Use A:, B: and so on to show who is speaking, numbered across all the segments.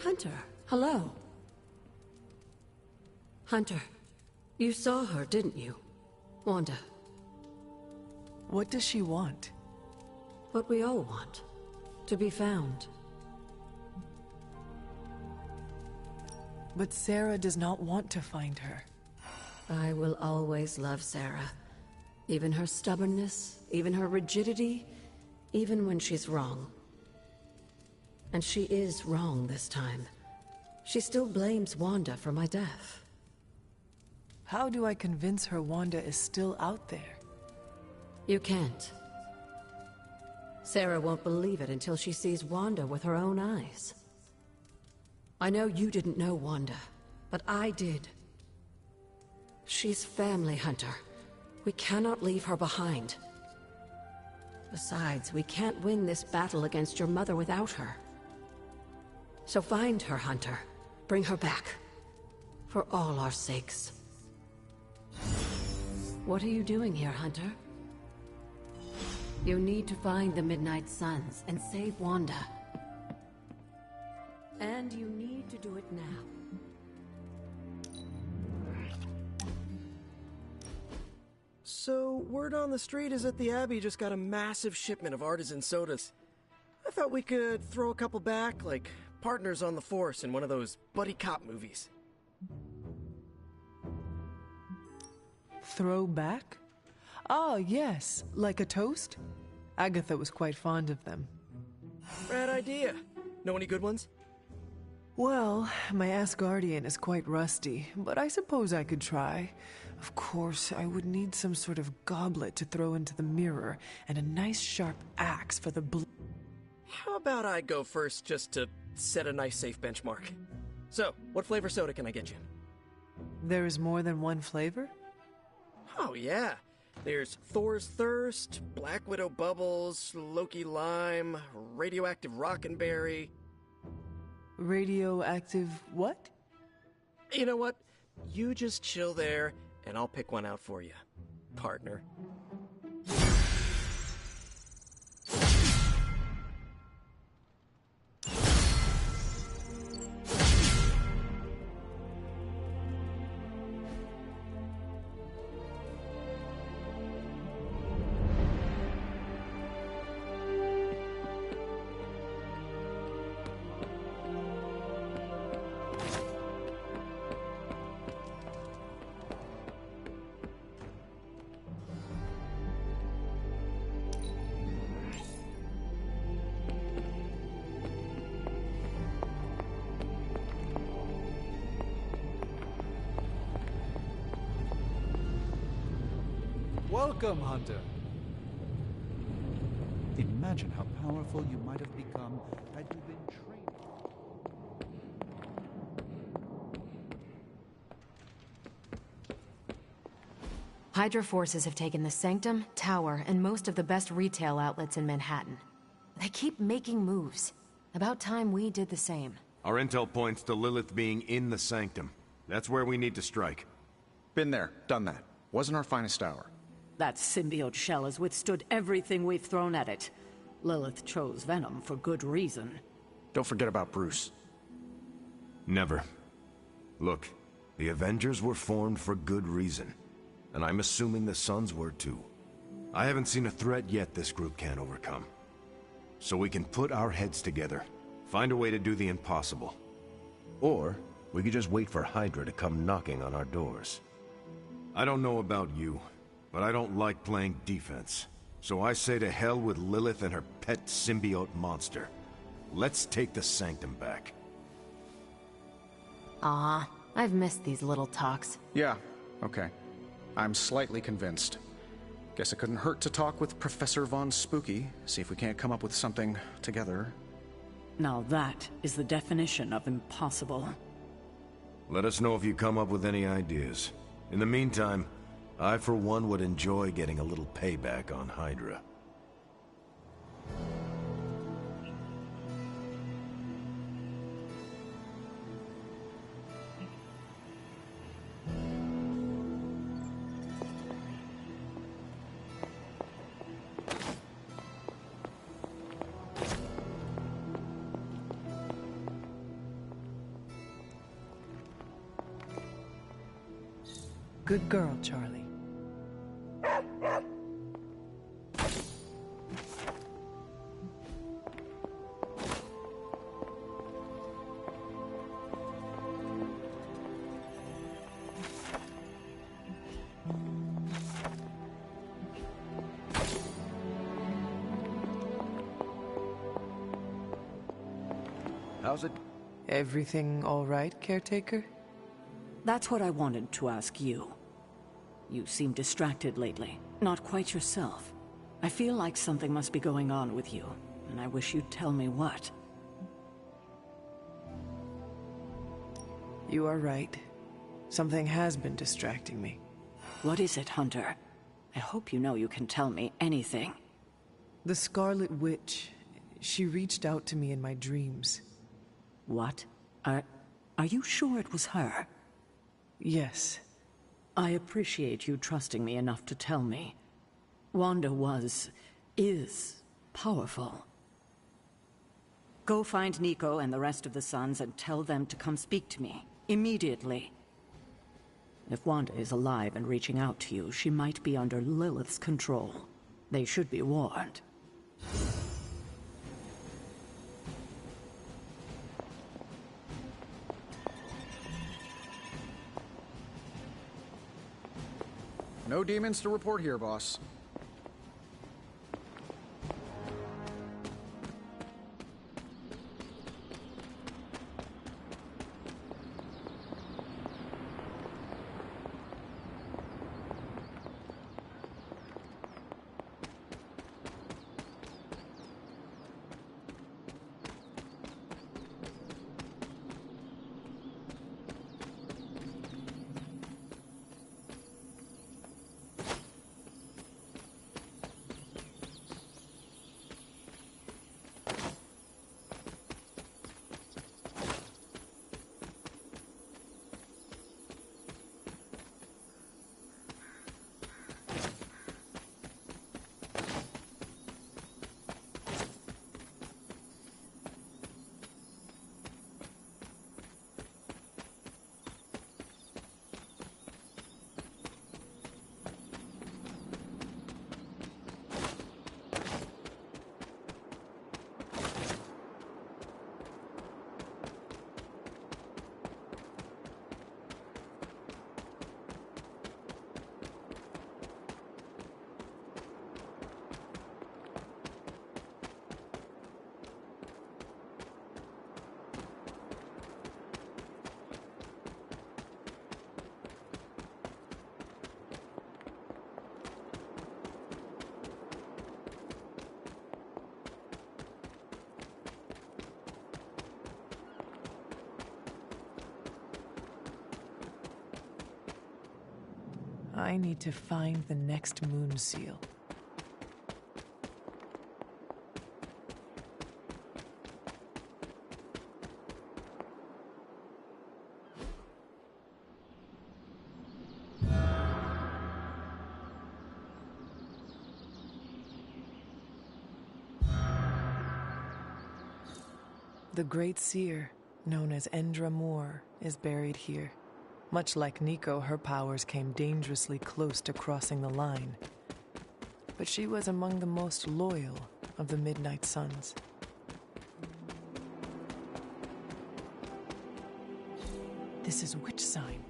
A: Hunter, hello. Hunter, you saw her, didn't you? Wanda.
B: What does she want?
A: What we all want. To be found.
B: But Sarah does not want to find her.
A: I will always love Sarah. Even her stubbornness, even her rigidity, even when she's wrong. And she is wrong this time. She still blames Wanda for my death.
B: How do I convince her Wanda is still out there?
A: You can't. Sarah won't believe it until she sees Wanda with her own eyes. I know you didn't know Wanda, but I did. She's family, Hunter. We cannot leave her behind. Besides, we can't win this battle against your mother without her. So find her, Hunter. Bring her back. For all our sakes. What are you doing here, Hunter? You need to find the Midnight Suns and save Wanda. And you need to do it now.
C: So, word on the street is that the Abbey just got a massive shipment of artisan sodas. I thought we could throw a couple back, like partners on the force in one of those buddy cop movies.
B: Throw back? Ah, yes, like a toast? Agatha was quite fond of them.
C: Rad idea. Know any good ones?
B: Well, my Asgardian is quite rusty, but I suppose I could try. Of course, I would need some sort of goblet to throw into the mirror, and a nice sharp axe for the
C: How about I go first just to set a nice safe benchmark? So, what flavor soda can I get you?
B: There is more than one flavor?
C: Oh yeah. There's Thor's Thirst, Black Widow Bubbles, Loki Lime, Radioactive Rockenberry.
B: Radioactive what?
C: You know what? You just chill there, and I'll pick one out for you, partner.
D: Welcome, Hunter. Imagine how powerful you might have become had you been trained.
E: Hydra forces have taken the Sanctum, Tower, and most of the best retail outlets in Manhattan. They keep making moves. About time we did the same.
F: Our intel points to Lilith being in the Sanctum. That's where we need to strike.
G: Been there, done that. Wasn't our finest hour.
H: That symbiote shell has withstood everything we've thrown at it. Lilith chose Venom for good reason.
G: Don't forget about Bruce.
F: Never. Look, the Avengers were formed for good reason. And I'm assuming the Suns were too. I haven't seen a threat yet this group can't overcome. So we can put our heads together, find a way to do the impossible. Or we could just wait for Hydra to come knocking on our doors. I don't know about you, but I don't like playing defense. So I say to hell with Lilith and her pet symbiote monster. Let's take the Sanctum back.
E: Ah, I've missed these little talks.
G: Yeah, okay. I'm slightly convinced. Guess it couldn't hurt to talk with Professor Von Spooky, see if we can't come up with something together.
H: Now that is the definition of impossible.
F: Let us know if you come up with any ideas. In the meantime, I for one would enjoy getting a little payback on Hydra.
B: Good girl, Charlie.
D: How's it?
B: Everything all right, caretaker?
H: That's what I wanted to ask you. You seem distracted lately, not quite yourself. I feel like something must be going on with you, and I wish you'd tell me what.
B: You are right. Something has been distracting me.
H: What is it, Hunter? I hope you know you can tell me anything.
B: The Scarlet Witch. She reached out to me in my dreams.
H: What? Are you sure it was her?
B: Yes.
H: I appreciate you trusting me enough to tell me. Wanda is powerful. Go find Nico and the rest of the Sons and tell them to come speak to me, immediately. If Wanda is alive and reaching out to you, she might be under Lilith's control. They should be warned.
G: No demons to report here, boss.
B: I need to find the next moon seal. The Great Seer, known as Endra Moore, is buried here. Much like Nico, her powers came dangerously close to crossing the line. But she was among the most loyal of the Midnight Suns. This is which sign?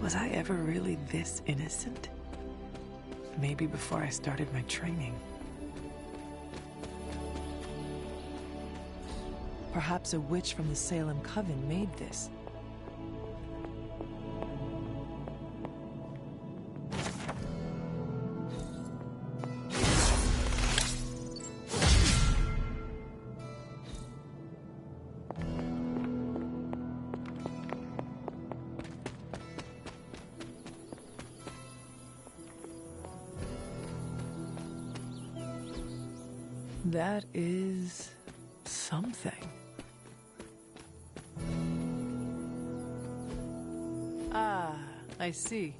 B: Was I ever really this innocent? Maybe before I started my training. Perhaps a witch from the Salem Coven made this. That is something. Ah, I see.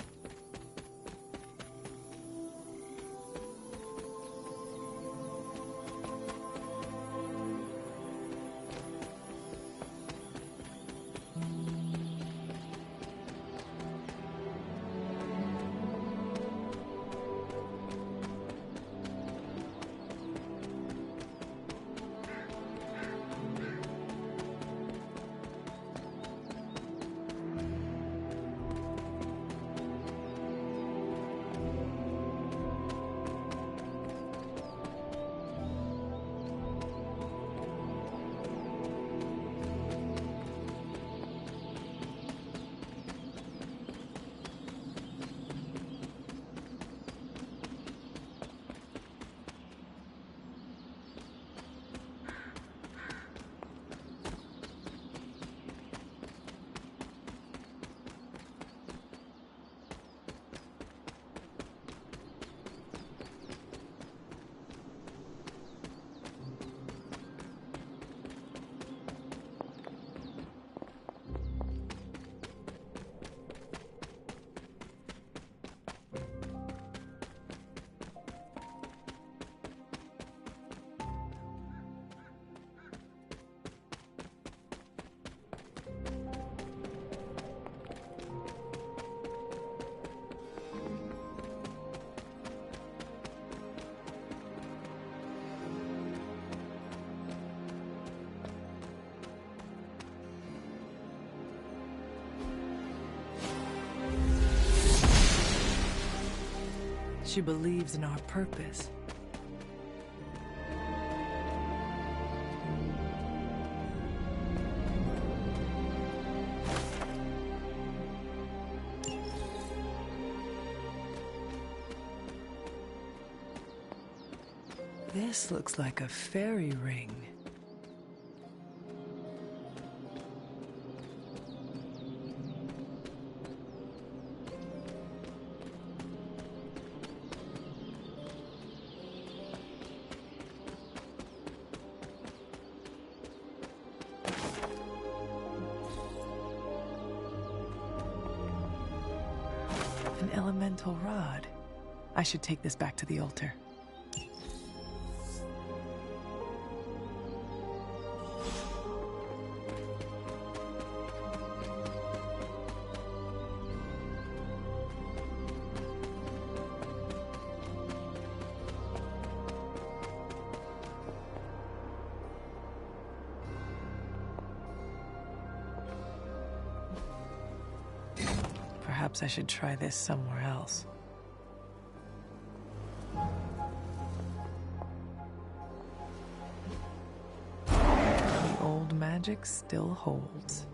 B: She believes in our purpose. This looks like a fairy ring. An elemental rod. I should take this back to the altar. Perhaps I should try this somewhere else. The old magic still holds.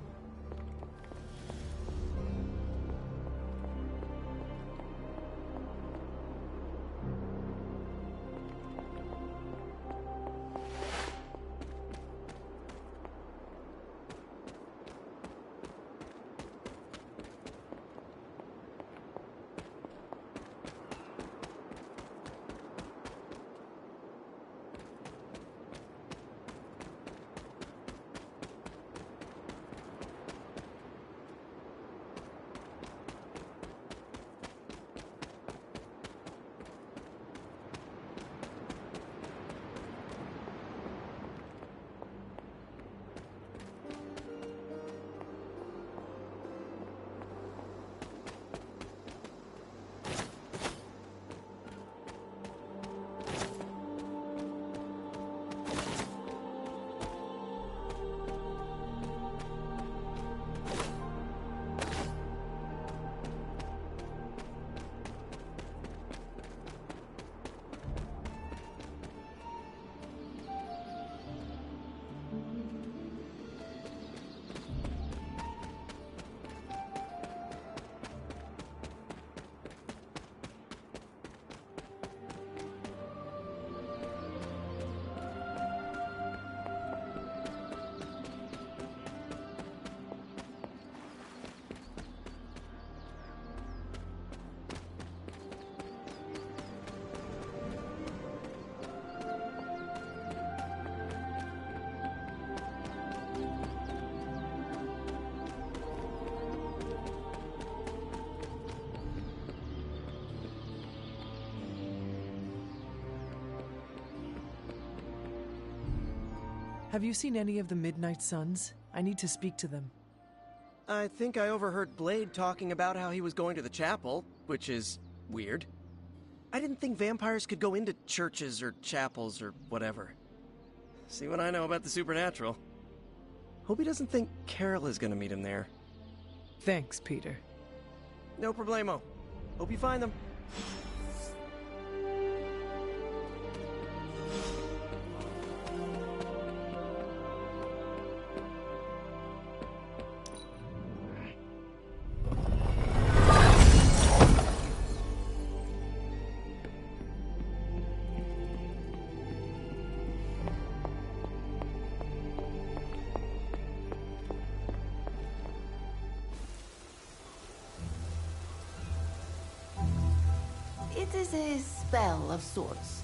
B: Have you seen any of the Midnight Suns? I need to speak to them.
C: I think I overheard Blade talking about how he was going to the chapel, which is weird. I didn't think vampires could go into churches or chapels or whatever. See what I know about the supernatural. Hope he doesn't think Carol is gonna meet him there.
B: Thanks, Peter.
C: No problemo. Hope you find them.
I: It is a spell of sorts.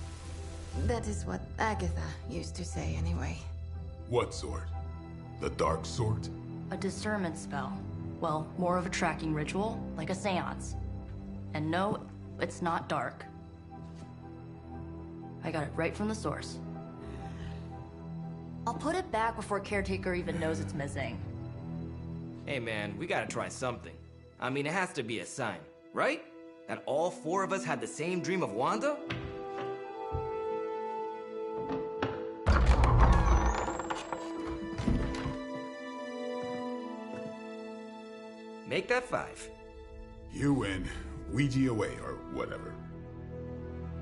I: That is what Agatha used to say, anyway.
J: What sort? The dark sort?
K: A discernment spell. Well, more of a tracking ritual, like a seance. And no, it's not dark. I got it right from the source. I'll put it back before Caretaker even knows it's missing.
L: Hey man, we gotta try something. I mean, it has to be a sign, right? That all four of us had the same dream of Wanda? Make that 5.
J: You win. Ouija away, or whatever.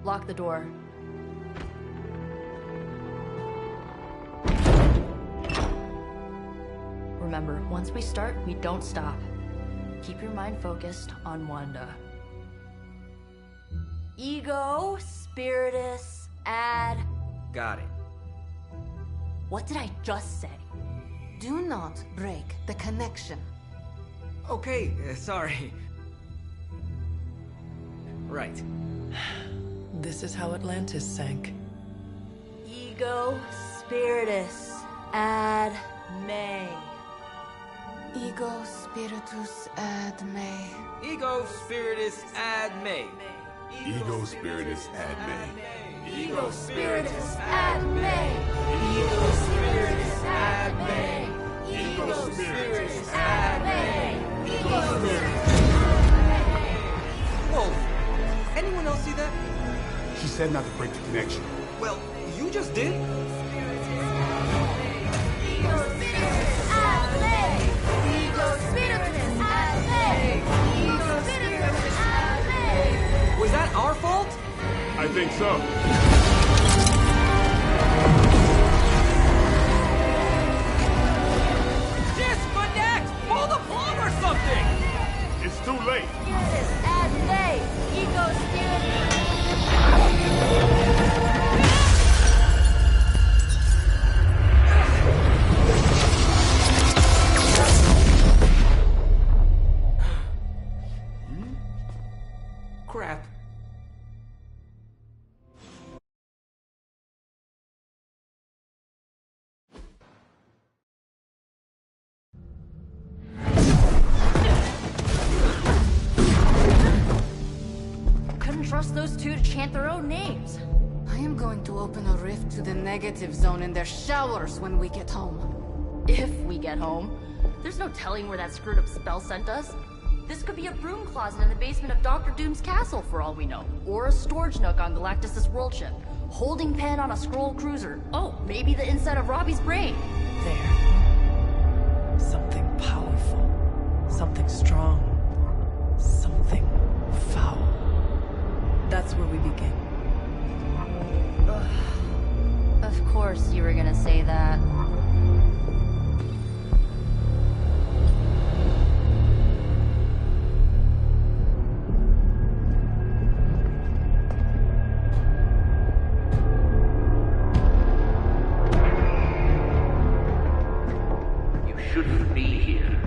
K: Lock the door. Remember, once we start, we don't stop. Keep your mind focused on Wanda. Ego, Spiritus, add...
L: Got it.
K: What did I just say?
I: Do not break the connection.
L: Okay, sorry. Right.
B: This is how Atlantis sank.
K: Ego, Spiritus, add May.
I: Ego spiritus ad me.
L: Ego Spiritus ad me.
J: Ego Spiritus ad me.
I: Ego spiritus ad me. Ego spiritus ad me. Ego spiritus ad me. Ego spiritus ad me.
L: Whoa! Anyone else see that?
J: She said not to break the connection.
L: Well, you just did.
I: Ego spiritus ad me. Ego spiritus ad me. Ego spiritus ad me.
L: Was that our fault?
J: I think so.
L: Disconnect! Pull the plug or something!
J: It's too late.
I: Spiritus ad me. Ego spiritus.
L: Crap.
K: Couldn't trust those two to chant their own names.
I: I am going to open a rift to the negative zone in their showers when we get home.
K: If we get home. There's no telling where that screwed up spell sent us. This could be a broom closet in the basement of Dr. Doom's castle for all we know. Or a storage nook on Galactus' world ship. Holding pen on a scroll cruiser. Oh, maybe the inside of Robbie's brain.
B: There. Something powerful. Something strong. Something foul. That's where we begin.
K: Of course you were gonna say that.
M: You shouldn't be here.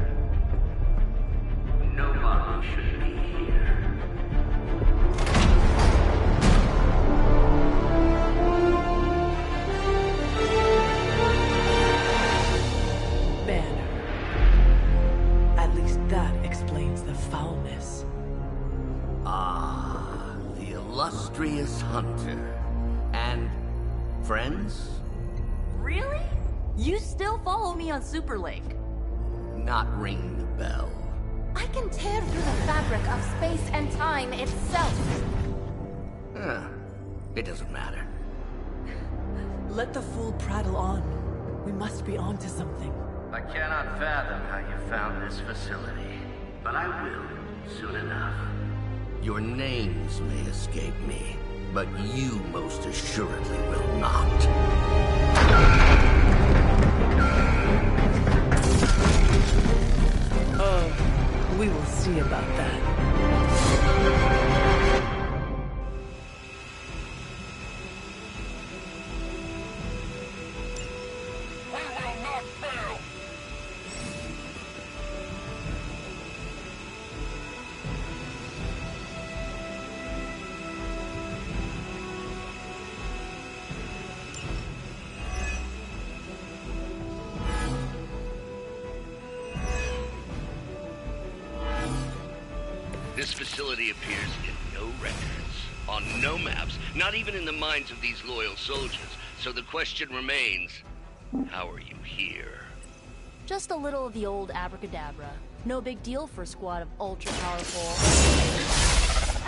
M: Nobody should be here.
B: Banner. At least that explains the foulness.
M: Ah, the illustrious hunter. And friends?
K: Really? You still follow me on Super Lake.
M: Not ring the bell.
I: I can tear through the fabric of space and time itself.
M: It doesn't matter.
B: Let the fool prattle on. We must be onto something.
M: I cannot fathom how you found this facility, but I will soon enough. Your names may escape me, but you most assuredly will not.
B: We will see about that.
M: This facility appears in no records, on no maps, not even in the minds of these loyal soldiers. So the question remains, how are you here?
K: Just a little of the old abracadabra. No big deal for a squad of ultra-powerful...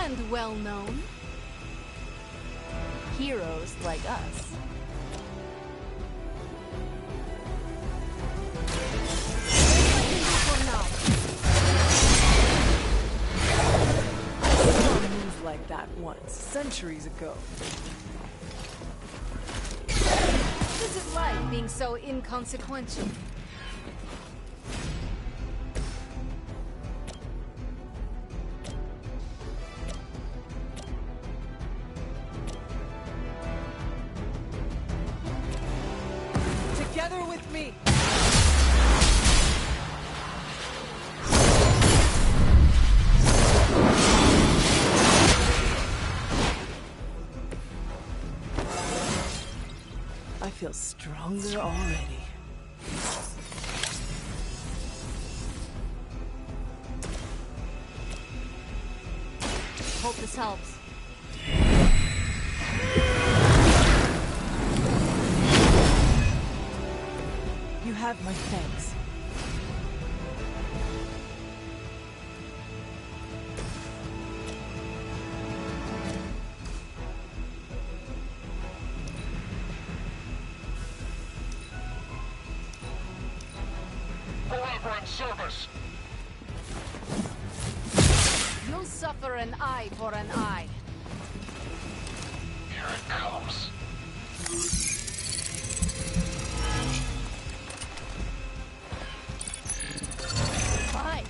I: And well-known.
K: heroes like us.
B: Like that once, centuries ago.
I: What is it like being so inconsequential?
B: Together with me. I feel stronger already.
K: Hope this helps.
B: You have my thanks.
M: Service.
I: You'll suffer an eye for an eye.
M: Here it comes.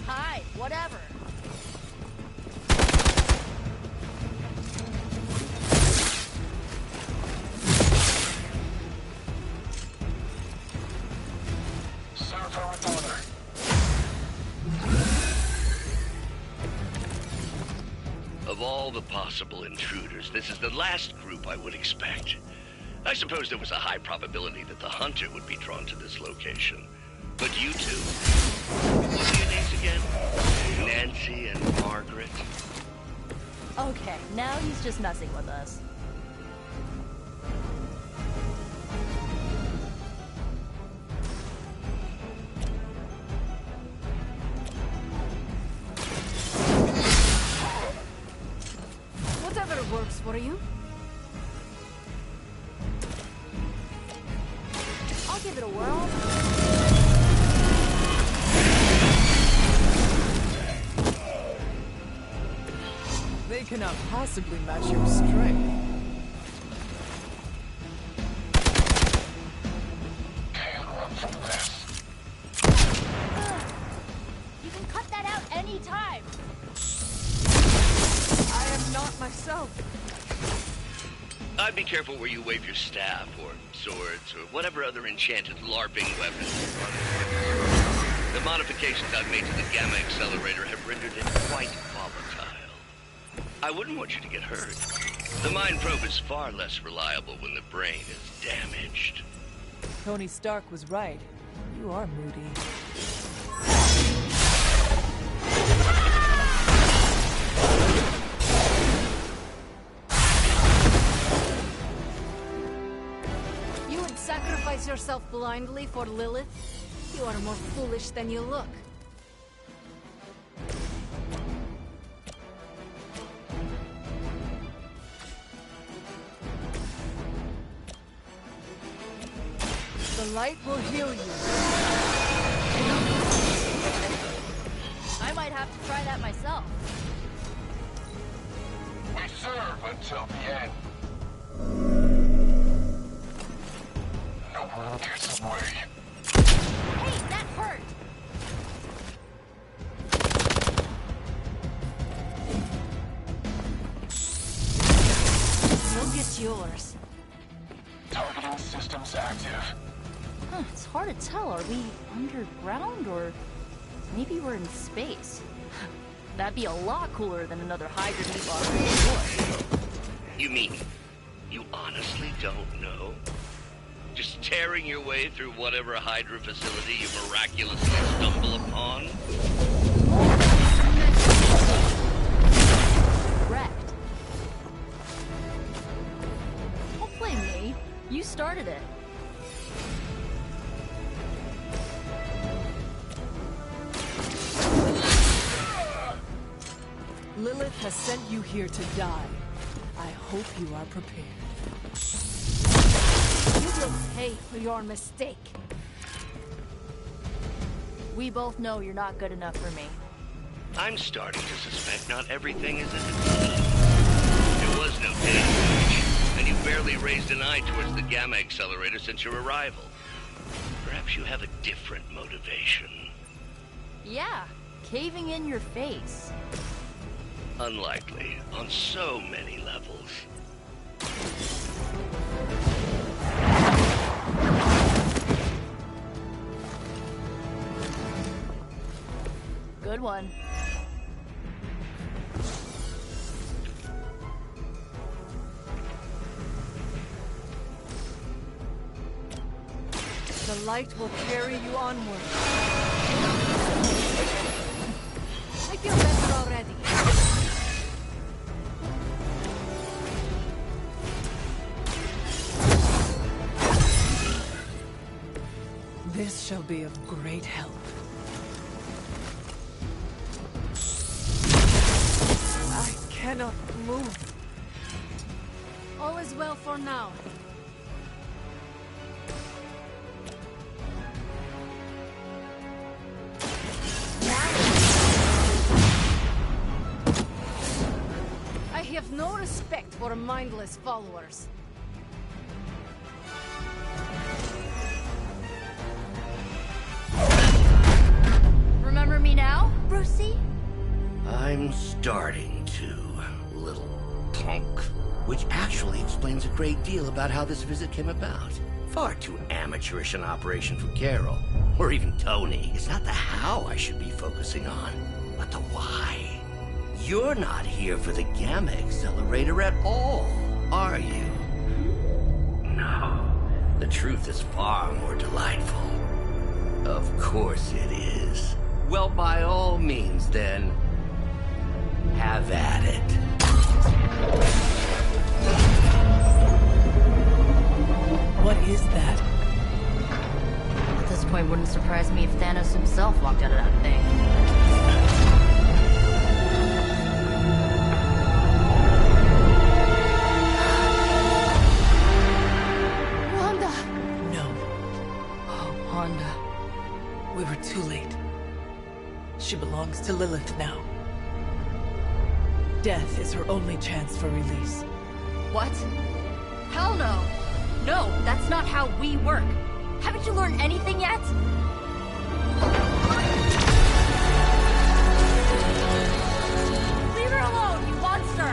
K: Hi, whatever.
M: Of all the possible intruders, this is the last group I would expect. I suppose there was a high probability that the hunter would be drawn to this location. But you two, what are your names again? Nancy and Margaret?
K: Okay, now he's just messing with us.
I: Whatever works for you.
K: I'll give it a whirl.
B: They cannot possibly match your strength.
K: You can cut that out anytime.
B: I am not myself.
M: I'd be careful where you wave your staff, or swords, or whatever other enchanted LARPing weapons you're running. The modifications I've made to the gamma accelerator have rendered it quite volatile. I wouldn't want you to get hurt. The mind probe is far less reliable when the brain is damaged.
B: Tony Stark was right. You are moody.
I: You would sacrifice
N: sacrifice yourself blindly for Lilith? You are more foolish than you look. The light will heal you.
K: I might have to try that myself.
O: We serve until the end. No one gets away.
K: Hey, that hurt!
N: You'll get yours.
O: Targeting systems active.
K: Huh, it's hard to tell. Are we underground or maybe we're in space? That'd be a lot cooler than another Hydra meat locker.
M: You mean you honestly don't know? Just tearing your way through whatever Hydra facility you miraculously stumble upon?
K: Correct. Don't blame me. You started it.
B: Lilith has sent you here to die. I hope you are prepared.
N: You will pay for your mistake.
K: We both know you're not good enough for me.
M: I'm starting to suspect not everything is as it seems. There was no data, and you barely raised an eye towards the Gamma Accelerator since your arrival. Perhaps you have a different motivation.
K: Yeah, caving in your face.
M: Unlikely, on so many levels.
K: Good one.
B: The light will carry you onward.
N: I feel better already.
B: This shall be of great help. I cannot move.
N: All is well for now. I have no respect for mindless followers.
K: Remember me now, Brucey?
M: I'm starting to, little punk. Which actually explains a great deal about how this visit came about. Far too amateurish an operation for Carol, or even Tony. It's not the how I should be focusing on, but the why. You're not here for the Gamma Accelerator at all, are you? No. The truth is far more delightful. Of course it is. Well, by all means, then, have at it.
B: What is that?
K: At this point, wouldn't surprise me if Thanos himself walked out of that thing.
N: Wanda!
B: No,
N: Oh, Wanda.
B: we were too late. She belongs to Lilith now. Death is her only chance for release.
K: What? Hell no! No, that's not how we work. Haven't you learned anything yet? Leave her alone, you monster!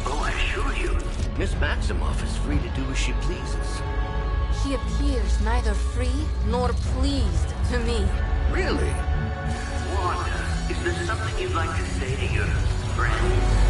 M: Oh, I assure you, Miss Maximoff is free to do as she pleases.
I: He appears neither free nor pleased to me.
M: Really?
P: Wanda, is there something you'd like to say to your friends?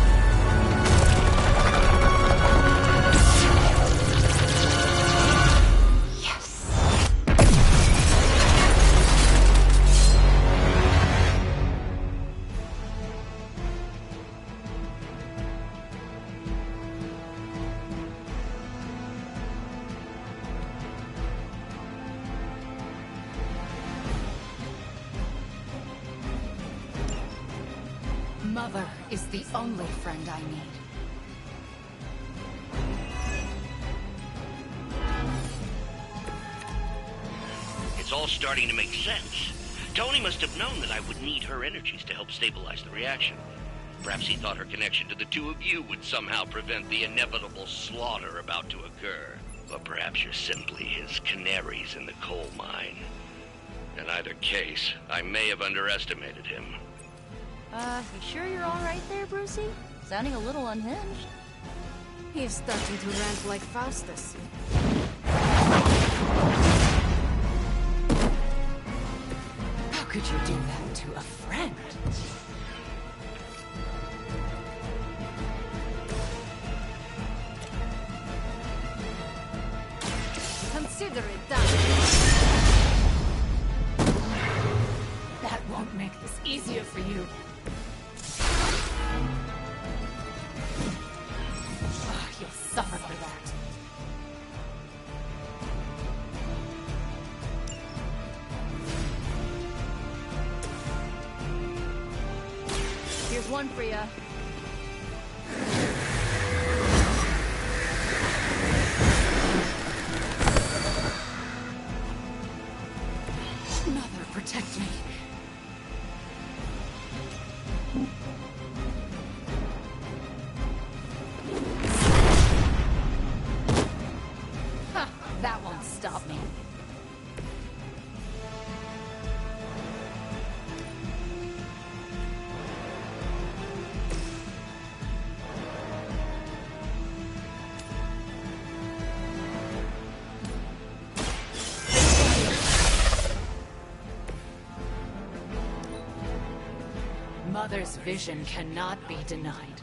N: is the only friend I need.
M: It's all starting to make sense. Tony must have known that I would need her energies to help stabilize the reaction. Perhaps he thought her connection to the two of you would somehow prevent the inevitable slaughter about to occur. But perhaps you're simply his canaries in the coal mine. In either case, I may have underestimated him.
K: You sure you're all right there, Brucey? Sounding a little unhinged.
N: He is starting to rant like Faustus.
A: How could you do that to a friend?
N: Consider it done.
A: That won't make this easier for you. Oh, you'll suffer for that.
K: Here's one for ya.
A: Mother, protect me.
N: Ha! That won't stop me.
A: Mother's vision cannot be denied.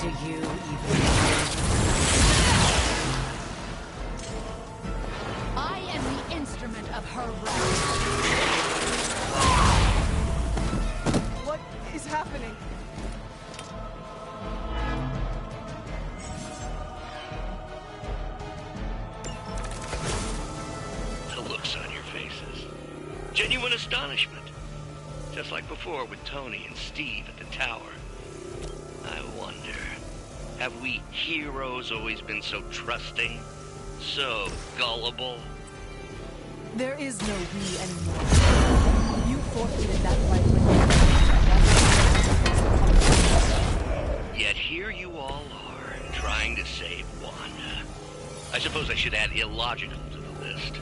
A: Do you even...
N: I am the instrument of her wrath.
B: What is happening?
M: The looks on your faces. Genuine astonishment. Just like before with Tony and Steve at the tower. I wonder, have we heroes always been so trusting? So gullible?
B: There is no we anymore. You forfeited that right with
M: Yet here you all are, trying to save Wanda. I suppose I should add illogical to the list.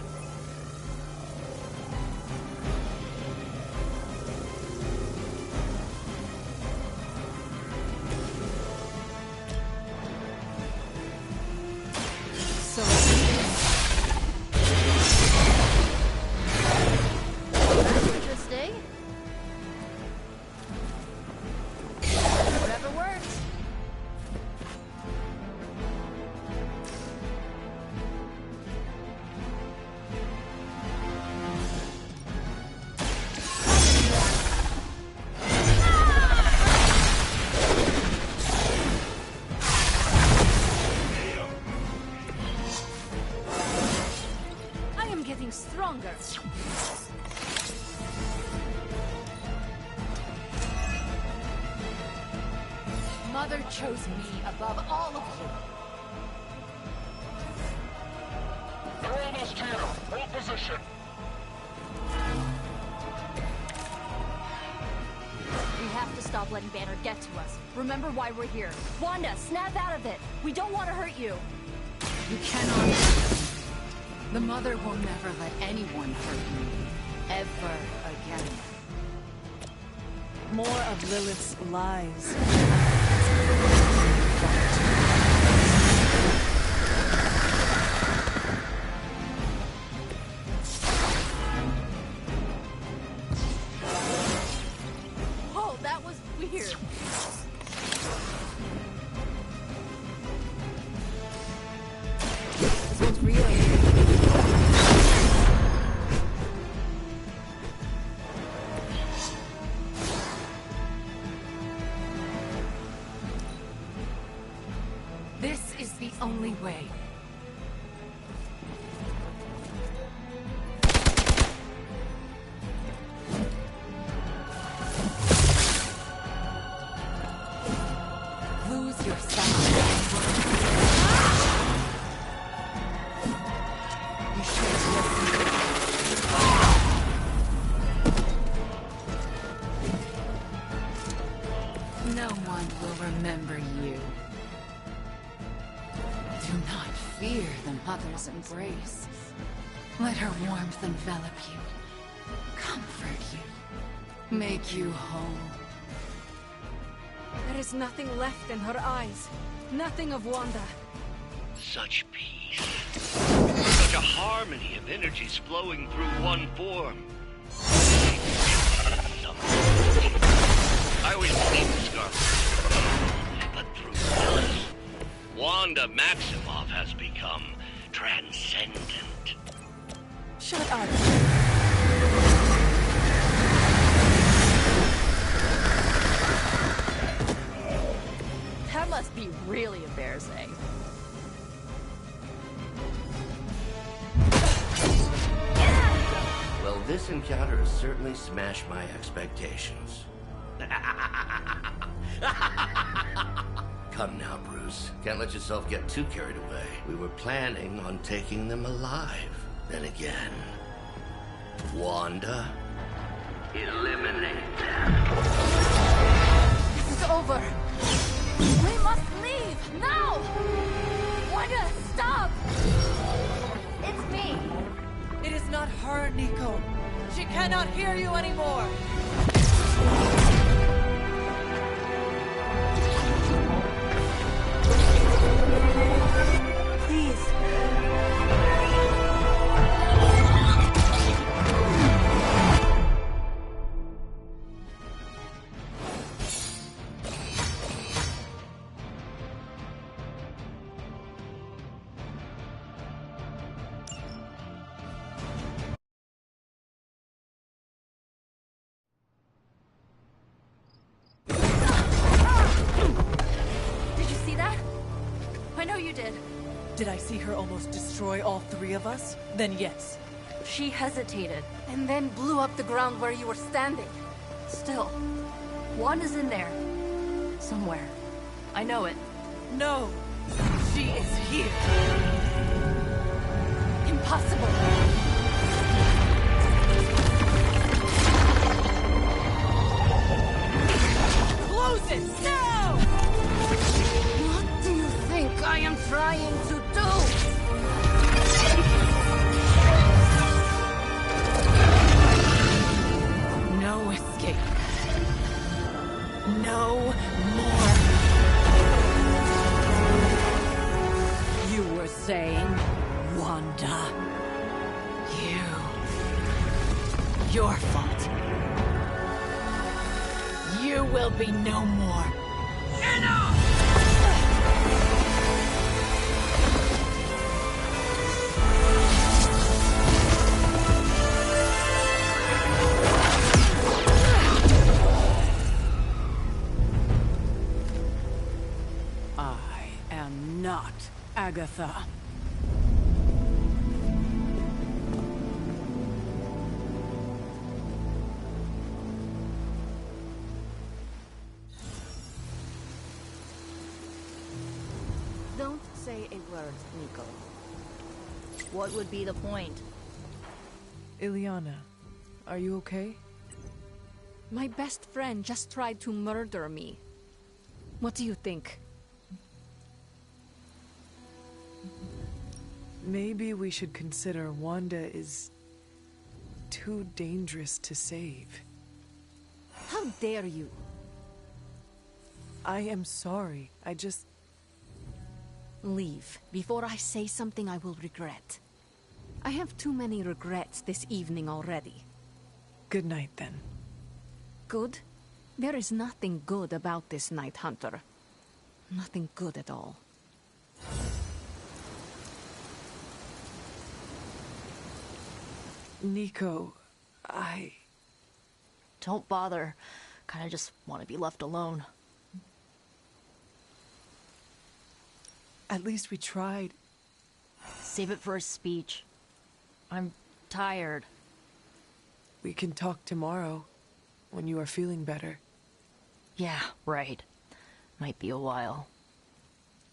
K: Interesting. Whatever works.
N: I am getting stronger.
A: Mother chose me above all of you.
O: They're almost here. Hold position.
K: We have to stop letting Banner get to us. Remember why we're here. Wanda, snap out of it. We don't want to hurt you.
A: You cannot. The Mother will never let anyone hurt you. Ever again.
B: more of Lilith's lies.
N: Oh, that was weird.
A: This one's real.
N: fear the mother's embrace. Let her warmth envelop you, comfort you, make you whole.
Q: There is nothing left in her eyes. Nothing of Wanda.
M: Such peace. Such a harmony of energies flowing through one form. I always believed the Scarlet, but through Phyllis, Wanda Maximoff has become transcendent.
Q: Shut up.
K: That must be really embarrassing.
M: Well, this encounter has certainly smashed my expectations. Come now, Bruce. Can't let yourself get too carried away. We were planning on taking them alive. Then again, Wanda?
P: Eliminate them.
N: This is over.
K: We must leave now! Wanda, stop! It's me.
B: It is not her, Nico. She cannot hear you anymore.
N: Please.
K: Did you see that? I know you did.
B: Did I see her almost destroy all three of us? Then yes.
K: She hesitated.
N: And then blew up the ground where you were standing.
K: Still, Wanda's in there. Somewhere. I know it.
B: No. She is here.
N: Impossible.
B: Close it now!
N: What do you think I am trying to do?
H: No escape. No more. You were saying, Wanda. Your fault. You will be no more. Enough! I am not Agatha.
N: Don't say a word, Nico.
K: What would be the point?
B: Ileana, are you okay?
Q: My best friend just tried to murder me. What do you think?
B: Maybe we should consider Wanda is too dangerous to save.
Q: How dare you?
B: I am sorry. I just...
Q: Leave before I say something I will regret. I have too many regrets this evening already.
B: Good night, then.
Q: Good? There is nothing good about this night, Hunter. Nothing good at all.
B: Nico, I...
K: Don't bother. Kinda just want to be left alone.
B: At least we tried.
K: Save it for a speech. I'm tired.
B: We can talk tomorrow, when you are feeling better.
K: Yeah, right. Might be a while.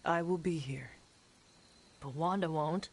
B: I will be here.
K: But Wanda won't.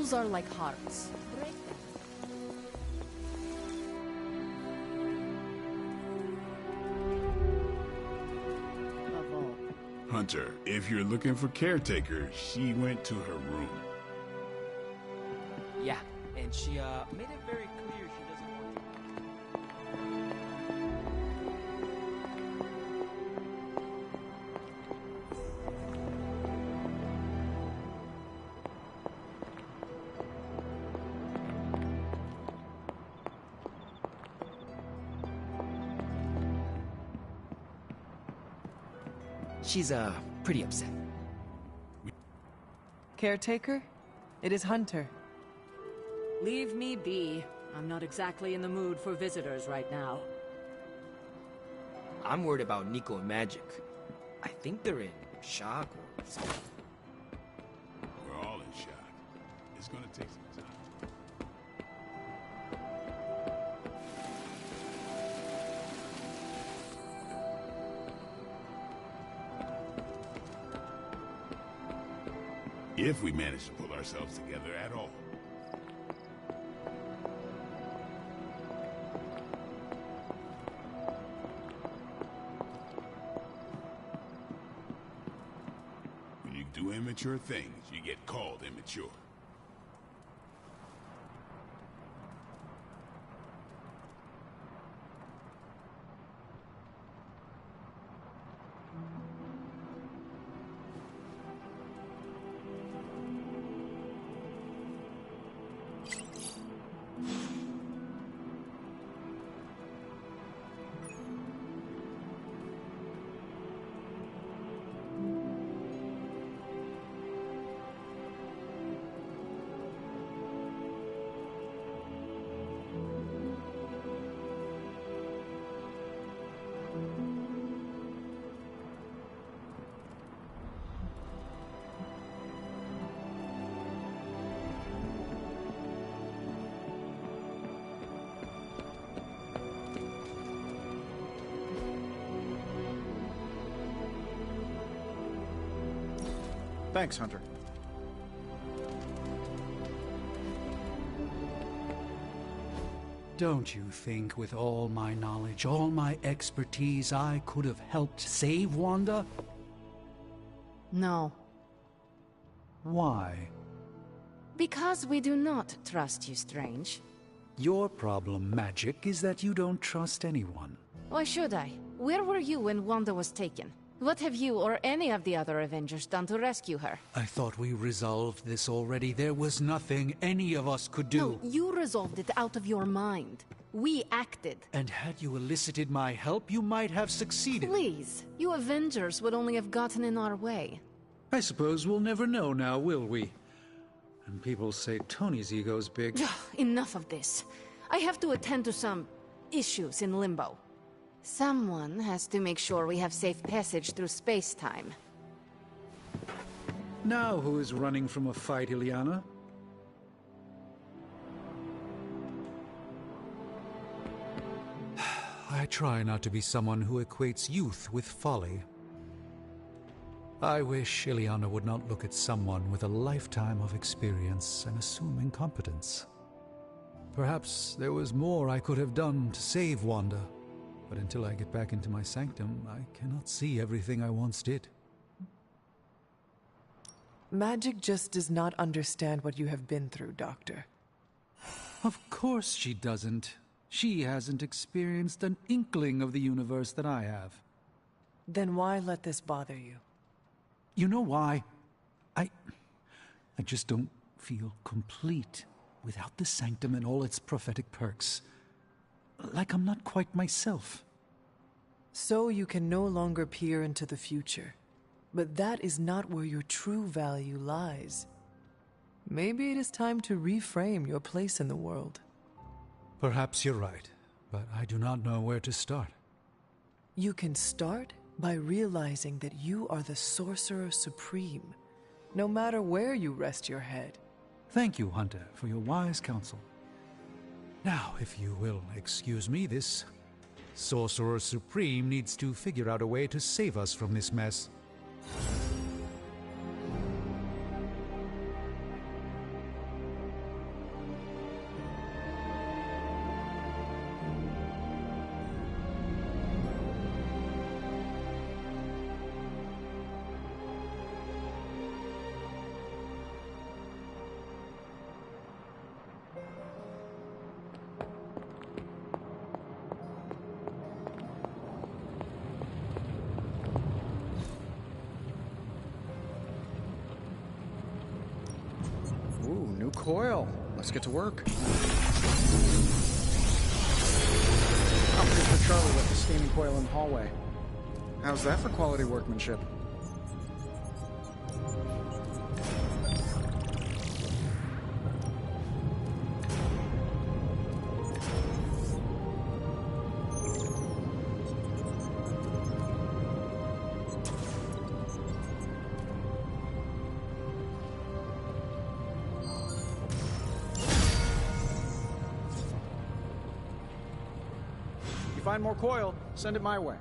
Q: Rules are like hearts. Break them.
J: Hunter, if you're looking for caretaker, she went to her room.
L: Yeah, and she made it very clear she doesn't want She's pretty upset.
B: Caretaker? It is Hunter.
H: Leave me be. I'm not exactly in the mood for visitors right now.
L: I'm worried about Nico and Magic. I think they're in shock or something.
J: We're all in shock. It's gonna take some time. If we manage to pull ourselves together at all. When you do immature things, you get called immature.
G: Thanks, Hunter.
D: Don't you think with all my knowledge, all my expertise, I could have helped save Wanda?
Q: No.
D: Why?
Q: Because we do not trust you, Strange.
D: Your problem, Magic, is that you don't trust anyone.
Q: Why should I? Where were you when Wanda was taken? What have you or any of the other Avengers done to rescue her?
D: I thought we resolved this already. There was nothing any of us could do.
Q: No, you resolved it out of your mind. We acted.
D: And had you elicited my help, you might have succeeded.
Q: Please, you Avengers would only have gotten in our way.
D: I suppose we'll never know now, will we? And people say Tony's ego's big.
Q: Enough of this. I have to attend to some issues in Limbo. Someone has to make sure we have safe passage through space-time.
D: Now who is running from a fight, Illyana? I try not to be someone who equates youth with folly. I wish Illyana would not look at someone with a lifetime of experience and assume incompetence. Perhaps there was more I could have done to save Wanda. But until I get back into my sanctum, I cannot see everything I once did.
B: Magic just does not understand what you have been through, Doctor.
D: Of course she doesn't. She hasn't experienced an inkling of the universe that I have.
B: Then why let this bother you?
D: You know why? I just don't feel complete without the sanctum and all its prophetic perks. Like I'm not quite myself.
B: So you can no longer peer into the future. But that is not where your true value lies. Maybe it is time to reframe your place in the world.
D: Perhaps you're right, but I do not know where to start.
B: You can start by realizing that you are the Sorcerer Supreme, no matter where you rest your head.
D: Thank you, Hunter, for your wise counsel. Now, if you will excuse me, this Sorcerer Supreme needs to figure out a way to save us from this mess.
G: coil. Let's get to work. Oh, here's for Charlie with the steaming coil in the hallway. How's that for quality workmanship? Find more coil, send it my way.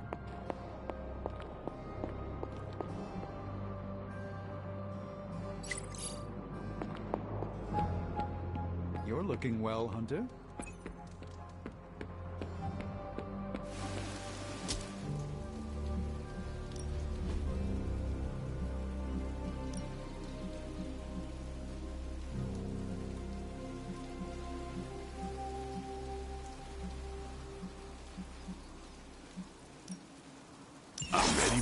D: You're looking well, Hunter.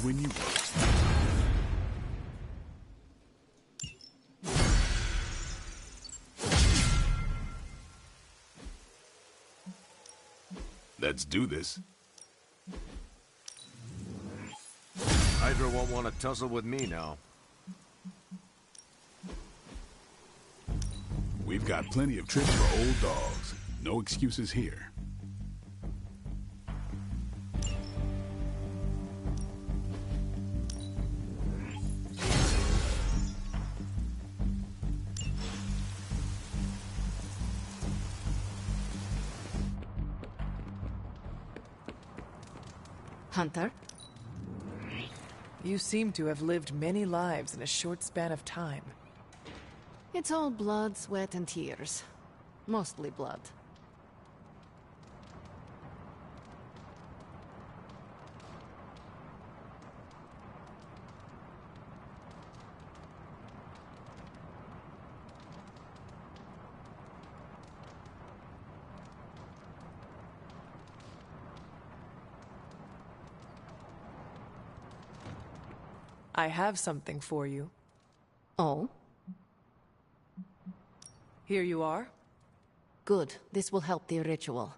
J: When you Let's do this.
F: Hydra won't want to tussle with me now.
J: We've got plenty of tricks for old dogs. No excuses here.
Q: Hunter?
B: You seem to have lived many lives in a short span of time.
Q: It's all blood, sweat, and tears. Mostly blood.
B: I have something for you.
Q: Oh?
B: Here you are.
Q: Good. This will help the ritual.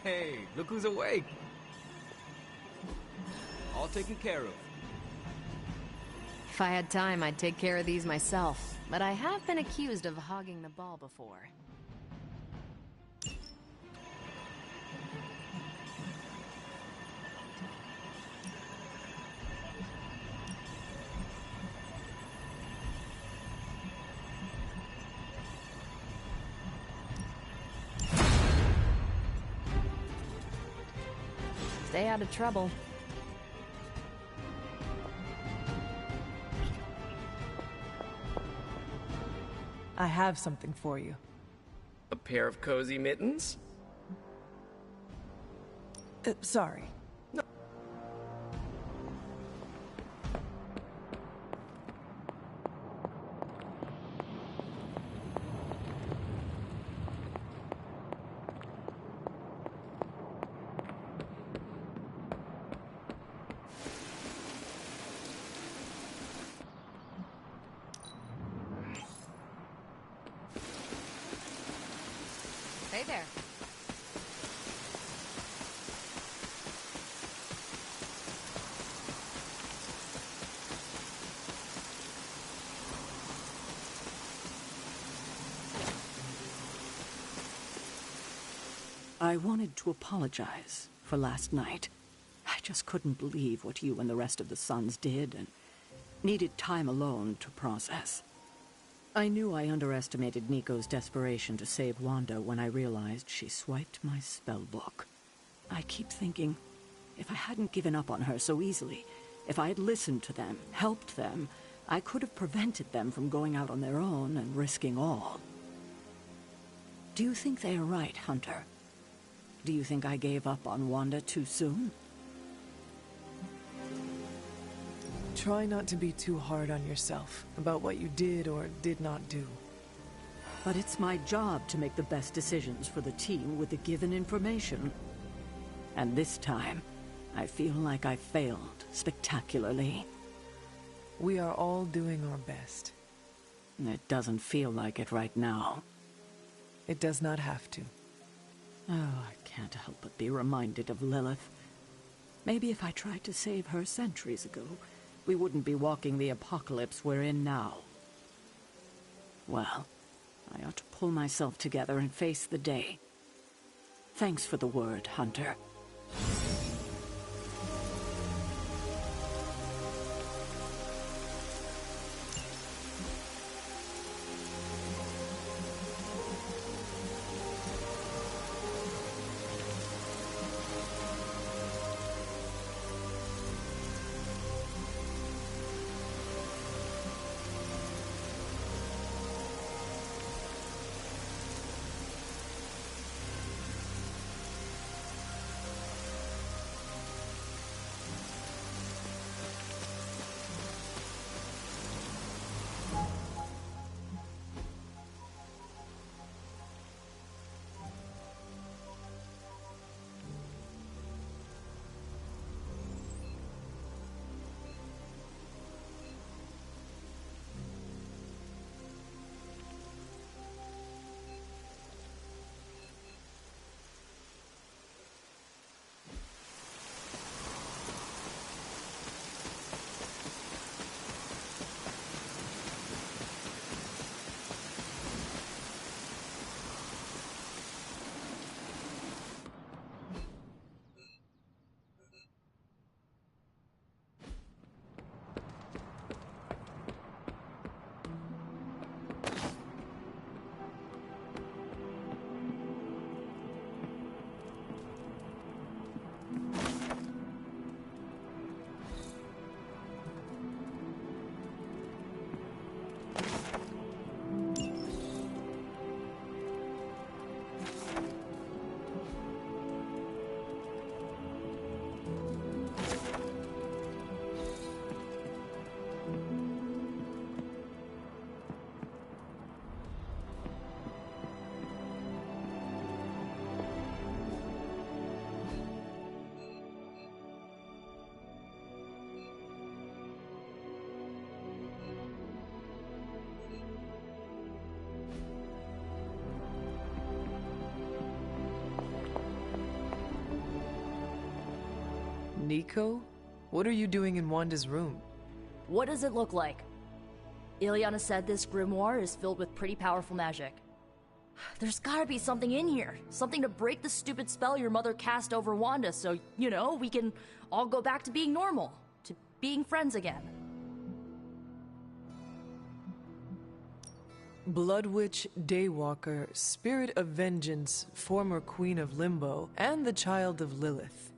L: Hey, look who's awake. All taken care of.
E: If I had time, I'd take care of these myself. But I have been accused of hogging the ball before. Stay out of trouble.
B: I have something for you.
C: A pair of cozy mittens?
B: Sorry.
C: No.
E: Hey there.
H: I wanted to apologize for last night. I just couldn't believe what you and the rest of the Sons did, and needed time alone to process. I knew I underestimated Nico's desperation to save Wanda when I realized she swiped my spellbook. I keep thinking, if I hadn't given up on her so easily, if I had listened to them, helped them, I could have prevented them from going out on their own and risking all. Do you think they are right, Hunter? Do you think I gave up on Wanda too soon?
B: Try not to be too hard on yourself about what you did or did not do.
H: But it's my job to make the best decisions for the team with the given information. And this time, I feel like I failed spectacularly.
B: We are all doing our best.
H: It doesn't feel like it right now.
B: It does not have to.
H: Oh, I can't help but be reminded of Lilith. Maybe if I tried to save her centuries ago, we wouldn't be walking the apocalypse we're in now. Well, I ought to pull myself together and face the day. Thanks for the word, Hunter.
B: Nico? What are you doing in Wanda's room?
K: What does it look like? Ileana said this grimoire is filled with pretty powerful magic. There's gotta be something in here. Something to break the stupid spell your mother cast over Wanda so, you know, we can all go back to being normal. To being friends again.
B: Blood Witch, Daywalker, Spirit of Vengeance, former Queen of Limbo, and the Child of Lilith.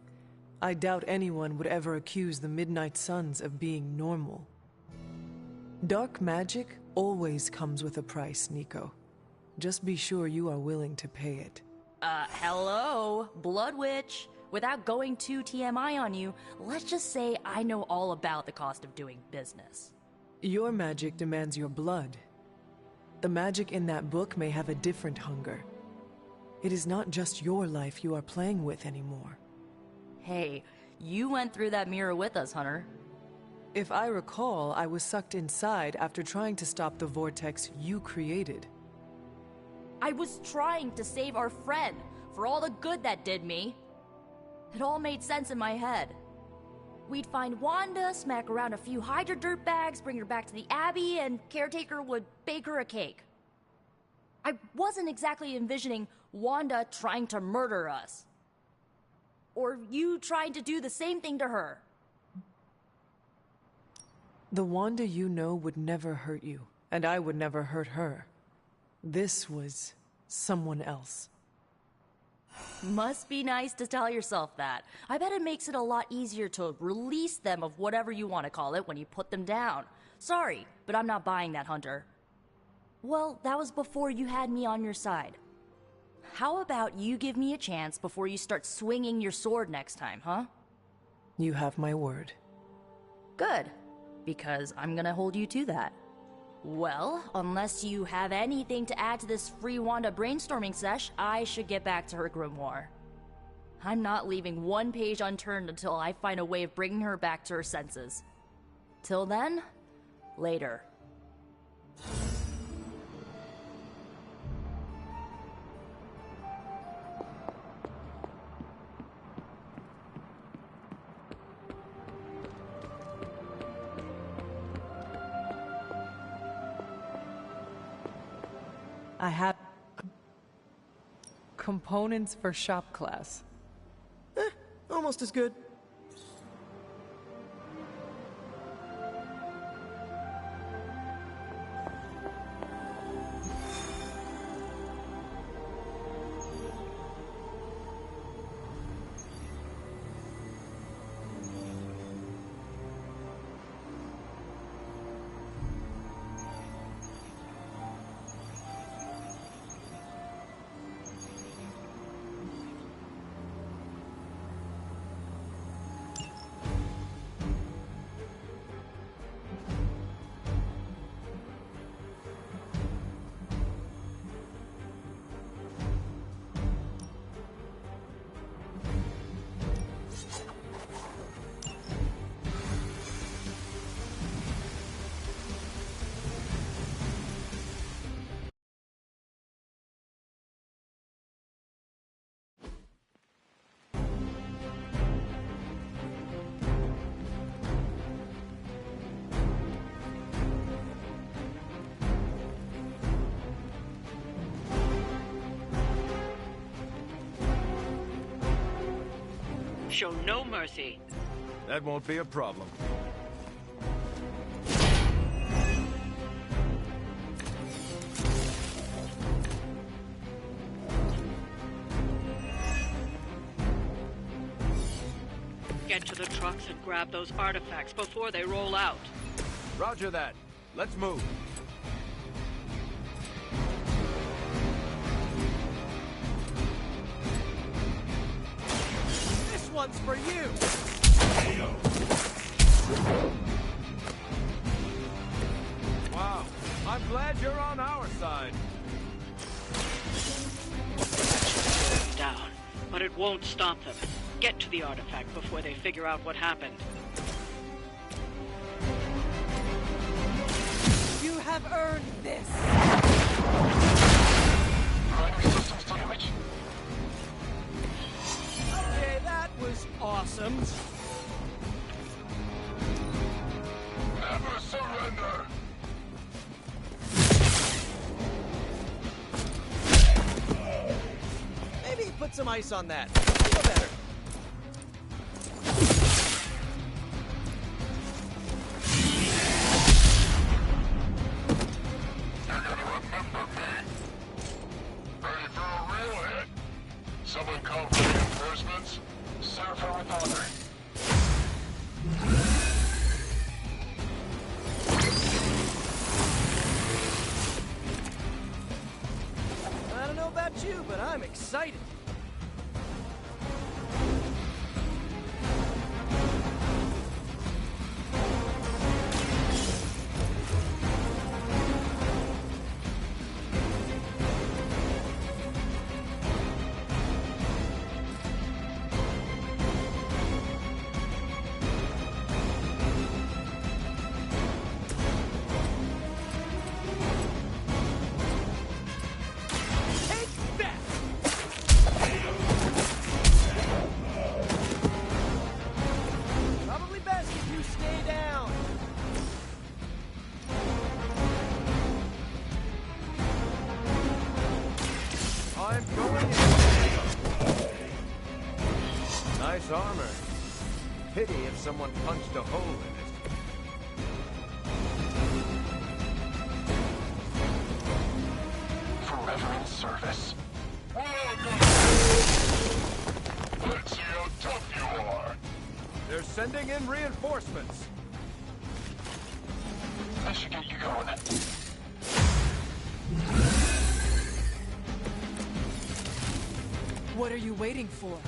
B: I doubt anyone would ever accuse the Midnight Suns of being normal. Dark magic always comes with a price, Nico. Just be sure you are willing to pay it.
K: Hello, Blood Witch. Without going too TMI on you, let's just say I know all about the cost of doing business.
B: Your magic demands your blood. The magic in that book may have a different hunger. It is not just your life you are playing with anymore.
K: Hey, you went through that mirror with us, Hunter.
B: If I recall, I was sucked inside after trying to stop the vortex you created.
K: I was trying to save our friend for all the good that did me. It all made sense in my head. We'd find Wanda, smack around a few Hydra dirtbags, bring her back to the Abbey, and Caretaker would bake her a cake. I wasn't exactly envisioning Wanda trying to murder us. Or you trying to do the same thing to her.
B: The Wanda you know would never hurt you, and I would never hurt her. This was someone else.
K: Must be nice to tell yourself that. I bet it makes it a lot easier to release them of whatever you want to call it when you put them down. Sorry, but I'm not buying that, Hunter. Well, that was before you had me on your side. How about you give me a chance before you start swinging your sword next time, huh?
B: You have my word.
K: Good, because I'm gonna hold you to that. Well, unless you have anything to add to this free Wanda brainstorming sesh, I should get back to her grimoire. I'm not leaving one page unturned until I find a way of bringing her back to her senses. Till then, later.
B: I have components for shop class.
C: Almost as good.
H: Show no mercy.
F: That won't be a problem.
H: Get to the trucks and grab those artifacts before they roll out.
F: Roger that. Let's move.
C: This one's for you!
F: Wow. I'm glad you're on our side.
H: Down, but it won't stop them. Get to the artifact before they figure out what happened.
B: You have earned this!
C: Okay, that was awesome.
O: Never surrender!
C: Maybe put some ice on that. Feel better.
O: Ready for a real hit? Someone call for reinforcements? Serve her with honor.
C: I don't know about you, but I'm excited. Probably best if you stay down.
F: I'm going in. Nice armor. Pity if someone punched a hole in it.
O: Forever in service. Let's see how tough you are.
F: They're sending in reinforcements.
O: I should get you going.
B: What are you waiting for?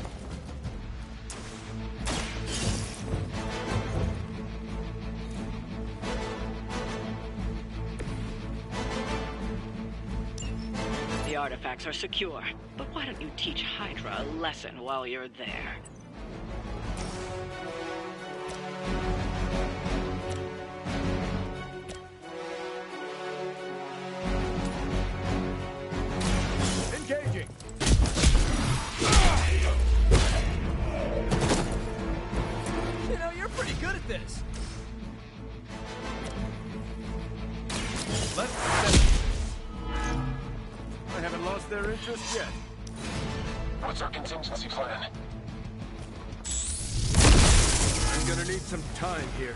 H: The the artifacts are secure, but why don't you teach Hydra a lesson while you're there?
J: Engaging!
C: You know, you're pretty good at this.
J: Let's I haven't lost their interest yet.
O: What's our contingency plan?
J: I'm gonna need some time here.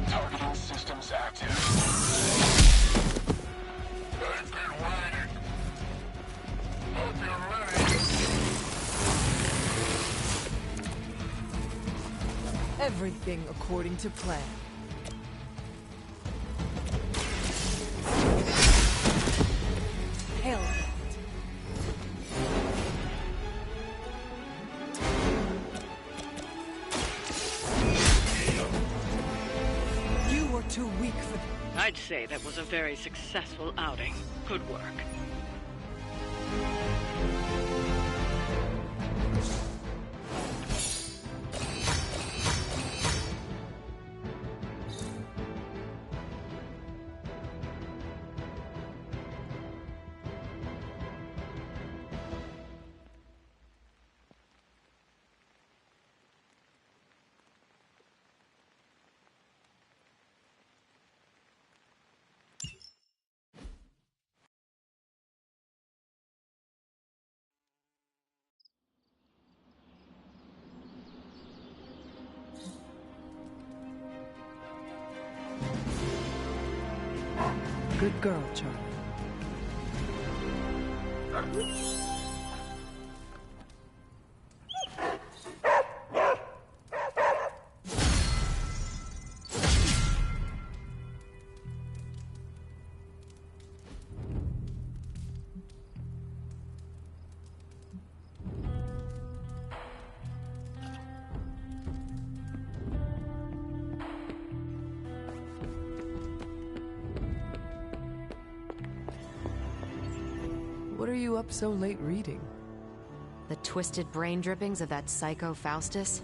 O: Targeting systems active. I've been waiting. Hope you're ready.
B: Everything according to plan. Hell. You were too weak for...
H: I'd say that was a very successful outing. Good work.
B: Good girl, Charlie. What are you up so late reading?
E: The twisted brain drippings of that psycho Faustus?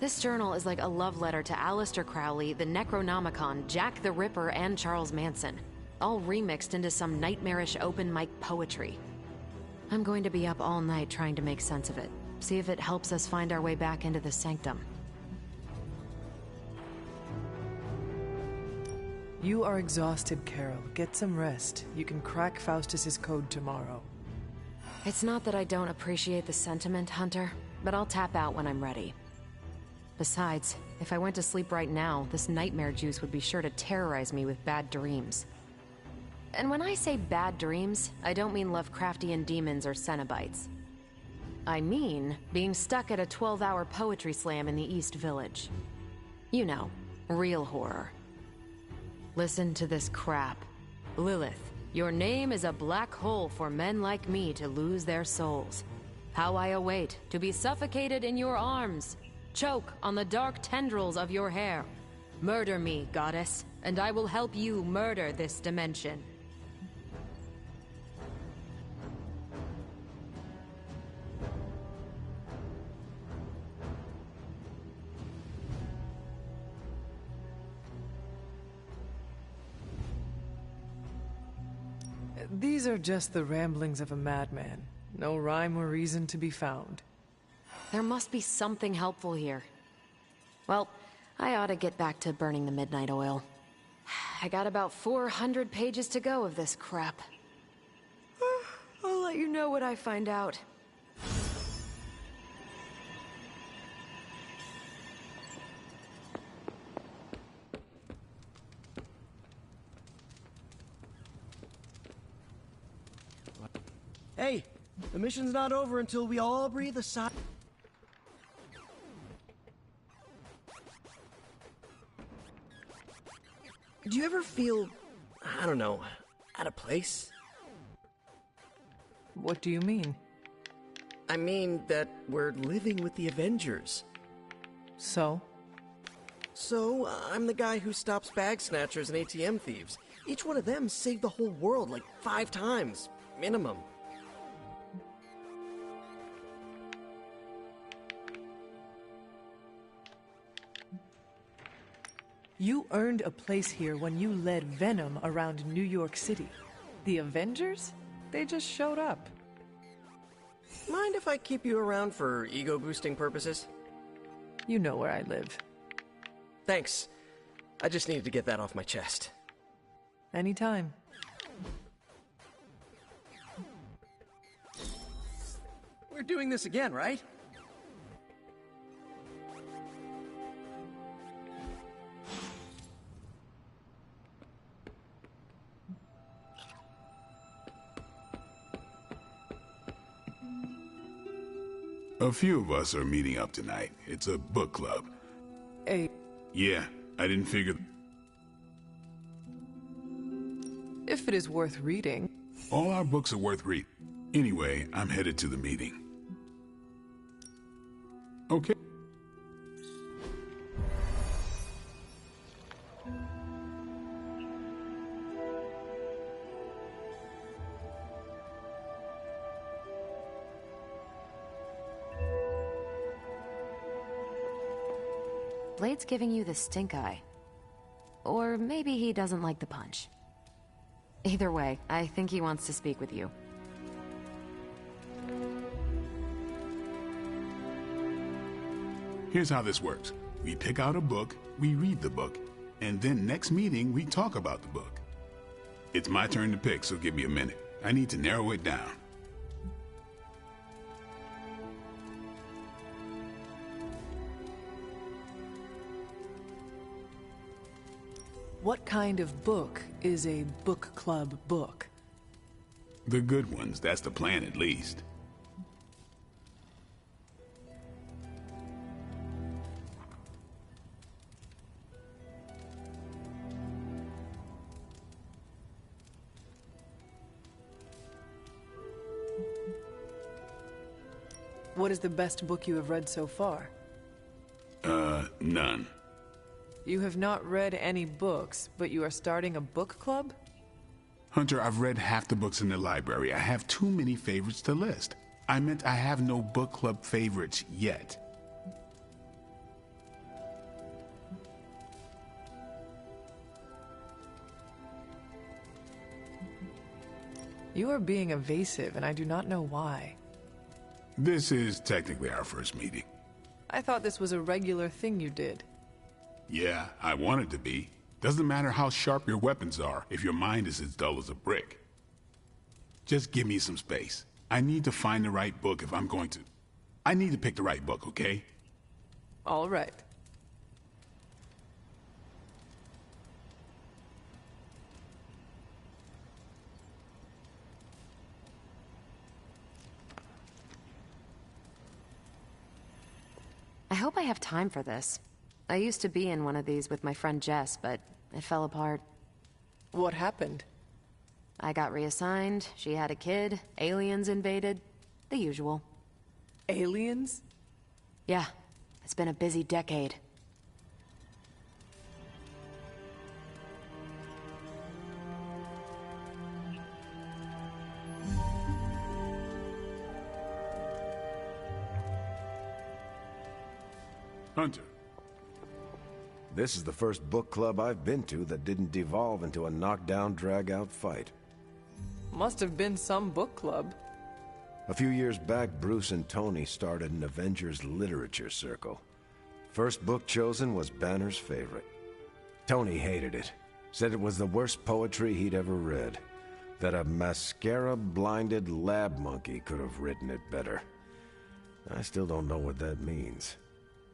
E: This journal is like a love letter to Aleister Crowley, the Necronomicon, Jack the Ripper, and Charles Manson, all remixed into some nightmarish open mic poetry. I'm going to be up all night trying to make sense of it, see if it helps us find our way back into the Sanctum.
B: You are exhausted, Carol. Get some rest. You can crack Faustus's code tomorrow.
E: It's not that I don't appreciate the sentiment, Hunter, but I'll tap out when I'm ready. Besides, if I went to sleep right now, this nightmare juice would be sure to terrorize me with bad dreams. And when I say bad dreams, I don't mean Lovecraftian demons or Cenobites. I mean being stuck at a 12-hour poetry slam in the East Village. You know, real horror. Listen to this crap. Lilith, your name is a black hole for men like me to lose their souls. How I await to be suffocated in your arms. Choke on the dark tendrils of your hair. Murder me, goddess, and I will help you murder this dimension.
B: These are just the ramblings of a madman. No rhyme or reason to be found.
E: There must be something helpful here. Well, I ought to get back to burning the midnight oil. I got about 400 pages to go of this crap. I'll let you know what I find out.
C: Hey, the mission's not over until we all breathe a sigh. Do you ever feel, I don't know, out of place?
B: What do you mean?
C: I mean that we're living with the Avengers.
B: So?
C: So, I'm the guy who stops bag snatchers and ATM thieves. Each one of them saved the whole world like 5 times, minimum.
B: You earned a place here when you led Venom around New York City. The Avengers? They just showed up.
C: Mind if I keep you around for ego-boosting purposes?
B: You know where I live.
C: Thanks. I just needed to get that off my chest.
B: Anytime.
R: We're doing this again, right?
J: A few of us are meeting up tonight. It's a book club. Yeah, I didn't figure...
B: If it is worth reading.
J: All our books are worth reading. Anyway, I'm headed to the meeting. Okay.
E: Blade's giving you the stink eye. Or maybe he doesn't like the punch. Either way, I think he wants to speak with you.
J: Here's how this works. We pick out a book, we read the book, and then next meeting we talk about the book. It's my turn to pick, so give me a minute. I need to narrow it down.
B: What kind of book is a book club book?
J: The good ones, that's the plan at least.
B: What is the best book you have read so far?
J: None.
B: You have not read any books, but you are starting a book club?
J: Hunter, I've read half the books in the library. I have too many favorites to list. I meant I have no book club favorites yet.
B: You are being evasive, and I do not know why.
J: This is technically our first meeting.
B: I thought this was a regular thing you did.
J: Yeah, I want it to be. Doesn't matter how sharp your weapons are if your mind is as dull as a brick. Just give me some space. I need to find the right book if I'm going to... I need to pick the right book, okay?
B: All right.
E: I hope I have time for this. I used to be in one of these with my friend Jess, but it fell apart.
B: What happened?
E: I got reassigned, she had a kid, aliens invaded. The usual.
B: Aliens?
E: Yeah, it's been a busy decade.
J: Hunter.
F: This is the first book club I've been to that didn't devolve into a knockdown, drag-out fight.
B: Must have been some book club.
F: A few years back, Bruce and Tony started an Avengers literature circle. First book chosen was Banner's favorite. Tony hated it. Said it was the worst poetry he'd ever read. That a mascara-blinded lab monkey could have written it better. I still don't know what that means.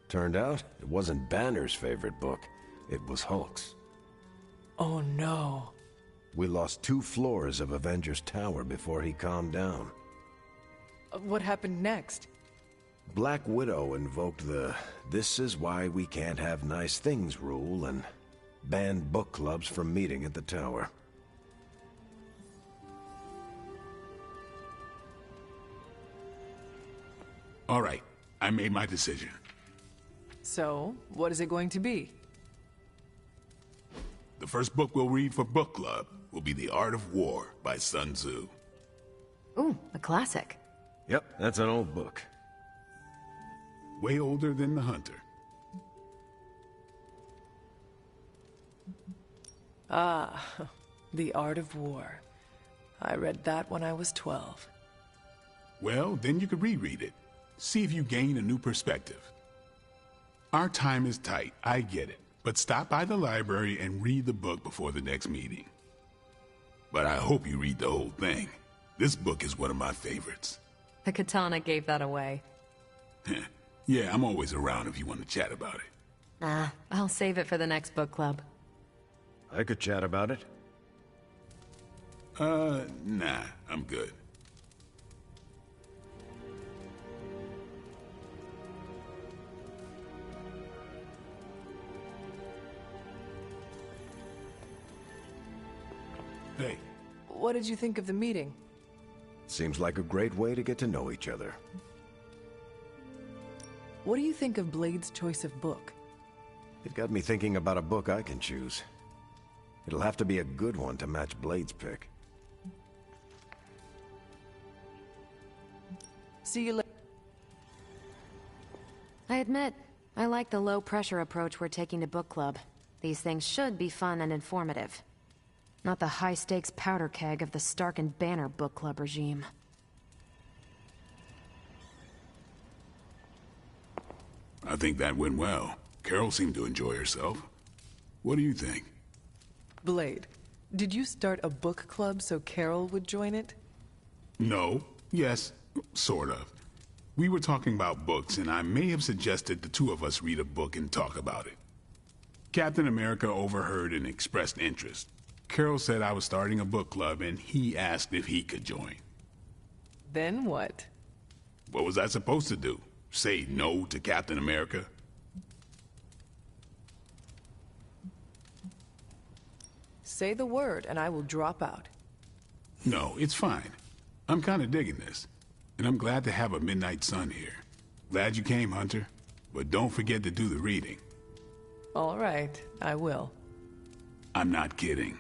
F: Turned out, it wasn't Banner's favorite book. It was Hulk's.
B: Oh no.
F: We lost 2 floors of Avengers Tower before he calmed down.
B: What happened next?
F: Black Widow invoked the "this is why we can't have nice things" rule and banned book clubs from meeting at the tower.
J: All right, I made my decision.
B: So, what is it going to be?
J: The first book we'll read for book club will be The Art of War by Sun Tzu.
E: Ooh, a classic.
F: Yep, that's an old book.
J: Way older than The Hunter.
B: Ah, The Art of War. I read that when I was 12.
J: Well, then you could reread it. See if you gain a new perspective. Our time is tight, I get it. But stop by the library and read the book before the next meeting. But I hope you read the whole thing. This book is one of my favorites.
E: The katana gave that away.
J: Yeah, I'm always around if you want to chat about it.
E: I'll save it for the next book club.
F: I could chat about it.
J: Nah, I'm good. Hey.
B: What did you think of the meeting?
F: Seems like a great way to get to know each other.
B: What do you think of Blade's choice of book?
F: It got me thinking about a book I can choose. It'll have to be a good one to match Blade's pick.
B: See you later.
E: I admit, I like the low-pressure approach we're taking to book club. These things should be fun and informative. Not the high-stakes powder keg of the Stark and Banner book club regime.
J: I think that went well. Carol seemed to enjoy herself. What do you think?
B: Blade, did you start a book club so Carol would join it?
J: No. Yes. Sort of. We were talking about books, and I may have suggested the two of us read a book and talk about it. Captain America overheard and expressed interest. Carol said I was starting a book club, and he asked if he could join.
B: Then what?
J: What was I supposed to do? Say no to Captain America?
B: Say the word, and I will drop out.
J: No, it's fine. I'm kind of digging this. And I'm glad to have a Midnight Sun here. Glad you came, Hunter. But don't forget to do the reading.
B: All right, I will.
J: I'm not kidding.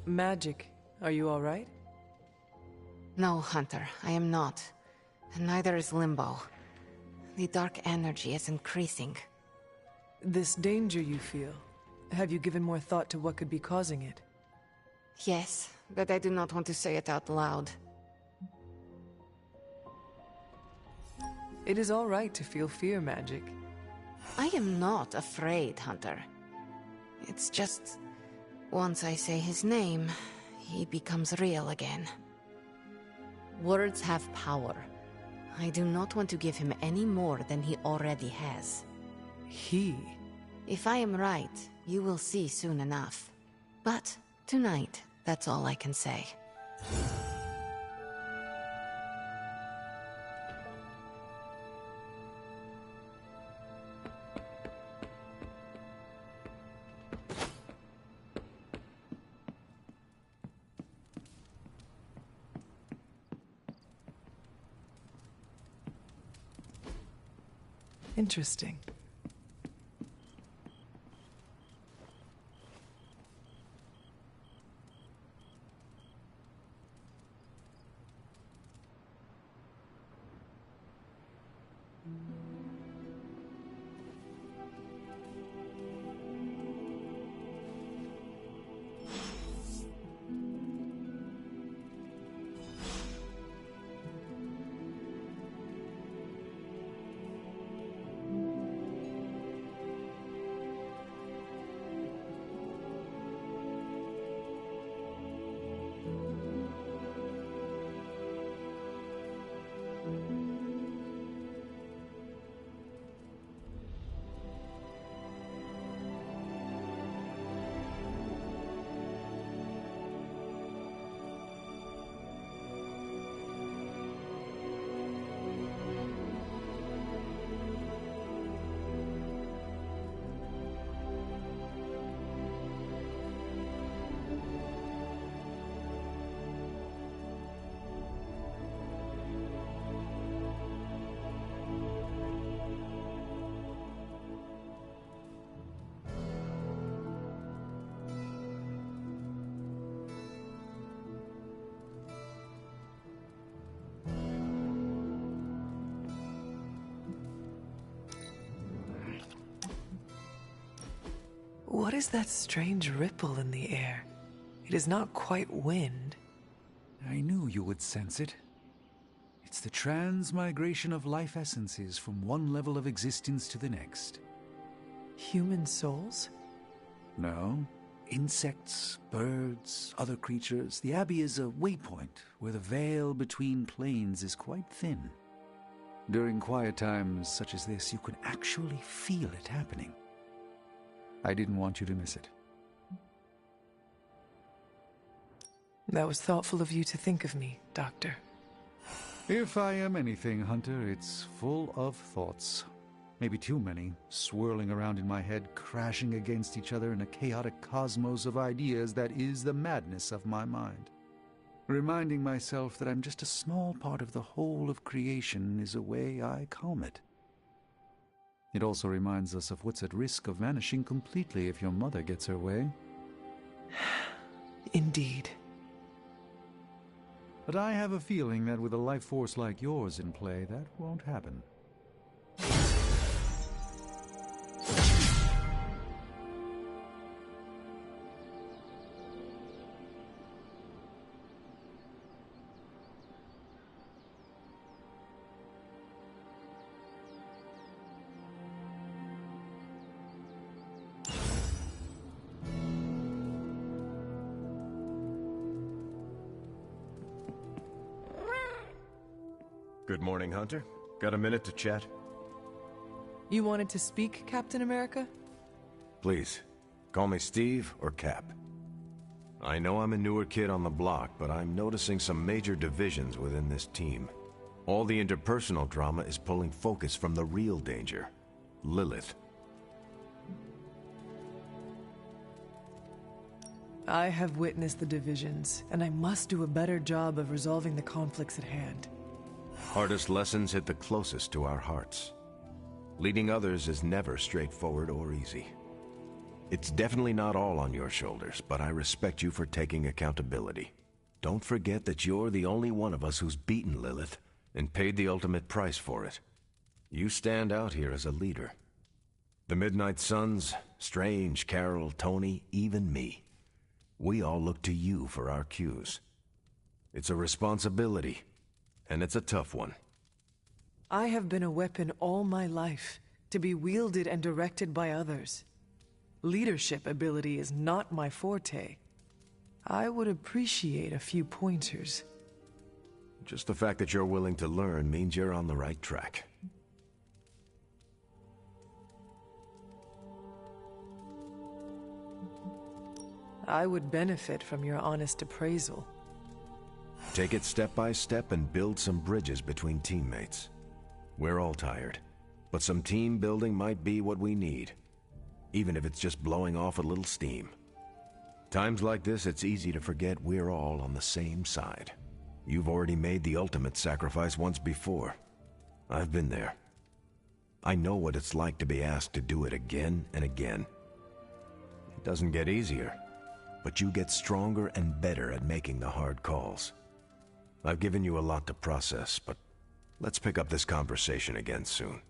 B: Magic, are you all right?
Q: No, Hunter, I am not. And neither is Limbo. The dark energy is increasing.
B: This danger you feel, have you given more thought to what could be causing it?
Q: Yes, but I do not want to say it out loud.
B: It is all right to feel fear, Magic.
Q: I am not afraid, Hunter. It's just... once I say his name, he becomes real again. Words have power. I do not want to give him any more than he already has.
B: He?
Q: If I am right, you will see soon enough. But tonight, that's all I can say.
B: Interesting. What is that strange ripple in the air? It is not quite wind.
D: I knew you would sense it. It's the transmigration of life essences from one level of existence to the next.
B: Human souls?
D: No. Insects, birds, other creatures. The Abbey is a waypoint where the veil between planes is quite thin. During quiet times such as this, you can actually feel it happening. I didn't want you to miss it.
B: That was thoughtful of you to think of me, Doctor.
D: If I am anything, Hunter, it's full of thoughts. Maybe too many, swirling around in my head, crashing against each other in a chaotic cosmos of ideas that is the madness of my mind. Reminding myself that I'm just a small part of the whole of creation is a way I calm it. It also reminds us of what's at risk of vanishing completely if your mother gets her way.
B: Indeed.
D: But I have a feeling that with a life force like yours in play, that won't happen.
F: Good morning, Hunter. Got a minute to chat?
B: You wanted to speak, Captain America?
F: Please, call me Steve or Cap. I know I'm a newer kid on the block, but I'm noticing some major divisions within this team. All the interpersonal drama is pulling focus from the real danger, Lilith.
B: I have witnessed the divisions, and I must do a better job of resolving the conflicts at hand.
F: Hardest lessons hit the closest to our hearts. Leading others is never straightforward or easy. It's definitely not all on your shoulders, but I respect you for taking accountability. Don't forget that you're the only one of us who's beaten Lilith and paid the ultimate price for it. You stand out here as a leader. The Midnight Suns, Strange, Carol, Tony, even me. We all look to you for our cues. It's a responsibility, and it's a tough one.
B: I have been a weapon all my life, to be wielded and directed by others. Leadership ability is not my forte. I would appreciate a few pointers.
F: Just the fact that you're willing to learn means you're on the right track.
B: I would benefit from your honest appraisal.
F: Take it step by step and build some bridges between teammates. We're all tired, but some team building might be what we need, even if it's just blowing off a little steam. Times like this, it's easy to forget we're all on the same side. You've already made the ultimate sacrifice once before. I've been there. I know what it's like to be asked to do it again and again. It doesn't get easier, but you get stronger and better at making the hard calls. I've given you a lot to process, but let's pick up this conversation again soon.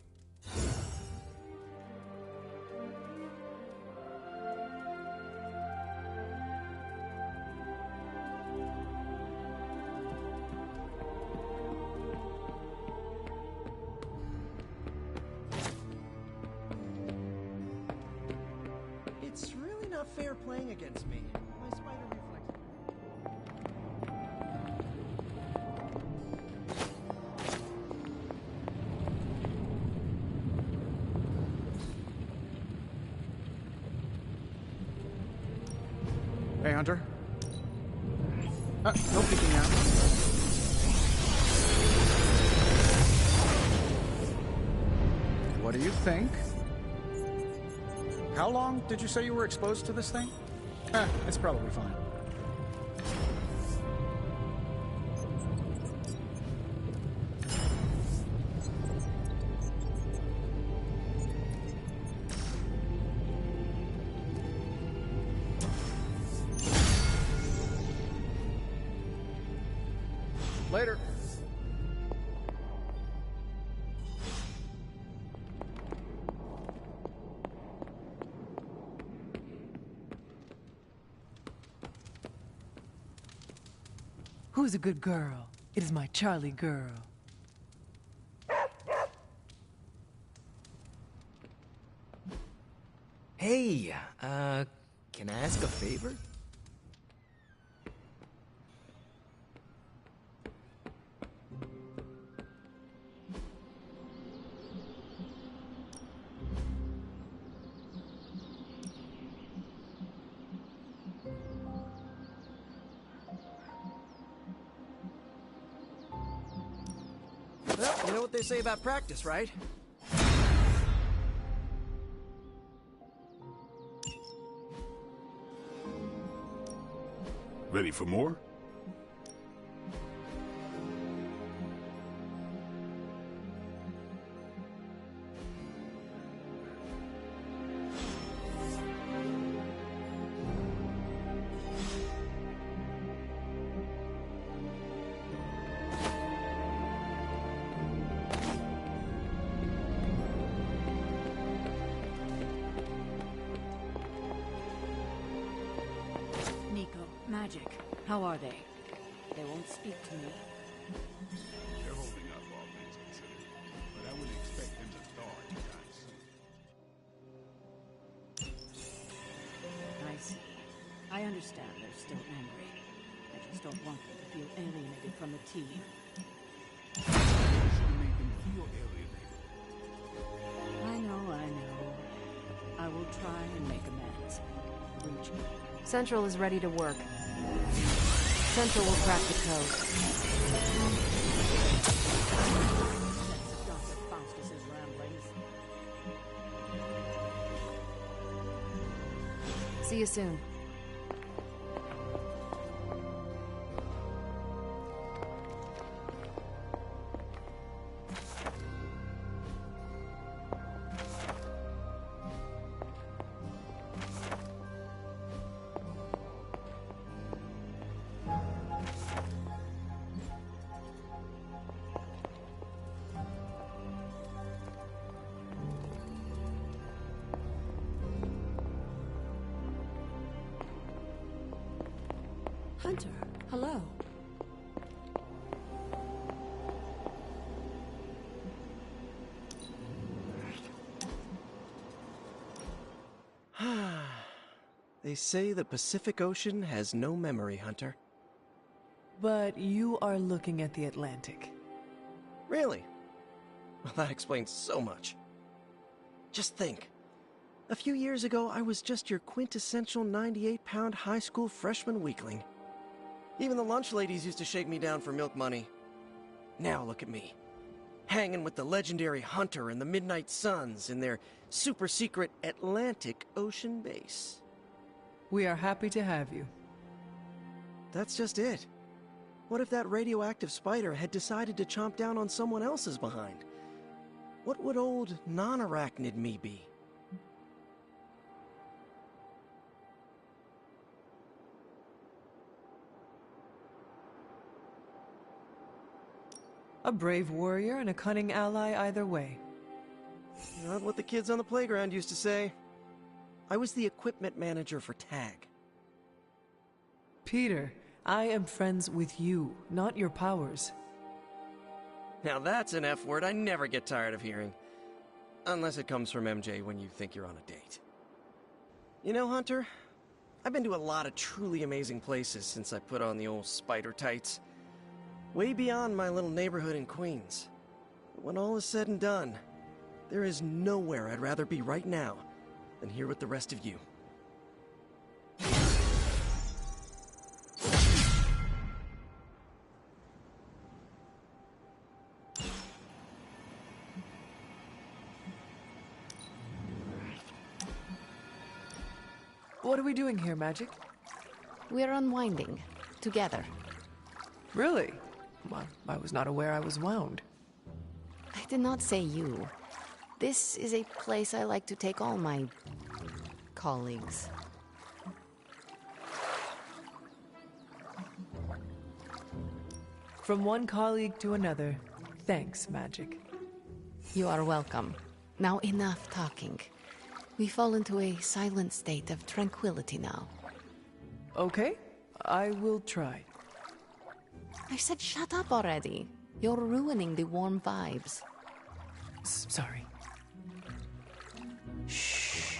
C: It's really not fair playing against me. My spider reflex.
G: Hey, Hunter. No peeking out. What do you think? How long did you say you were exposed to this thing? It's probably fine. Later.
B: Who's a good girl? It is my Charlie girl.
L: Hey, can I ask a favor?
C: Well, you know what they say about practice, right?
J: Ready for more?
H: Magic. How are they? They won't speak to me.
J: They're holding up, all things considered. But I wouldn't expect them to thaw anytime soon.
H: I see. I understand they're still angry. I just don't want them to feel alienated from the team.
J: You should make them feel alienated.
H: I know. I will try and make amends. Reach me.
E: Central is ready to work. Central will crack the code.
H: Dr. Faustus's ramblings.
E: See you soon.
A: Hunter, hello.
C: They say the Pacific Ocean has no memory, Hunter.
B: But you are looking at the Atlantic.
C: Really? Well, that explains so much. Just think. A few years ago, I was just your quintessential 98-pound high school freshman weakling. Even the lunch ladies used to shake me down for milk money. Now look at me. Hanging with the legendary Hunter and the Midnight Suns in their super-secret Atlantic Ocean base.
B: We are happy to have you.
C: That's just it. What if that radioactive spider had decided to chomp down on someone else's behind? What would old non-arachnid me be?
B: A brave warrior and a cunning ally either way.
C: Not what the kids on the playground used to say. I was the equipment manager for TAG.
B: Peter, I am friends with you, not your powers.
C: Now that's an F word I never get tired of hearing. Unless it comes from MJ when you think you're on a date. You know, Hunter, I've been to a lot of truly amazing places since I put on the old spider tights. Way beyond my little neighborhood in Queens. But when all is said and done, there is nowhere I'd rather be right now than here with the rest of you.
B: What are we doing here, Magic?
Q: We're unwinding. Together.
B: Really? Well, I was not aware I was wound.
Q: I did not say you. This is a place I like to take all my colleagues.
B: From one colleague to another. Thanks, Magic.
Q: You are welcome. Now enough talking. We fall into a silent state of tranquility now.
B: Okay, I will try.
Q: I said shut up already. You're ruining the warm vibes.
B: Sorry. Shh.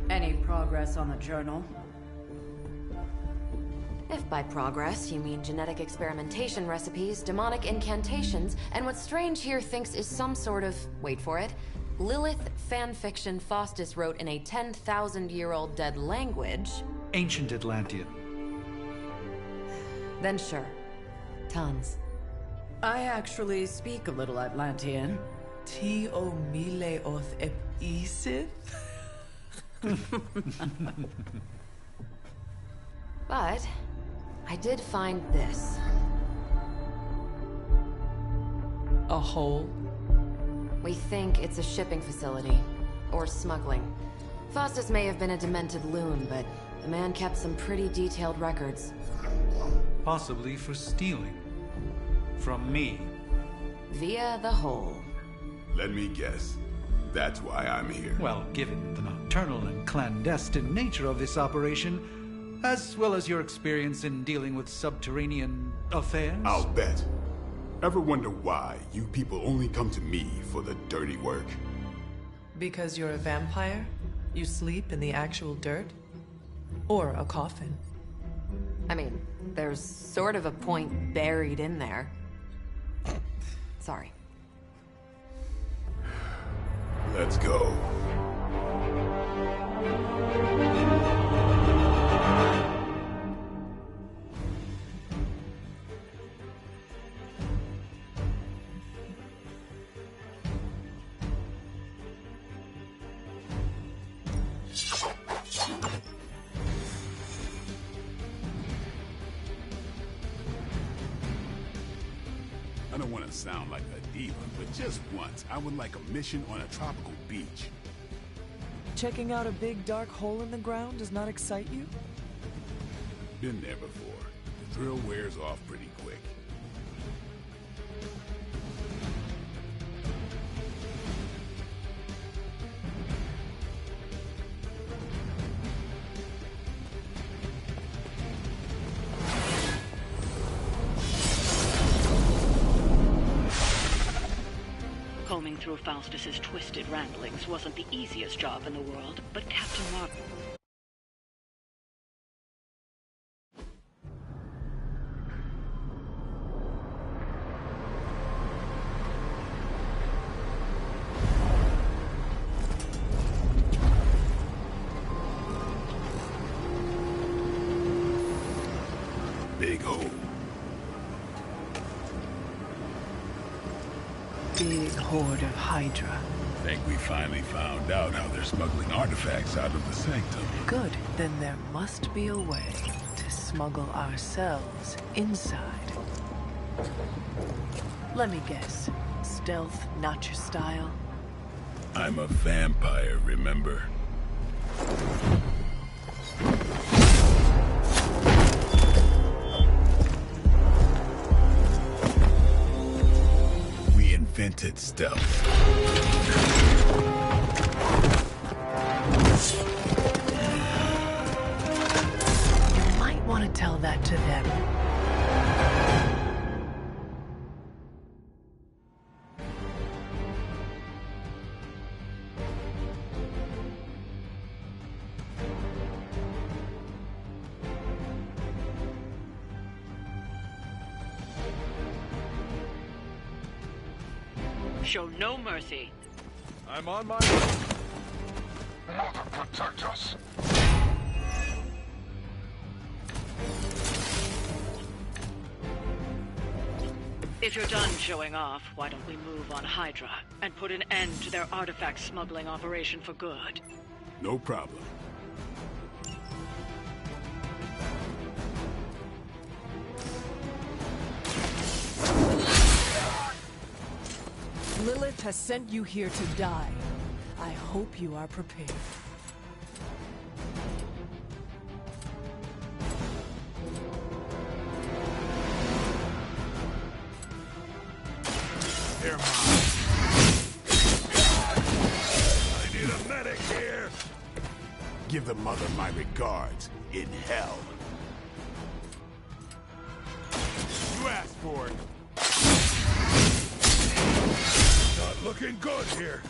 H: Any progress on the journal?
E: If by progress you mean genetic experimentation recipes, demonic incantations, and what Strange here thinks is some sort of, wait for it, Lilith fanfiction Faustus wrote in a 10,000-year-old dead language...
D: Ancient Atlantean.
E: Then sure. Tons.
H: I actually speak a little Atlantean.
B: Ti o mile oth ep isith?
E: But I did find this.
B: A hole?
E: We think it's a shipping facility. Or smuggling. Faustus may have been a demented loon, but the man kept some pretty detailed records.
D: Possibly for stealing. From me.
E: Via the hole.
J: Let me guess. That's why I'm here.
D: Well, given the nocturnal and clandestine nature of this operation, as well as your experience in dealing with subterranean affairs...
J: I'll bet. Ever wonder why you people only come to me for the dirty work?
B: Because you're a vampire? You sleep in the actual dirt? Or a coffin?
E: I mean, there's sort of a point buried in there. Sorry.
J: Let's go. I don't want to sound like a diva, but just once, I would like a mission on a tropical beach.
B: Checking out a big dark hole in the ground does not excite you?
J: Been there before. The thrill wears off pretty quick.
S: Combing through Faustus's twisted ramblings wasn't the easiest job in the world, but Captain Martin...
J: Big hole.
B: Big horde of Hydra.
J: Think we finally found out how they're smuggling artifacts out of the sanctum.
B: Good. Then there must be a way to smuggle ourselves inside. Let me guess. Stealth, not your style?
J: I'm a vampire, remember? We invented stealth.
B: You might want to tell that to them.
S: Show no mercy.
O: I'm on my way. Mother, protect us.
S: If you're done showing off, why don't we move on Hydra and put an end to their artifact smuggling operation for good?
J: No problem.
B: Lilith has sent you here to die. I hope you are prepared.
O: Here, Mom. I need a medic here.
J: Give the mother my regards in hell. You asked for it.
O: Not looking good here.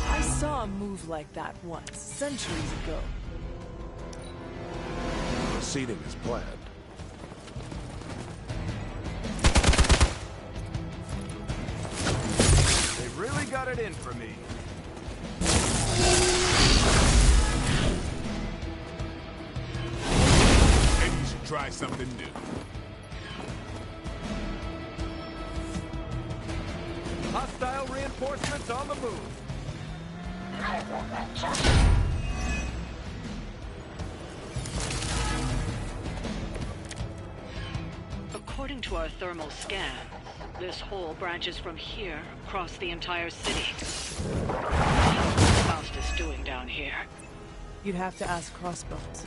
B: I saw a move like that once, centuries ago.
F: Proceeding as planned.
O: They really got it in for me.
J: Maybe you should try something new.
O: Hostile reinforcements on the move.
S: According to our thermal scan, this hole branches from here across the entire city. What's Faustus doing down here?
B: You'd have to ask Crossbones.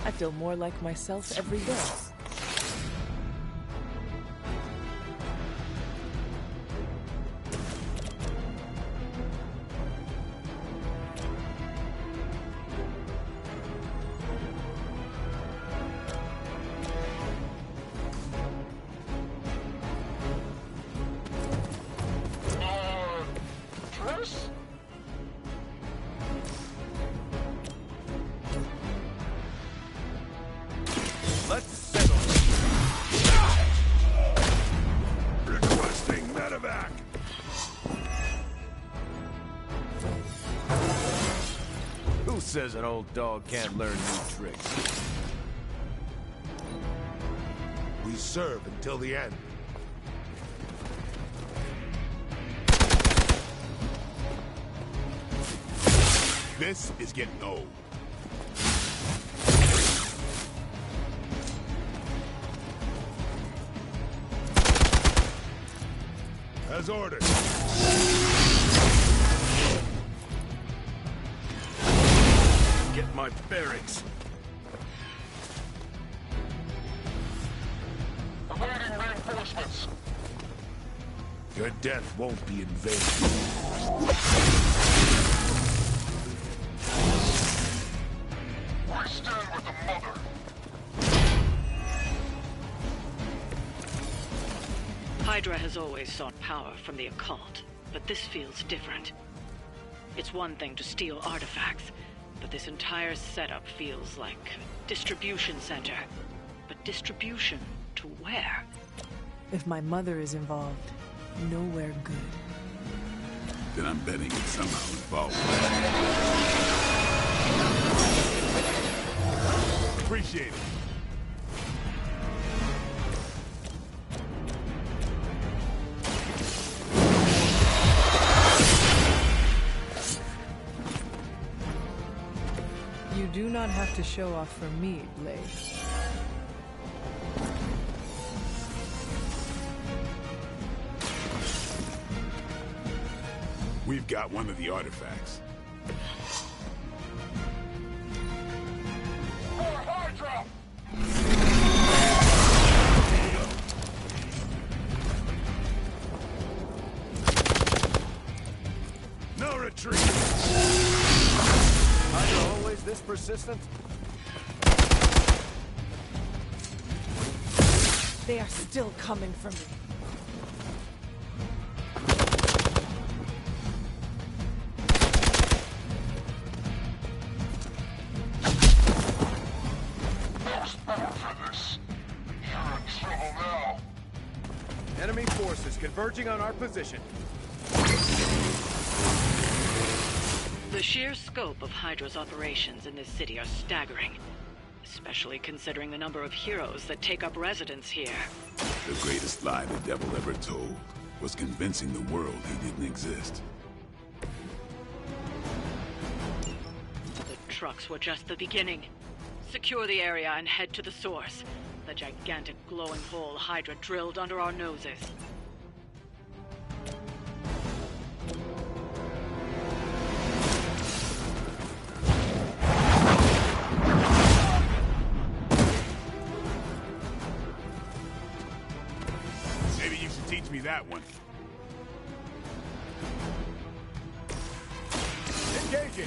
B: I feel more like myself every day.
O: Triss? Let's settle it. Requesting medevac.
F: Who says an old dog can't learn new tricks?
O: We serve until the end.
J: This is getting old.
O: As ordered.
F: Get my bearings.
O: Awaiting reinforcements.
F: Your death won't be in vain.
O: I stand with the mother.
S: Hydra has always sought power from the occult, but this feels different. It's one thing to steal artifacts, but this entire setup feels like a distribution center. But distribution to where?
B: If my mother is involved, nowhere good.
J: Then I'm betting it's somehow involved. Appreciate it.
B: You do not have to show off for me, Blade.
J: We've got one of the artifacts.
O: Hydra!
F: No retreat! Hydra always this persistent?
B: They are still coming for me.
T: converging on our position.
S: The sheer scope of Hydra's operations in this city are staggering, especially considering the number of heroes that take up residence here.
J: The greatest lie the devil ever told was convincing the world he didn't exist.
S: The trucks were just the beginning. Secure the area and head to the source. The gigantic glowing hole Hydra drilled under our noses.
J: Maybe you should teach me that one.
T: Engaging!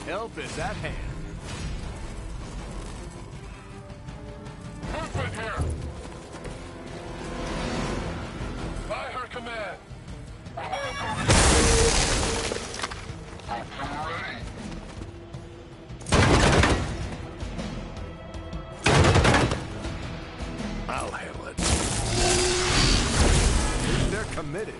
T: Help is at hand.
O: Movement here! By her command. Ready.
F: I'll handle it. They're committed.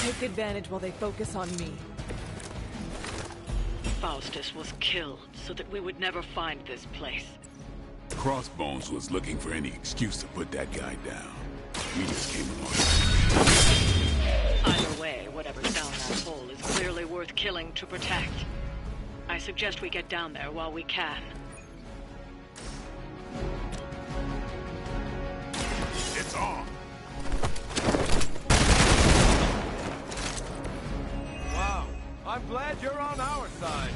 B: Take advantage while they focus on me.
S: Faustus was killed so that we would never find this place.
J: Crossbones was looking for any excuse to put that guy down. We just came along.
S: Either way, whatever's down that hole is clearly worth killing to protect. I suggest we get down there while we can.
J: It's on!
T: Wow, I'm glad you're on our side.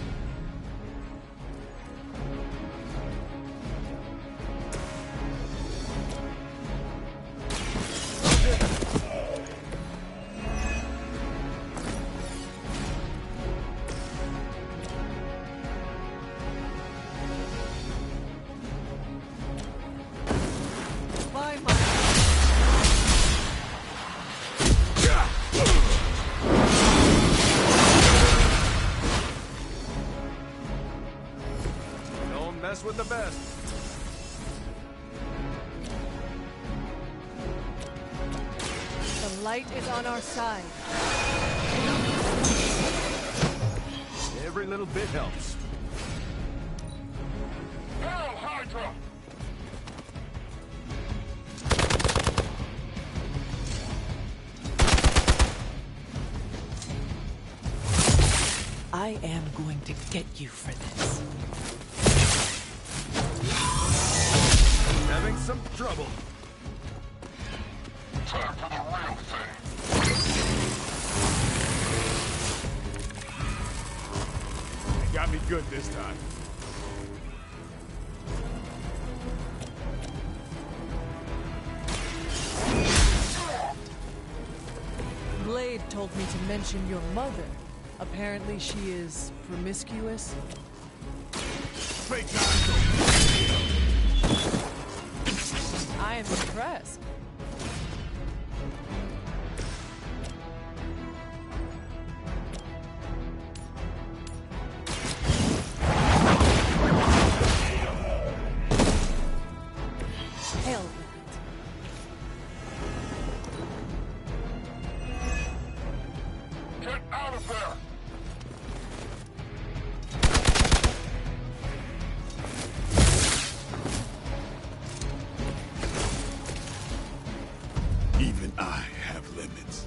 T: Don't mess with the best.
B: The light is on our side.
T: Every little bit helps.
O: Hail Hydra!
B: I am going to get you for this.
T: Having some trouble.
O: Time for the real thing.
J: They got me good this time.
B: Blade told me to mention your mother. Apparently she is promiscuous.
J: Fake
B: I am impressed. Hell with it.
O: Get out of there!
J: Even I have limits.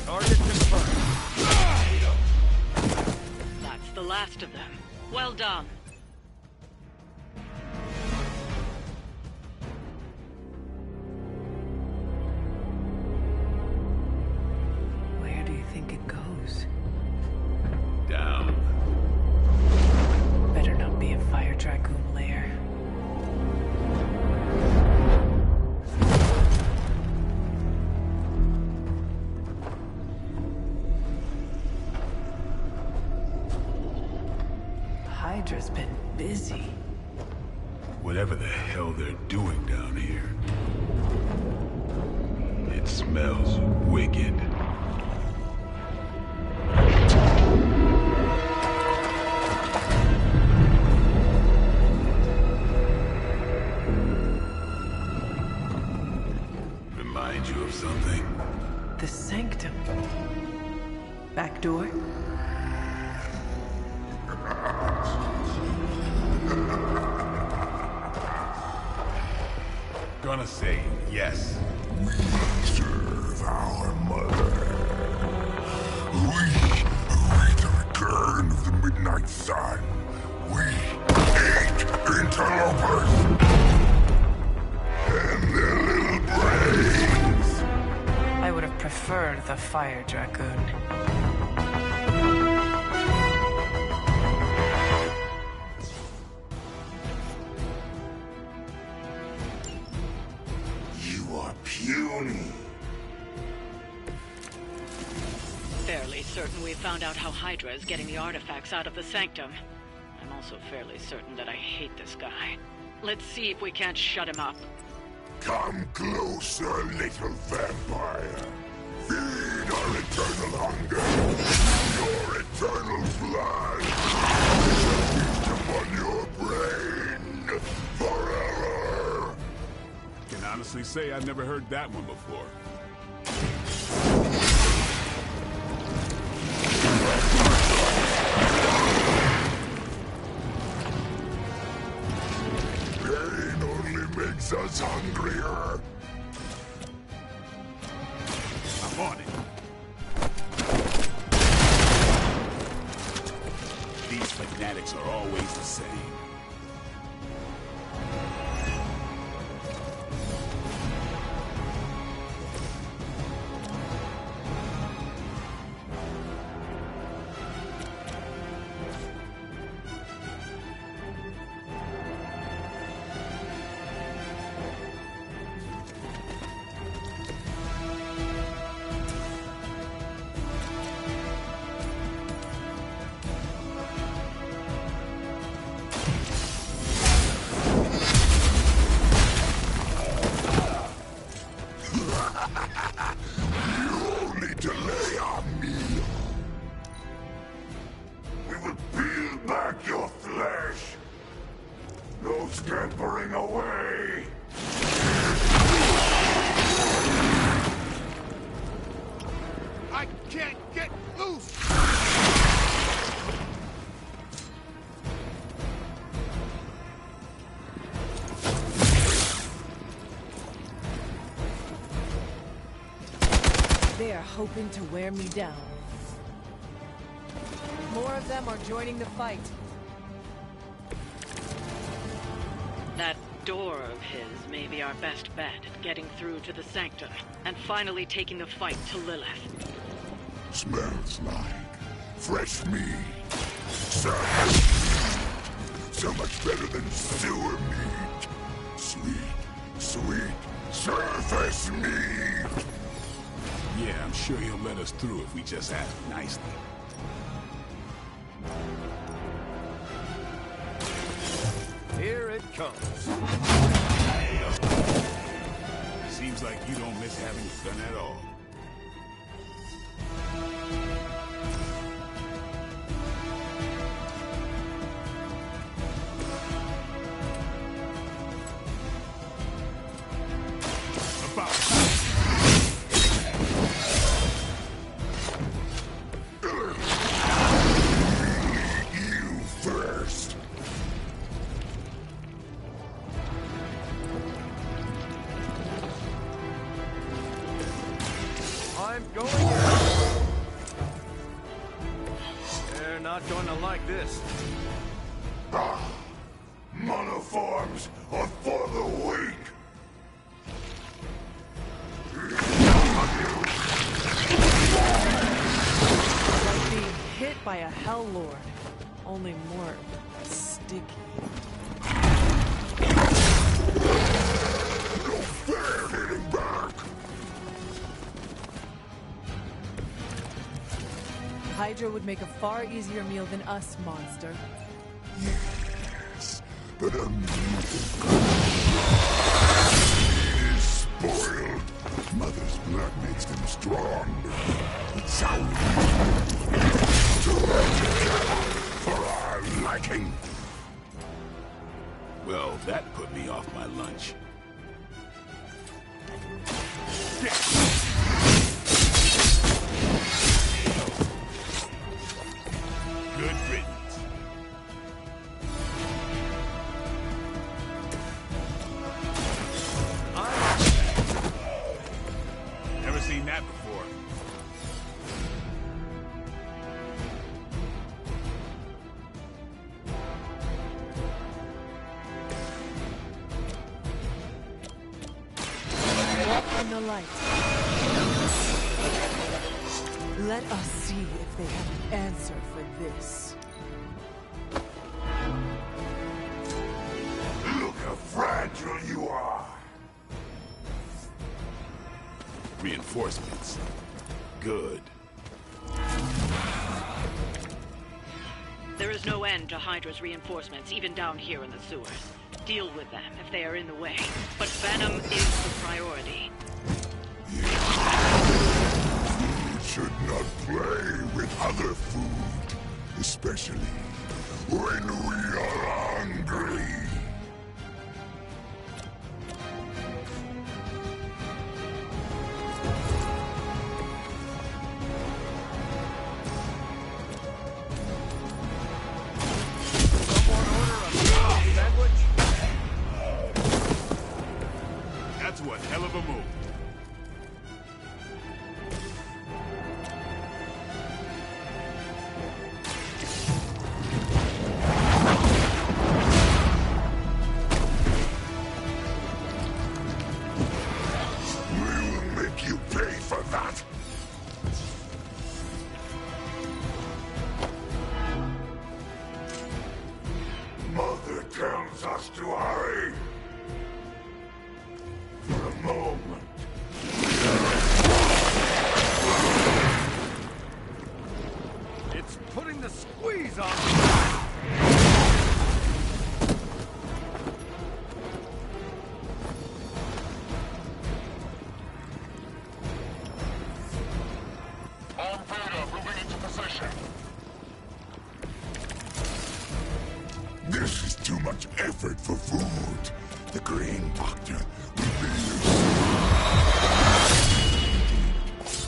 T: Target confirmed.
S: That's the last of them. Well done.
B: Where do you think it goes?
J: Down.
B: Better not be a fire dragoon lair. Hydra's been busy.
J: Whatever the hell they're doing down here. It smells wicked. Remind you of something?
B: The sanctum. Back door?
J: Gonna say yes.
O: We serve our mother. We await the return of the midnight sun. We hate interlopers and their little brains.
B: I would have preferred the fire dragoon.
O: You are puny.
S: Fairly certain we found out how Hydra is getting the artifacts out of the sanctum. I'm also fairly certain that I hate this guy. Let's see if we can't shut him up.
O: Come closer, little vampire. Feed our eternal hunger. Your eternal blood. Upon your brain. Forever.
J: Can honestly say I've never heard that one before.
O: Pain only makes us hungrier.
J: I'm on it. These fanatics are always the same.
O: Scampering away!
T: I can't get loose!
B: They are hoping to wear me down. More of them are joining the fight.
S: That door of his may be our best bet at getting through to the sanctum and finally taking the fight to Lilith.
O: Smells like fresh meat. So much better than sewer meat. Sweet, sweet surface meat.
J: Yeah, I'm sure he'll let us through if we just ask nicely.
T: Here it comes.
J: Seems like you don't miss having fun at all.
T: I'm going in. They're not going to like this.
O: Monoforms are for the weak.
B: Like being hit by a Hell Lord, only more sticky.
O: No fair hitting back.
B: Hydra would make a far easier meal than us, monster.
O: Yes, but a mother is spoiled. Mother's blood makes them strong. It's how we for our liking.
J: Well, that put me off my lunch. Good riddance. Never seen that before.
B: On the light. Let us see if they have an answer for this.
O: Look how fragile you are.
J: Reinforcements. Good.
S: There is no end to Hydra's reinforcements, even down here in the sewers. Deal with them if they are in the way. But venom is the priority.
O: You should not play with other food, especially when we are hungry.
J: That's one hell of a move.
O: We will make you pay for that. Mother tells us to hurry. For a moment.
T: It's putting the squeeze on me.
O: On Beta, moving into position. This is too much effort for food. The Green Doctor will be used.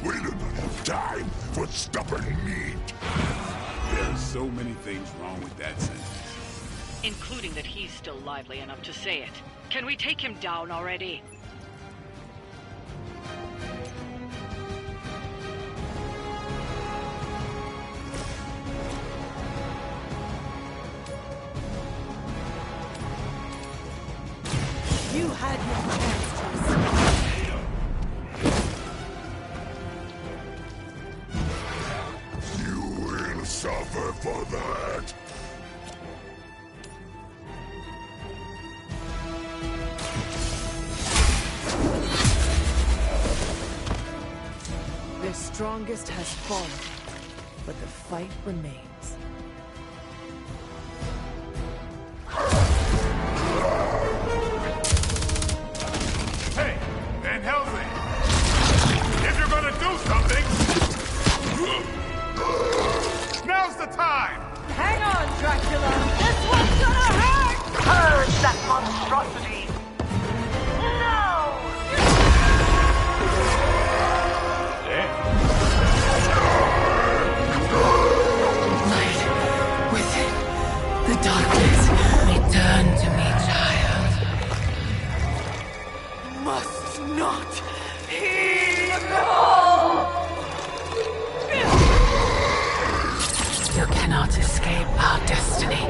O: We do not have time for stubborn meat.
J: There's so many things wrong with that sentence.
S: Including that he's still lively enough to say it. Can we take him down already?
B: You had your chance to
O: You will suffer for that.
B: Their strongest has fallen, but the fight remains.
J: Hey, Van Helsing! If you're gonna do something, now's the time!
N: Hang on, Dracula! This one's gonna hurt!
P: Purge that monstrosity! No!
N: Light within the darkness, return to me, child. Must not heed the call! You cannot escape our destiny.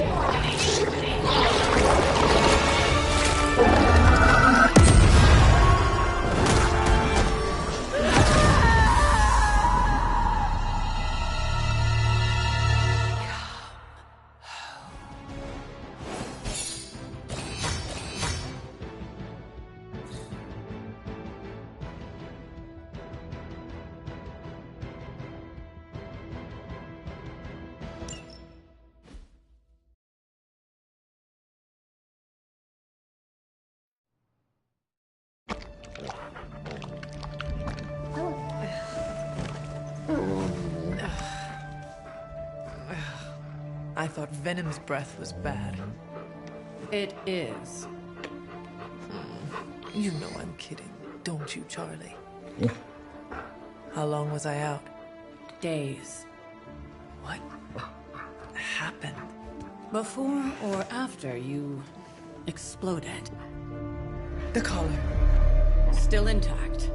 B: I thought Venom's breath was bad.
H: It is.
B: You know I'm kidding, don't you, Charlie? How long was I out?
H: Days.
B: What happened?
H: Before or after you exploded?
B: The collar.
H: Still intact.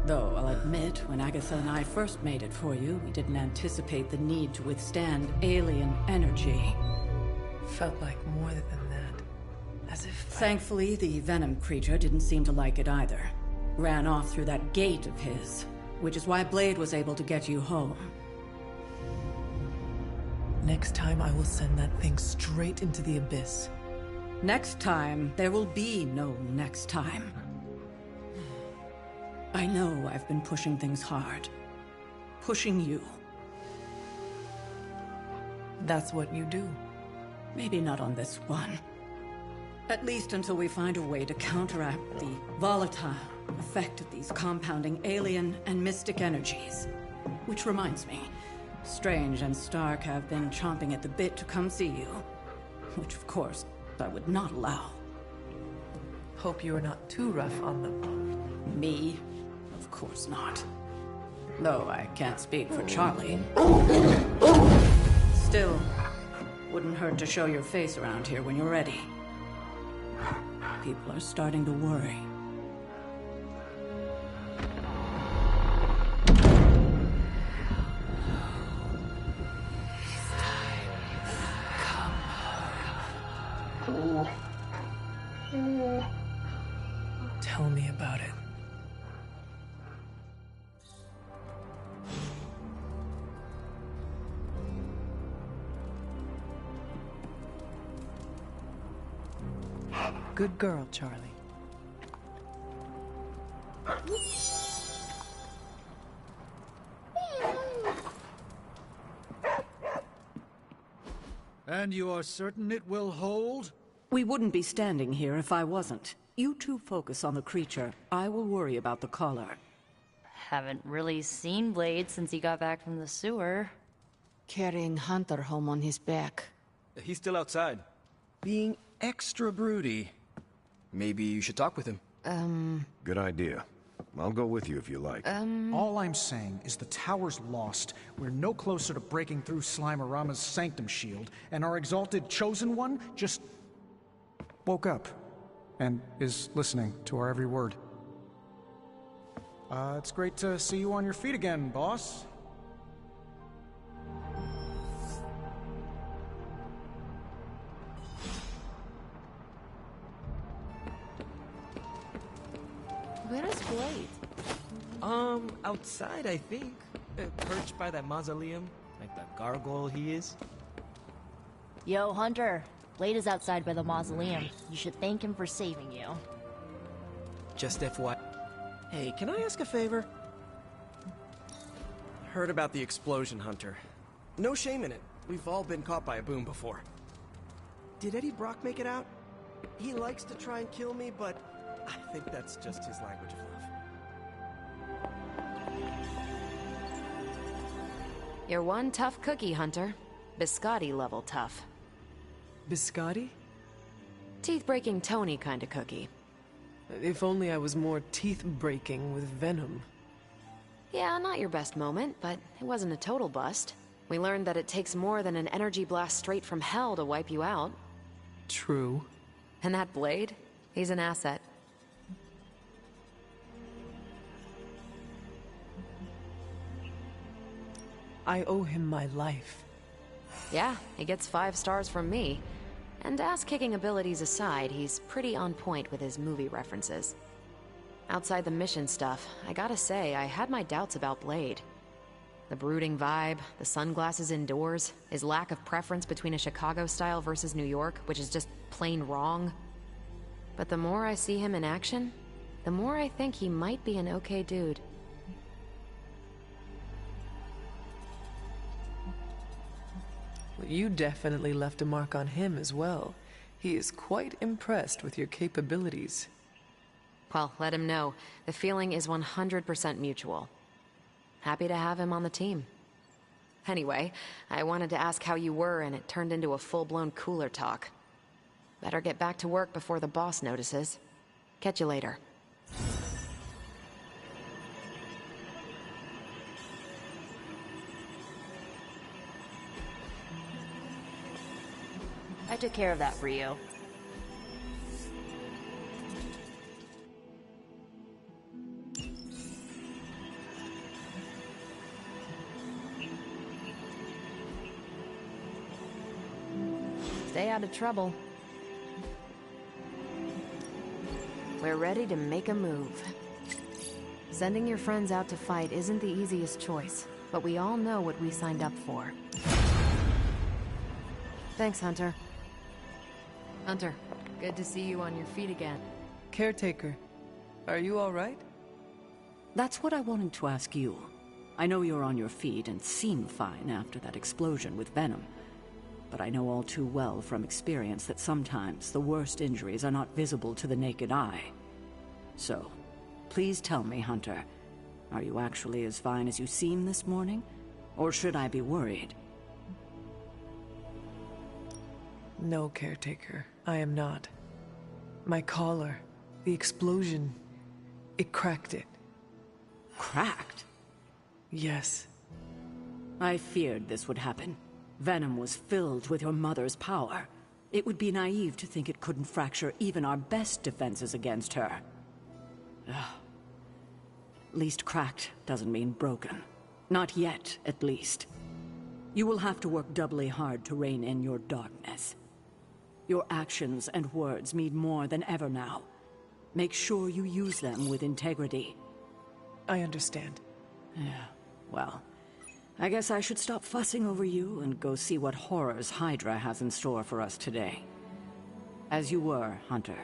H: Though, I'll admit, when Agatha and I first made it for you, we didn't anticipate the need to withstand alien energy.
B: Felt like more than that. As if...
H: Thankfully, the Venom creature didn't seem to like it either. Ran off through that gate of his, which is why Blade was able to get you home.
B: Next time I will send that thing straight into the abyss.
H: Next time, there will be no next time. I know I've been pushing things hard. Pushing you.
B: That's what you do.
H: Maybe not on this one. At least until we find a way to counteract the volatile effect of these compounding alien and mystic energies. Which reminds me, Strange and Stark have been chomping at the bit to come see you. Which, of course, I would not allow.
B: Hope you are not too rough on them.
H: Me? Of course not. Though I can't speak for Charlie. Still, wouldn't hurt to show your face around here when you're ready. People are starting to worry.
B: Tell me about it. Good girl, Charlie.
D: And you are certain it will hold?
H: We wouldn't be standing here if I wasn't. You two focus on the creature. I will worry about the collar.
K: Haven't really seen Blade since he got back from the sewer.
Q: Carrying Hunter home on his back.
R: He's still outside. Being extra broody. Maybe you should talk with him.
F: Good idea. I'll go with you if you like.
G: All I'm saying is the tower's lost. We're no closer to breaking through Slimerama's sanctum shield, and our exalted chosen one just woke up and is listening to our every word. It's great to see you on your feet again, boss.
Q: Where is Blade?
L: Outside, I think. Perched by that mausoleum, like the gargoyle he is.
K: Yo, Hunter. Blade is outside by the mausoleum. You should thank him for saving you.
C: Just FY. Hey, can I ask a favor? Heard about the explosion, Hunter. No shame in it. We've all been caught by a boom before. Did Eddie Brock make it out? He likes to try and kill me, but I think that's just his language of love.
E: You're one tough cookie, Hunter. Biscotti level tough.
B: Biscotti?
E: Teeth-breaking Tony kind of cookie.
B: If only I was more teeth-breaking with Venom.
E: Yeah, not your best moment, but it wasn't a total bust. We learned that it takes more than an energy blast straight from hell to wipe you out.
B: True.
E: And that Blade? He's an asset.
B: I owe him my life.
E: Yeah, he gets 5 stars from me. And ass-kicking abilities aside, he's pretty on point with his movie references. Outside the mission stuff, I gotta say, I had my doubts about Blade. The brooding vibe, the sunglasses indoors, his lack of preference between a Chicago style versus New York, which is just plain wrong. But the more I see him in action, the more I think he might be an okay dude.
B: Well, you definitely left a mark on him as well. He is quite impressed with your capabilities.
E: Well, let him know. The feeling is 100% mutual. Happy to have him on the team. Anyway, I wanted to ask how you were, and it turned into a full-blown cooler talk. Better get back to work before the boss notices. Catch you later.
U: I took care of that for you.
E: Stay out of trouble. We're ready to make a move. Sending your friends out to fight isn't the easiest choice, but we all know what we signed up for. Thanks, Hunter. Hunter, good to see you on your feet again.
B: Caretaker, are you all right?
H: That's what I wanted to ask you. I know you're on your feet and seem fine after that explosion with Venom. But I know all too well from experience that sometimes the worst injuries are not visible to the naked eye. So, please tell me, Hunter, are you actually as fine as you seem this morning? Or should I be worried?
B: No, Caretaker, I am not. My collar, the explosion, it cracked it.
H: Cracked?
B: Yes.
H: I feared this would happen. Venom was filled with your mother's power. It would be naive to think it couldn't fracture even our best defenses against her. Ugh. At least cracked doesn't mean broken. Not yet, at least. You will have to work doubly hard to rein in your darkness. Your actions and words mean more than ever now. Make sure you use them with integrity.
B: I understand.
H: Yeah, well, I guess I should stop fussing over you and go see what horrors Hydra has in store for us today. As you were, Hunter.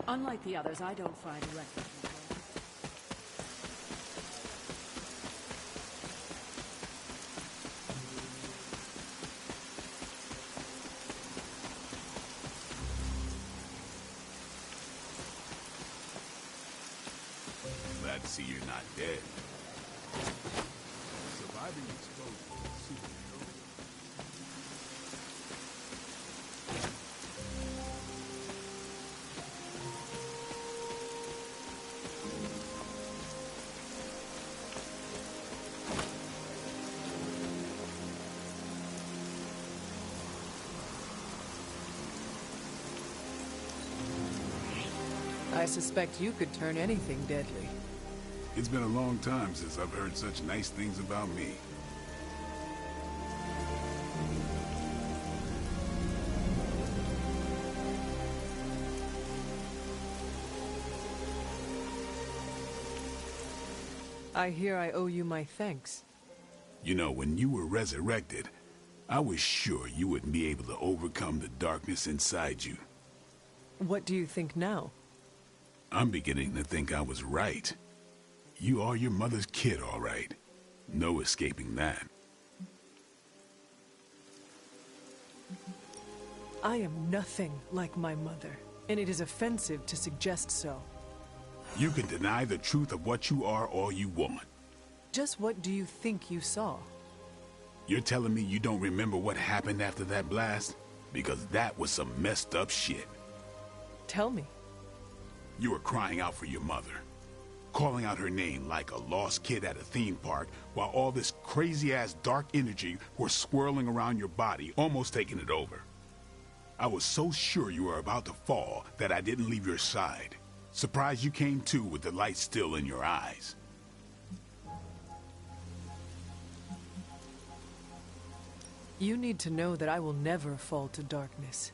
H: Unlike the others, I don't fly directly.
J: Glad to see you're not dead. Surviving exposure is superhero.
B: I suspect you could turn anything deadly.
J: It's been a long time since I've heard such nice things about me.
B: I hear I owe you my thanks.
J: You know, when you were resurrected, I was sure you wouldn't be able to overcome the darkness inside you.
B: What do you think now?
J: I'm beginning to think I was right. You are your mother's kid, all right. No escaping that.
B: I am nothing like my mother, and it is offensive to suggest so.
J: You can deny the truth of what you are all you want.
B: Just what do you think you saw?
J: You're telling me you don't remember what happened after that blast? Because that was some messed up shit.
B: Tell me.
J: You were crying out for your mother, calling out her name like a lost kid at a theme park, while all this crazy-ass dark energy was swirling around your body, almost taking it over. I was so sure you were about to fall that I didn't leave your side. Surprised you came to with the light still in your eyes.
B: You need to know that I will never fall to darkness.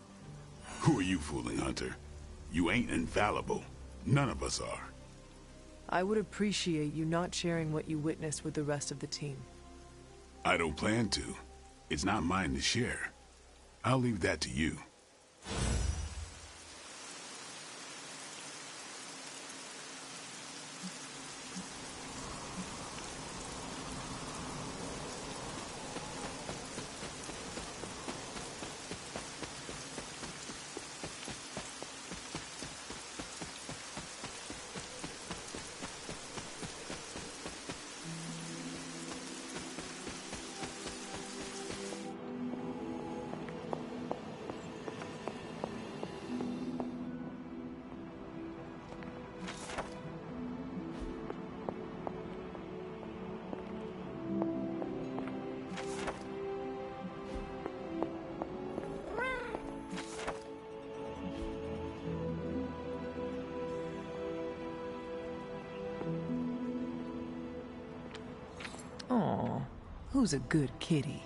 J: Who are you fooling, Hunter? You ain't infallible. None of us are.
B: I would appreciate you not sharing what you witnessed with the rest of the team.
J: I don't plan to. It's not mine to share. I'll leave that to you.
B: Aw, who's a good kitty?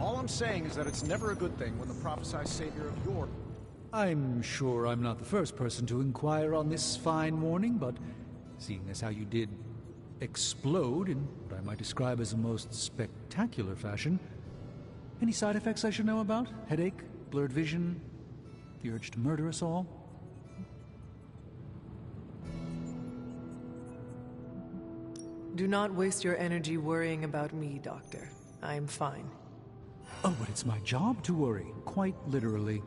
G: All I'm saying is that it's never a good thing when the prophesied savior of your...
D: I'm sure I'm not the first person to inquire on this fine morning, but seeing as how you did explode in what I might describe as a most spectacular fashion, any side effects I should know about? Headache? Blurred vision? The urge to murder us all?
B: Do not waste your energy worrying about me, Doctor. I'm fine.
D: Oh, but it's my job to worry, quite literally.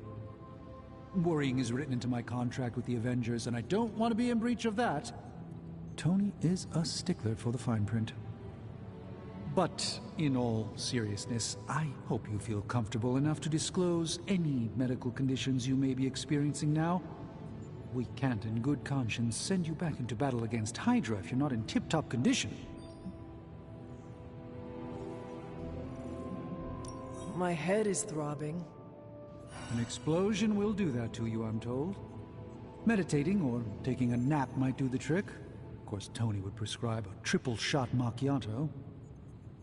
D: Worrying is written into my contract with the Avengers, and I don't want to be in breach of that. Tony is a stickler for the fine print. But in all seriousness, I hope you feel comfortable enough to disclose any medical conditions you may be experiencing now. We can't in good conscience send you back into battle against Hydra if you're not in tip-top condition.
B: My head is throbbing.
D: An explosion will do that to you, I'm told. Meditating or taking a nap might do the trick. Of course, Tony would prescribe a triple-shot macchiato.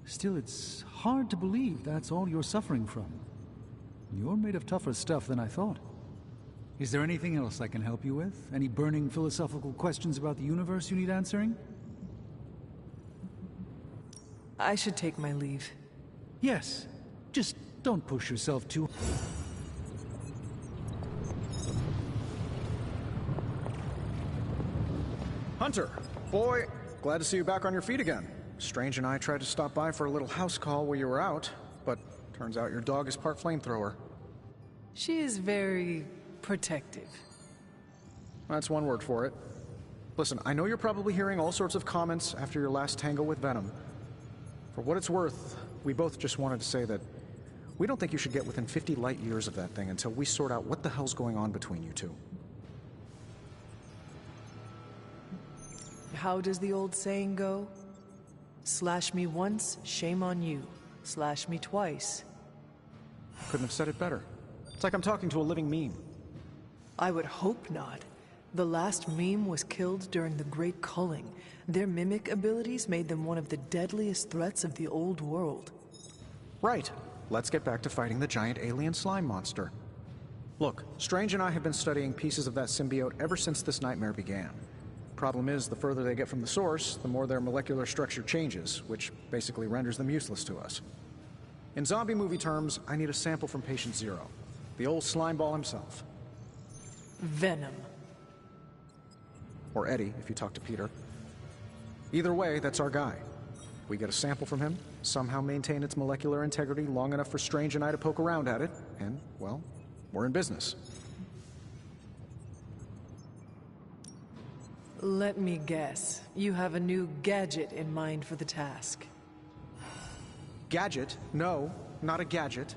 D: Still, it's hard to believe that's all you're suffering from. You're made of tougher stuff than I thought. Is there anything else I can help you with? Any burning philosophical questions about the universe you need answering?
B: I should take my leave.
D: Yes. Just don't push yourself too...
G: Hunter! Boy, glad to see you back on your feet again. Strange and I tried to stop by for a little house call while you were out, but turns out your dog is part flamethrower.
B: She is very protective.
G: That's one word for it. Listen, I know you're probably hearing all sorts of comments after your last tango with Venom. For what it's worth, we both just wanted to say that we don't think you should get within 50 light years of that thing until we sort out what the hell's going on between you two.
B: How does the old saying go? Slash me once, shame on you. Slash me twice.
G: Couldn't have said it better. It's like I'm talking to a living meme.
B: I would hope not. The last meme was killed during the Great Culling. Their mimic abilities made them one of the deadliest threats of the old world.
G: Right. Let's get back to fighting the giant alien slime monster. Look, Strange and I have been studying pieces of that symbiote ever since this nightmare began. Problem is, the further they get from the source, the more their molecular structure changes, which basically renders them useless to us. In zombie movie terms, I need a sample from Patient Zero, the old slime ball himself.
B: Venom.
G: Or Eddie, if you talk to Peter. Either way, that's our guy. We get a sample from him, somehow maintain its molecular integrity long enough for Strange and I to poke around at it, and, well, we're in business.
B: Let me guess. You have a new gadget in mind for the task.
G: Gadget? No, not a gadget.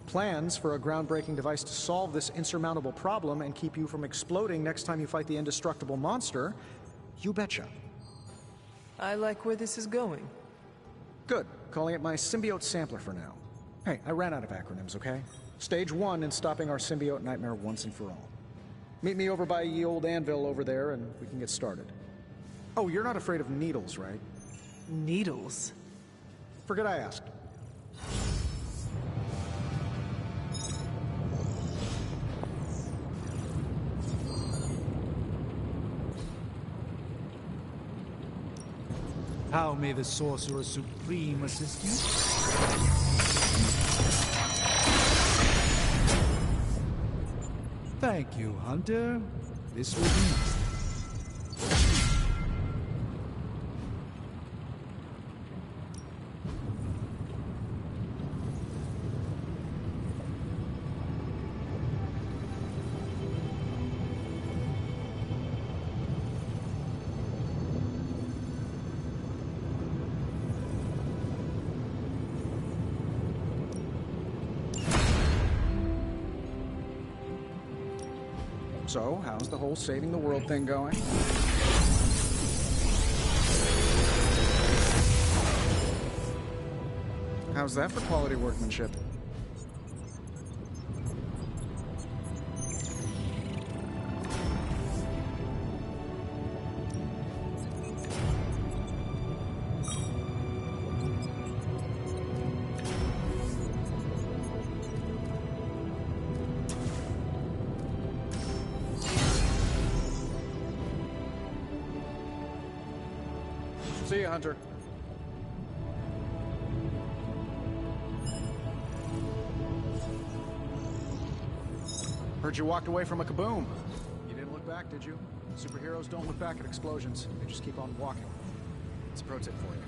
G: Plans for a groundbreaking device to solve this insurmountable problem and keep you from exploding next time you fight the indestructible monster? You betcha.
B: I like where this is going.
G: Good. Calling it my symbiote sampler for now. Hey, I ran out of acronyms, okay? Stage 1 in stopping our symbiote nightmare once and for all. Meet me over by ye old anvil over there and we can get started. Oh, you're not afraid of needles, right?
B: Needles?
G: Forget I asked.
D: How may the Sorcerer Supreme assist you? Thank you, Hunter. This will be nice.
G: So, how's the whole saving the world thing going? How's that for quality workmanship? See you, Hunter. Heard you walked away from a kaboom. You didn't look back, did you? Superheroes don't look back at explosions. They just keep on walking. It's a pro tip for you.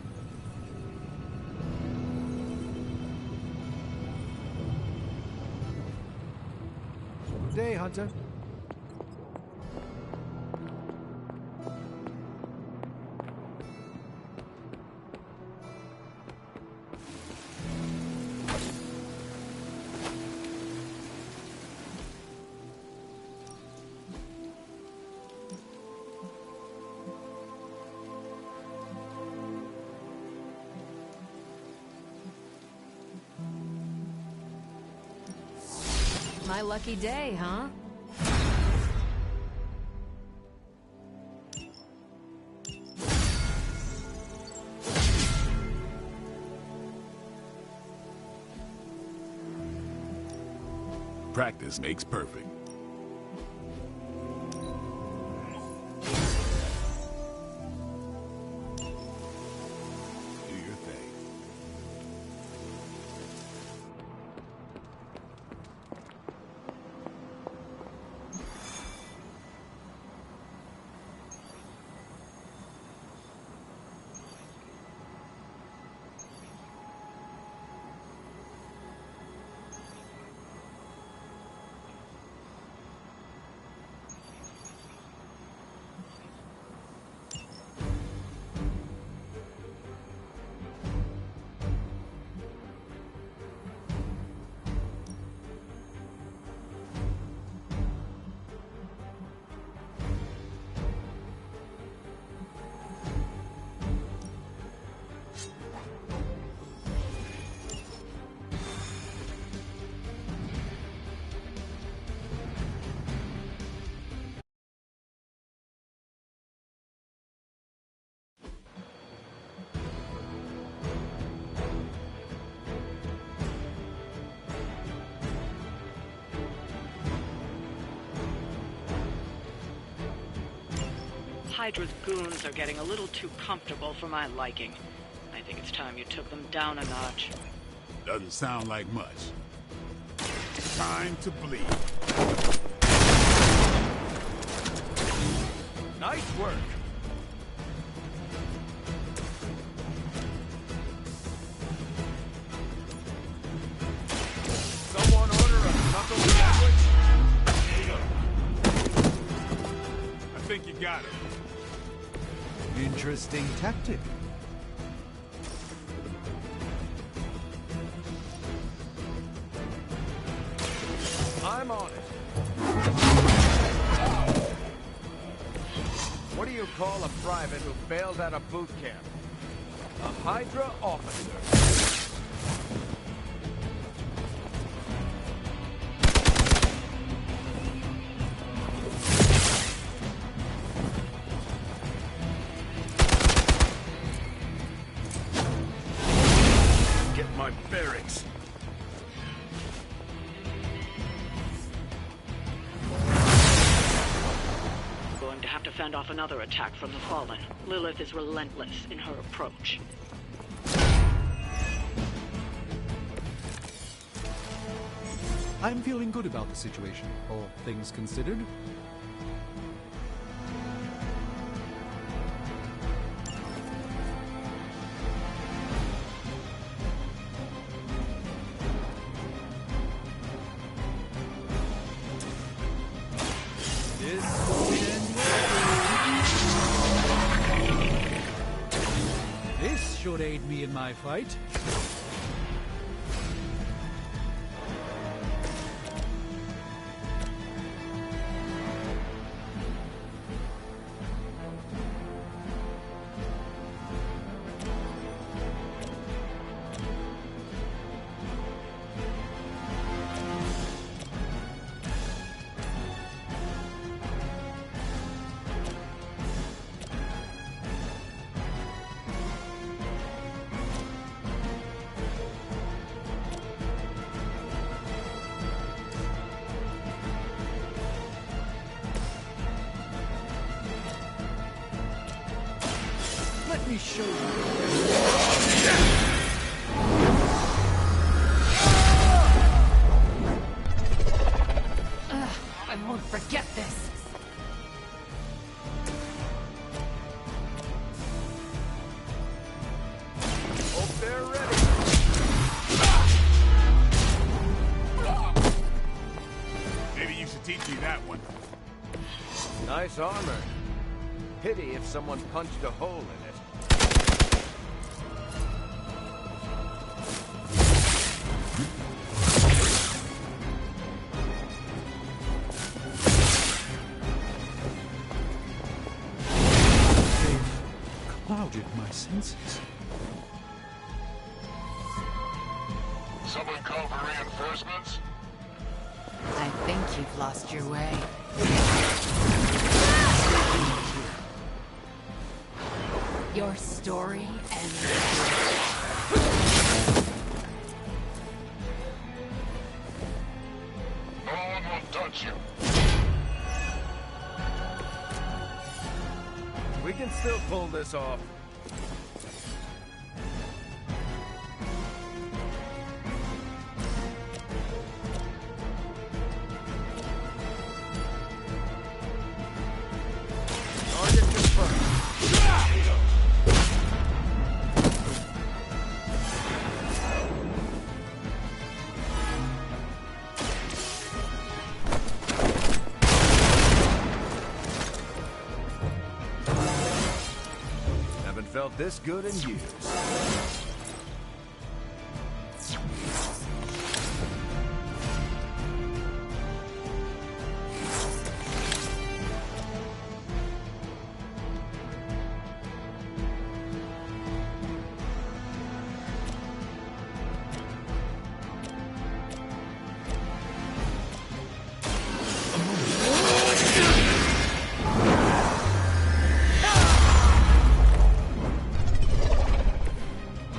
D: Good day, Hunter.
E: My lucky day, huh?
J: Practice makes perfect. Do your thing.
S: Hydra's goons are getting a little too comfortable for my liking. I think it's time you took them down a notch.
J: Doesn't sound like much. Time to bleed.
T: Nice work. Someone order a knuckle sandwich?
J: I think you got it.
D: Interesting tactic.
T: I'm on it. What do you call a private who fails out of boot camp? A Hydra officer. Get my bearings.
S: Going to have to fend off another attack from the Fallen. Lilith is relentless in her approach.
U: I'm feeling good about the situation, all things considered.
D: This should aid me in my fight. Let me show you.
K: I won't forget this.
T: Hope they're ready.
J: Maybe you should teach me that one.
T: Nice armor. Pity if someone punched a hole in it.
D: They've clouded my senses.
O: Someone call for reinforcements?
I: I think you've lost your way. Your story ends here.
O: No one will touch you.
T: We can still pull this off. Target confirmed. Haven't felt this good in years.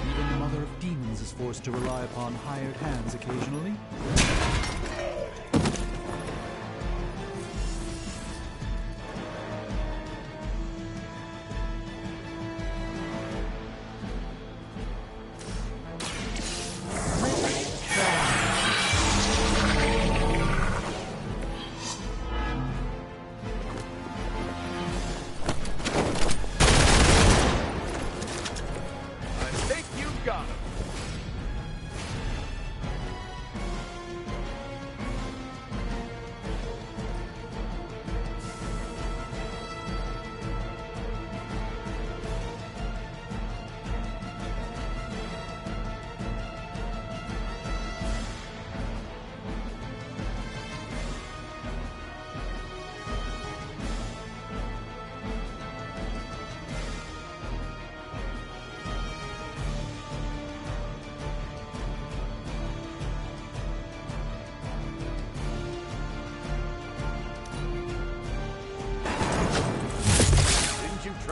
D: Even the Mother of Demons is forced to rely upon hired hands occasionally.
T: I think you got him.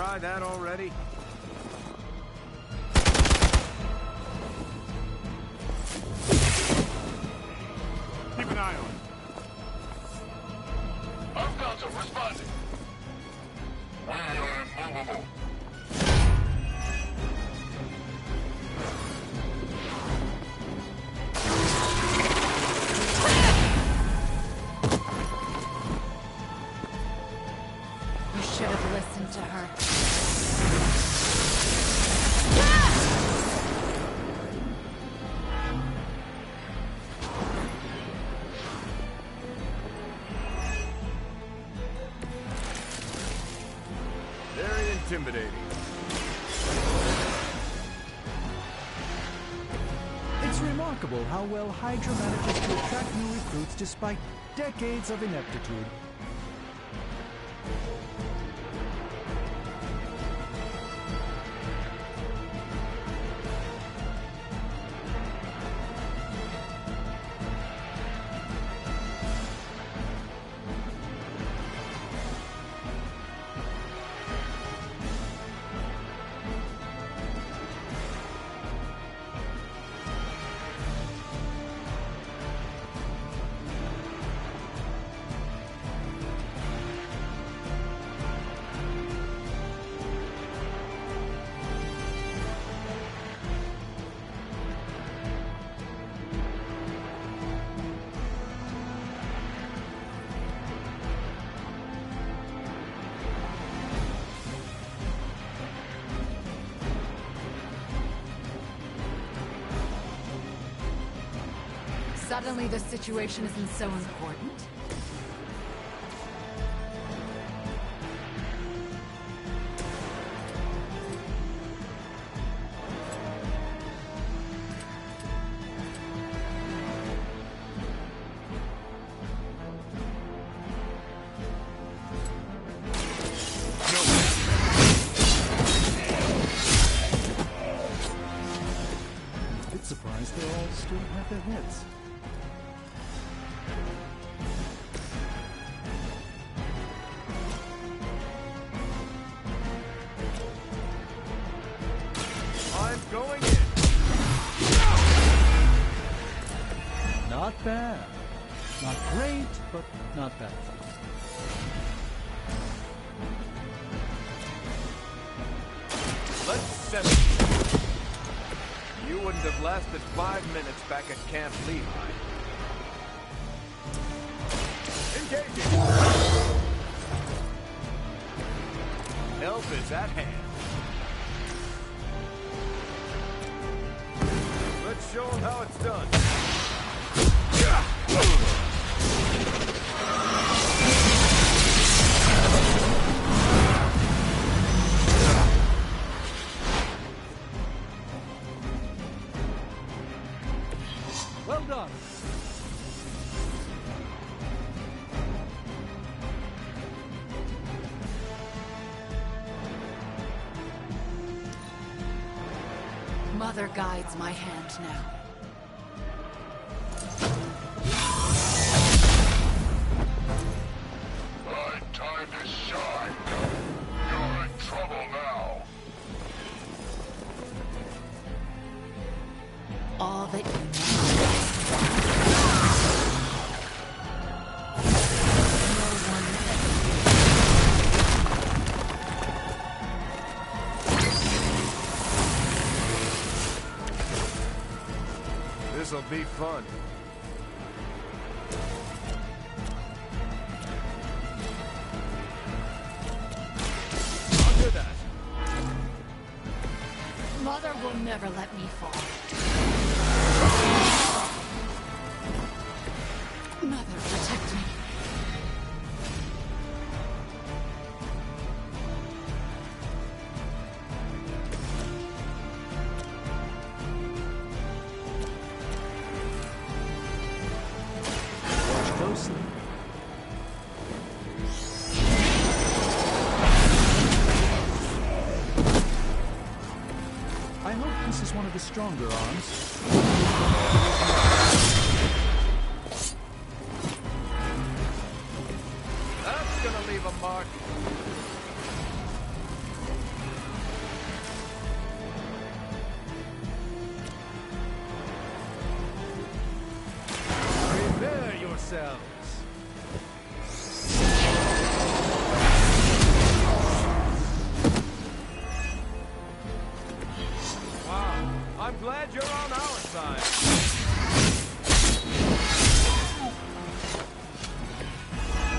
T: try that already?
O: Keep an eye on it. Uncounter, responding. We are immovable.
N: You should have listened to her.
T: Very intimidating.
U: It's remarkable how well Hydra manages to attract new recruits despite decades of ineptitude.
N: Suddenly the situation isn't so important.
U: Bit surprised they all still have their heads.
T: I'm going in.
U: Not bad. Not great, but not bad.
T: Let's settle it. You wouldn't have lasted 5 minutes back at Camp Lehigh. Engaging. Help is at hand. Let's show them how it's done.
U: Well done.
N: Mother guides my hand now.
O: My time to shine. You're in trouble now.
N: All that you know. No one
T: This'll be fun. Under that.
N: Mother will never let me fall. Mother, protect me.
U: Watch closely. I hope this is one of the stronger arms.
T: That's gonna leave a mark. yourselves. Wow, I'm glad you're on our side.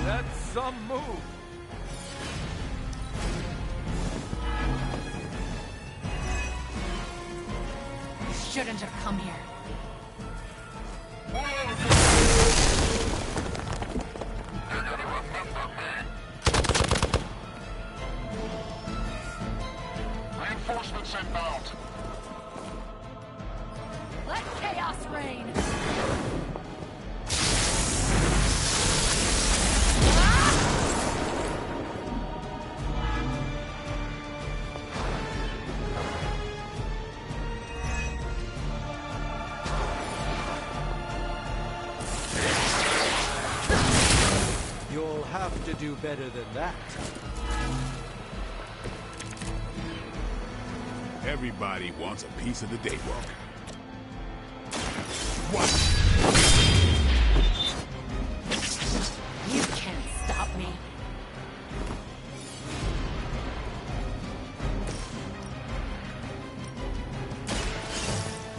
T: That's some move.
N: You shouldn't have come here.
O: Reinforcements inbound.
N: Let chaos reign!
U: You'll have to do better than that.
J: Everybody wants a piece of the daywalker. What?
N: You can't stop me.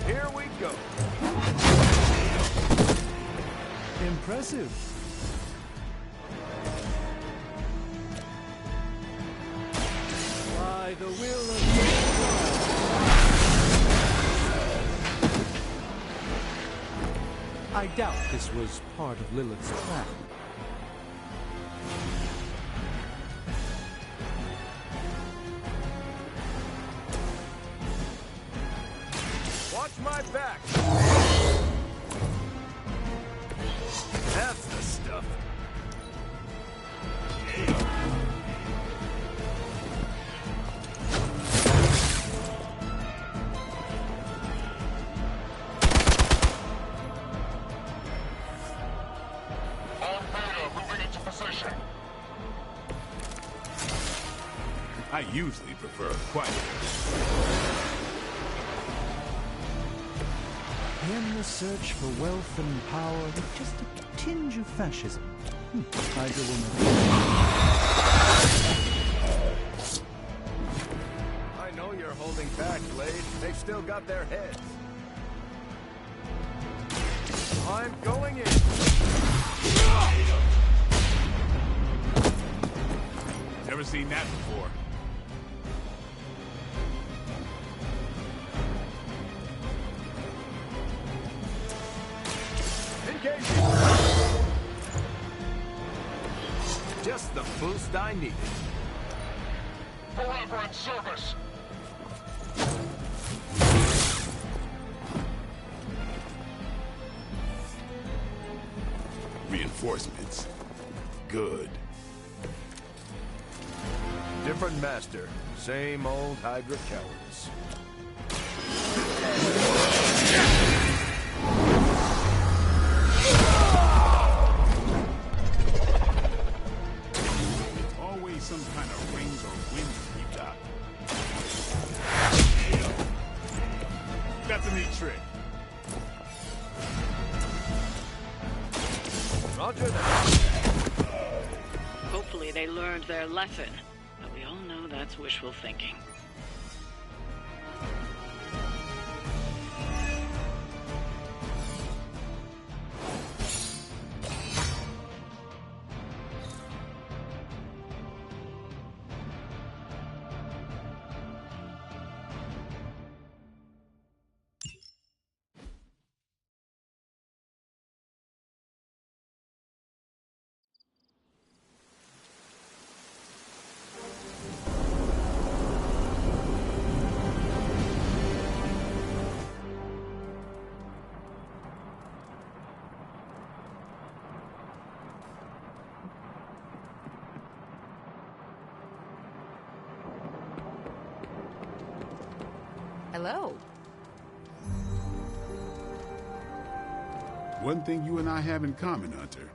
T: Here we go.
U: Impressive. By the will of I doubt this was part of Lilith's plan.
T: Watch my back. That's the stuff.
J: I usually prefer quiet.
U: In the search for wealth and power with just a tinge of fascism. Hydra will never...
T: I know you're holding back, Blade. They've still got their heads. I'm going in.
J: Never seen that before.
T: Engaging. Just the boost I needed.
O: Forever in service.
J: Reinforcements. Good.
T: Different master. Same old Hydra cowards.
J: Always some kind of rings or wind you got. That's a neat trick.
T: Roger that.
S: Hopefully they learned their lesson. But we all know that's wishful thinking.
E: Hello.
J: One thing you and I have in common, Hunter.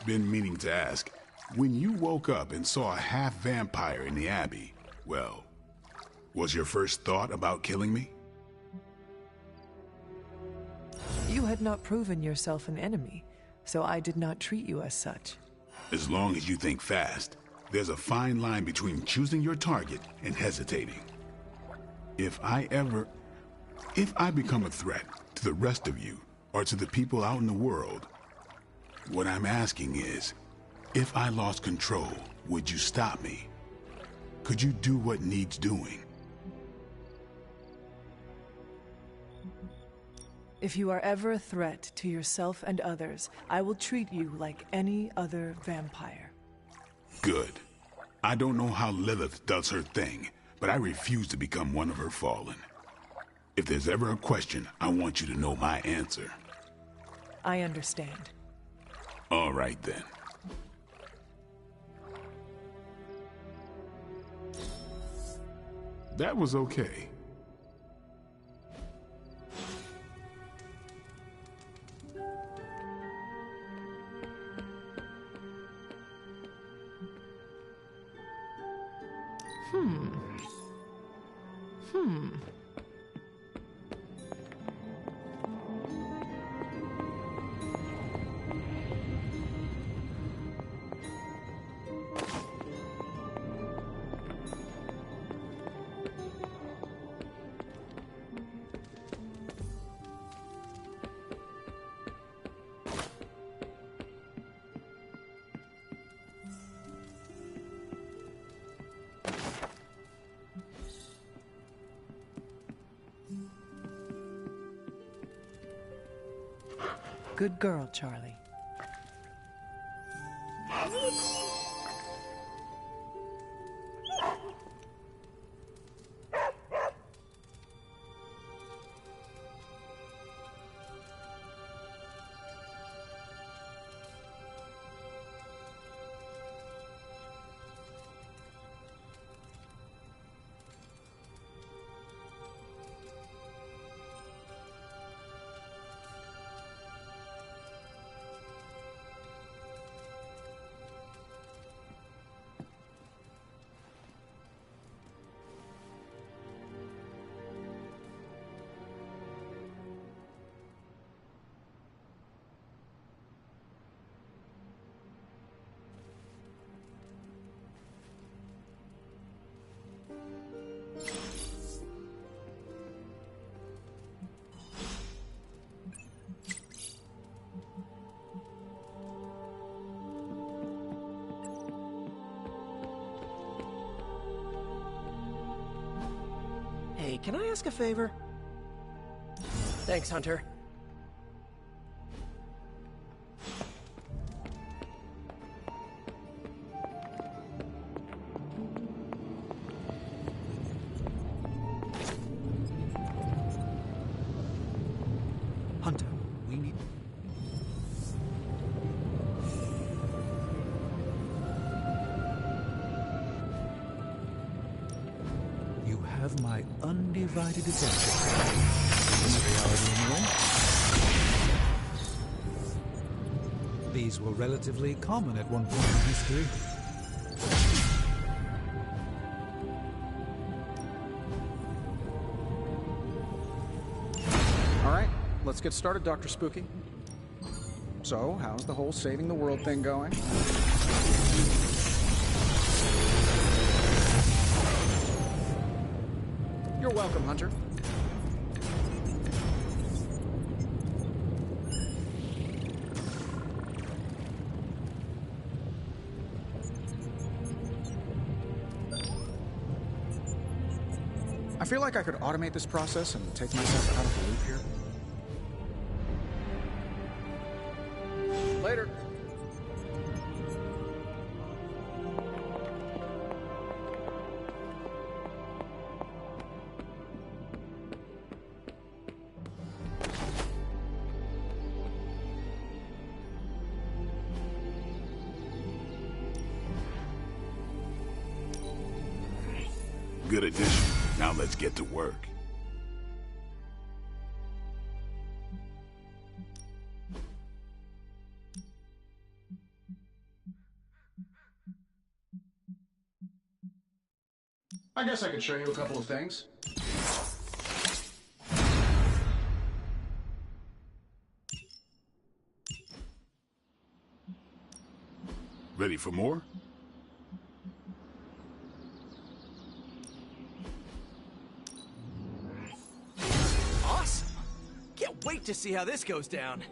J: Been meaning to ask, when you woke up and saw a half-vampire in the Abbey, well, was your first thought about killing me?
B: You had not proven yourself an enemy, so I did not treat you as such.
J: As long as you think fast, there's a fine line between choosing your target and hesitating. If I become a threat to the rest of you, or to the people out in the world, what I'm asking is, if I lost control, would you stop me? Could you do what needs doing?
B: If you are ever a threat to yourself and others, I will treat you like any other vampire.
J: Good. I don't know how Lilith does her thing, but I refuse to become one of her fallen. If there's ever a question, I want you to know my answer.
B: I understand.
J: All right, then. That was okay.
B: Good girl, Charlie.
C: Hey, can I ask a favor? Thanks, Hunter.
U: Hunter, we need... You have my undivided attention. In this reality, anyway. These were relatively common at one point in history.
G: All right, let's get started, Dr. Spooky. So, how's the whole saving the world thing going? You're welcome, Hunter. I feel like I could automate this process and take myself out of the loop here. Later.
J: Good addition. Now let's get to work.
G: I guess I could show you a couple of things.
J: Ready for more?
C: Awesome! Can't wait to see how this goes down.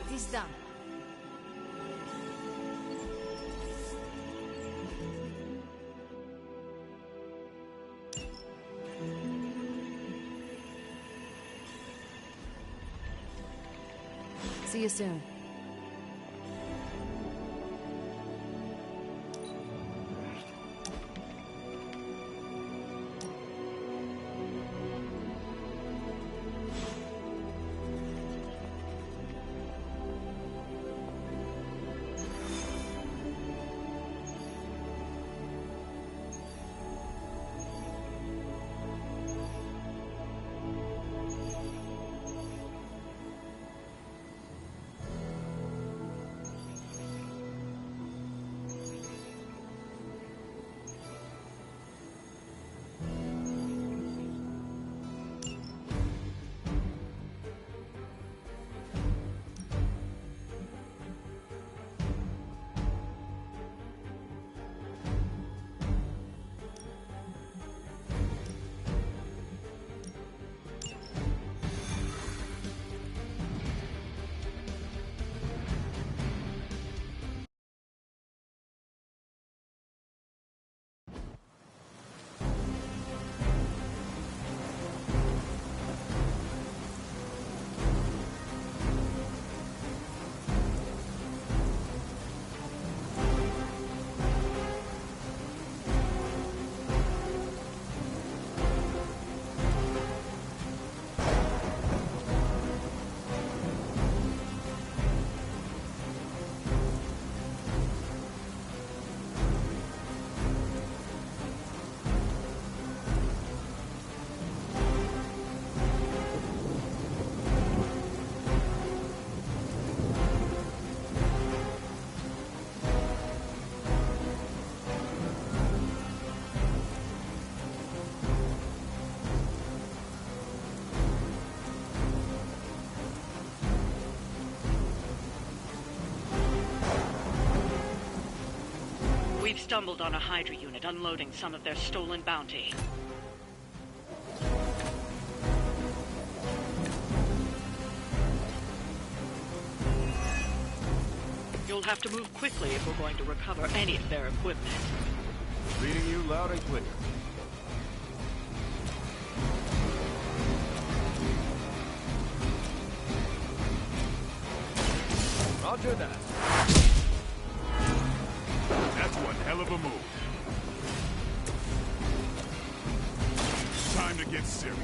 I: It is done.
E: See you soon.
S: We've stumbled on a Hydra unit unloading some of their stolen bounty. You'll have to move quickly if we're going to recover any of their equipment.
T: Reading you loud and clear. Roger that.
J: That's one hell of a move. Time to get serious.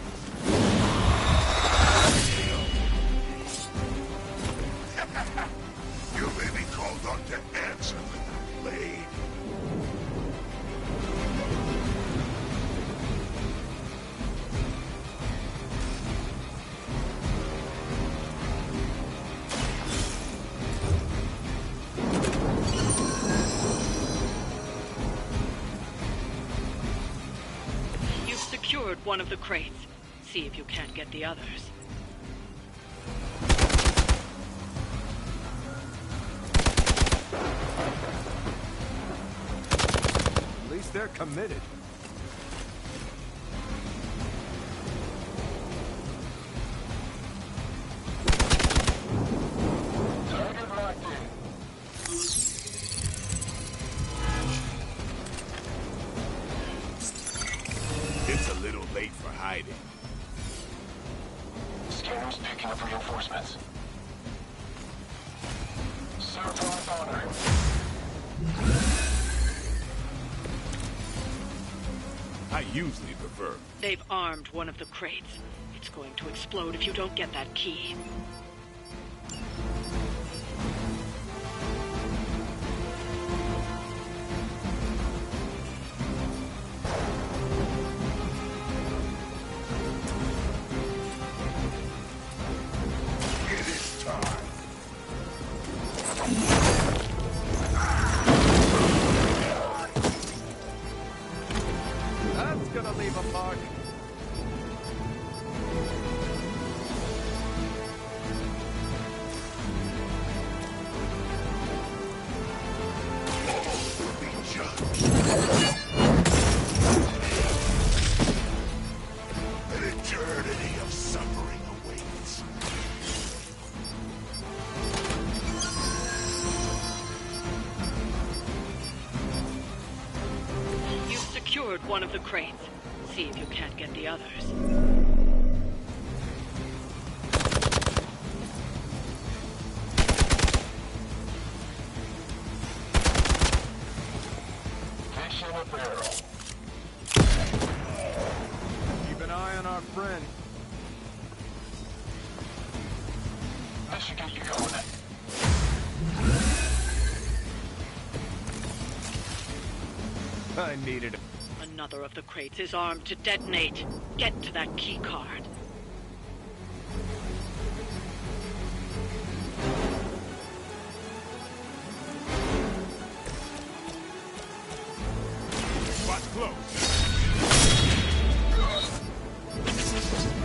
O: You may be called on to answer for that blade.
S: You've secured one of the crates. See if you can't get the others.
T: At least they're committed.
O: Target locked in.
J: It's a little late for hiding.
O: Scanner's picking up reinforcements. Serve with honor.
J: I usually prefer.
S: They've armed one of the crates. It's going to explode if you don't get that key.
T: gonna leave a mark.
O: An eternity of suffering awaits.
S: You've secured one of the crates. See if you can't get the others.
O: Fish in a barrel.
T: Keep an eye on our friend.
O: This should get you going.
T: I needed it.
S: Another of the crates is armed to detonate. Get to that key card.
J: Watch close.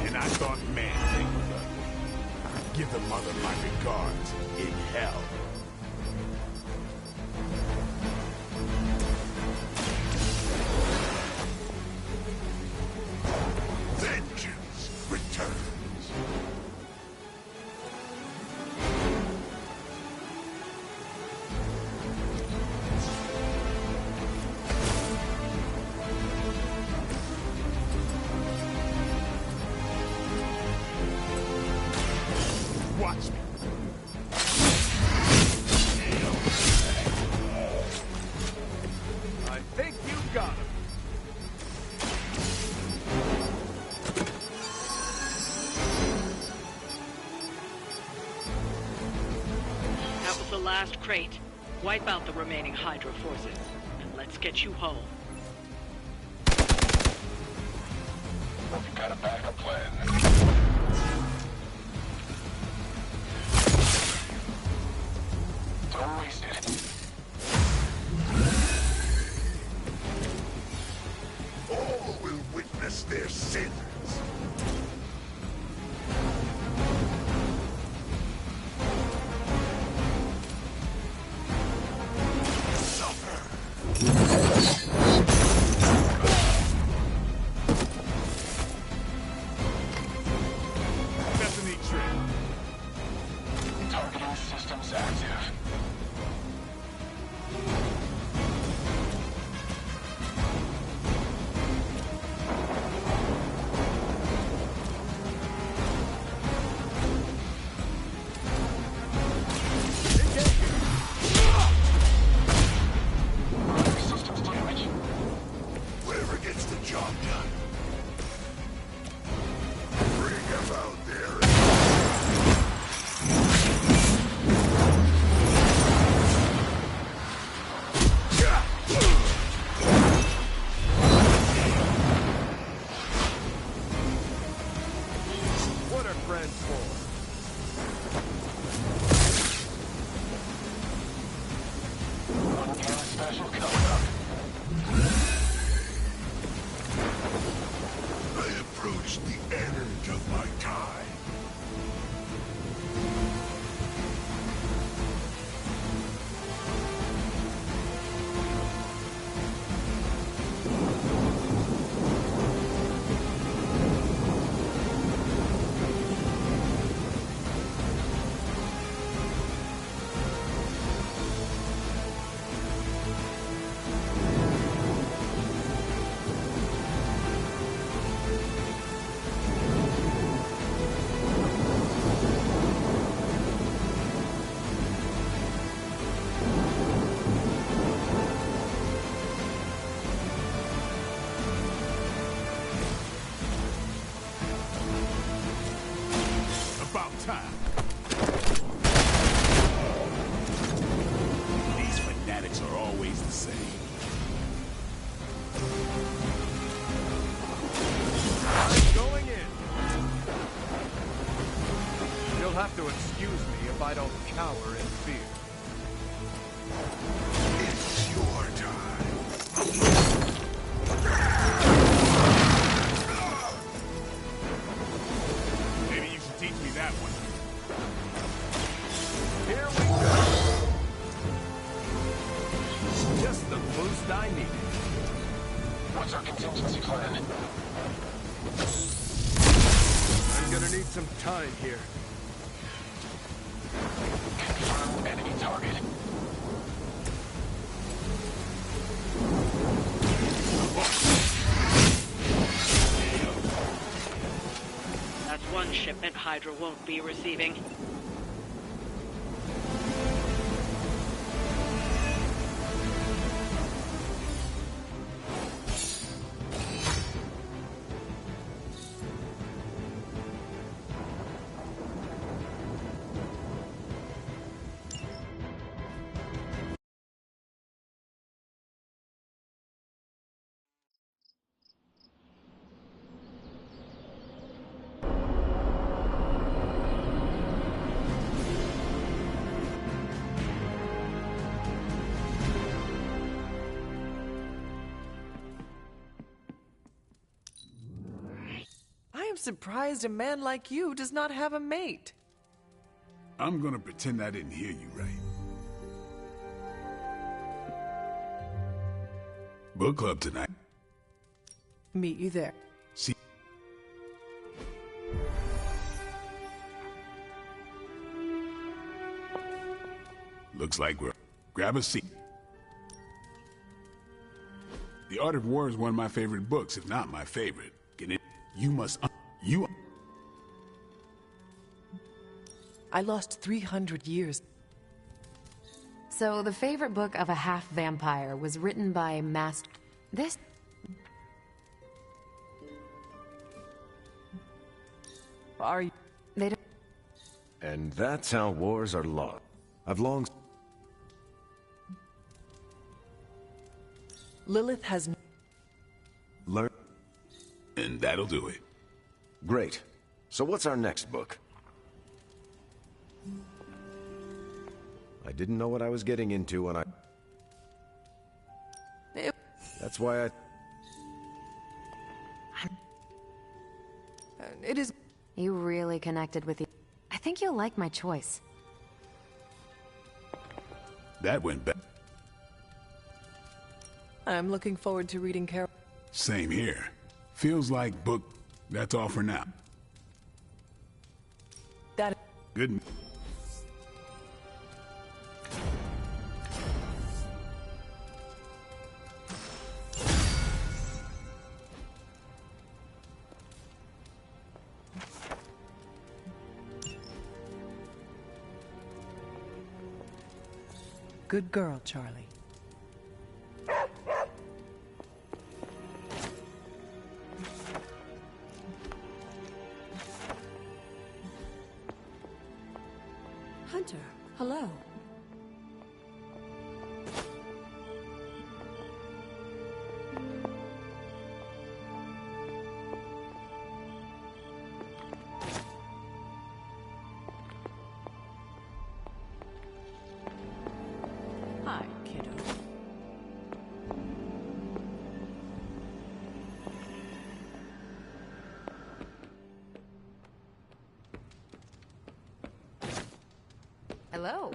J: And I thought, man, they was ugly. Give the mother my regards in hell.
O: Vengeance returns.
J: Watch me.
T: I think you got him.
S: That was the last crate. Wipe out the remaining Hydra forces, and let's get you home.
O: We've got a backup plan. Don't waste it. All will witness their sins.
J: Destiny trip.
O: Targeting systems active. Systems damage. Whatever gets the job done. Bring him out there.
T: What are friends for?
O: One game special coming up. I approach the end of my time.
J: About time. These fanatics are always the same.
T: I'm going in. You'll have to excuse me if I don't cower in fear.
O: It's your time. What's our contingency plan?
T: I'm gonna need some time here.
O: Confirm enemy target.
S: That's one shipment Hydra won't be receiving.
B: I am surprised a man like you does not have a mate.
J: I'm gonna pretend I didn't hear you right. Book club tonight.
B: Meet you there.
J: See. Looks like we're... Grab a seat. The Art of War is one of my favorite books, if not my favorite. Get in. You must... You...
B: I lost 300 years.
E: So, the favorite book of a half-vampire was written by This...
B: Are you...
E: They don't...
F: And that's how wars are lost. I've long...
B: Lilith has...
F: learned...
J: And that'll do it.
F: Great. So what's our next book? I didn't know what I was getting into when I... That's why I...
B: It is...
E: You really connected with you. I think you'll like my choice.
J: That went back.
B: I'm looking forward to reading Carol.
J: Same here. Feels like book... That's all for now.
B: That...
J: Good...
B: Good girl, Charlie.
A: Hunter, hello.
H: Hi, kiddo.
E: Hello.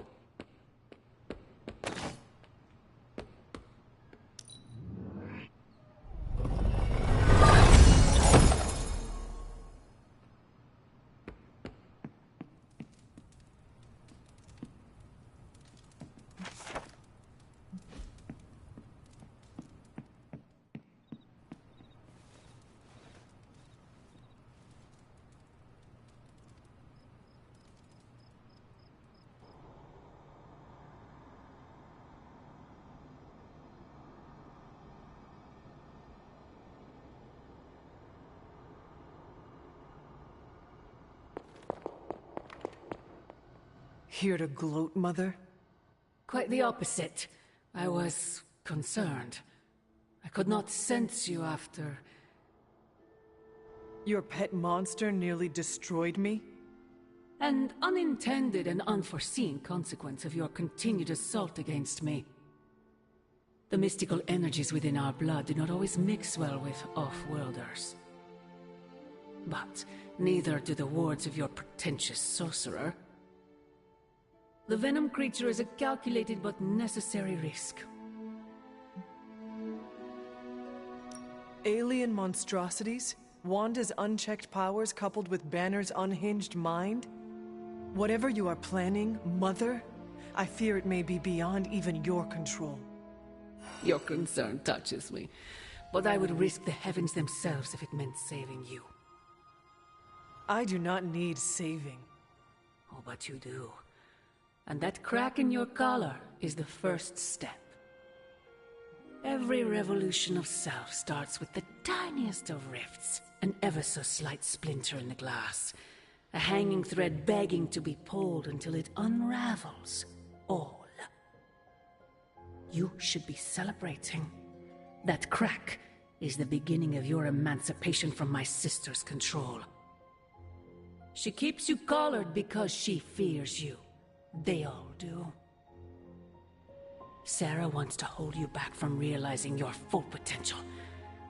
B: Here to gloat, Mother?
A: Quite the opposite. I was concerned. I could not sense you after...
B: Your pet monster nearly destroyed me?
A: An unintended and unforeseen consequence of your continued assault against me. The mystical energies within our blood do not always mix well with off-worlders. But neither do the wards of your pretentious sorcerer. The venom creature is a calculated but necessary risk.
B: Alien monstrosities? Wanda's unchecked powers coupled with Banner's unhinged mind? Whatever you are planning, Mother, I fear it may be beyond even your control.
A: Your concern touches me, but I would risk the heavens themselves if it meant saving you.
B: I do not need saving.
A: Oh, but you do. And that crack in your collar is the first step. Every revolution of self starts with the tiniest of rifts, an ever so slight splinter in the glass, a hanging thread begging to be pulled until it unravels all. You should be celebrating. That crack is the beginning of your emancipation from my sister's control. She keeps you collared because she fears you. They all do. Sarah wants to hold you back from realizing your full potential,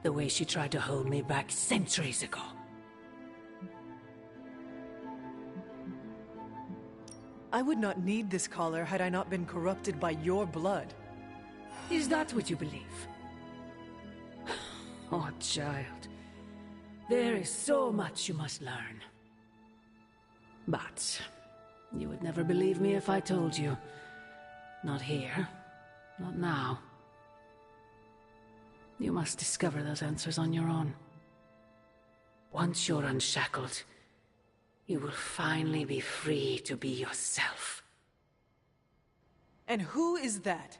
A: the way she tried to hold me back centuries ago.
B: I would not need this collar had I not been corrupted by your blood.
A: Is that what you believe? Oh, child. There is so much you must learn. But you would never believe me if I told you. Not here. Not now. You must discover those answers on your own. Once you're unshackled, you will finally be free to be yourself.
B: And who is that?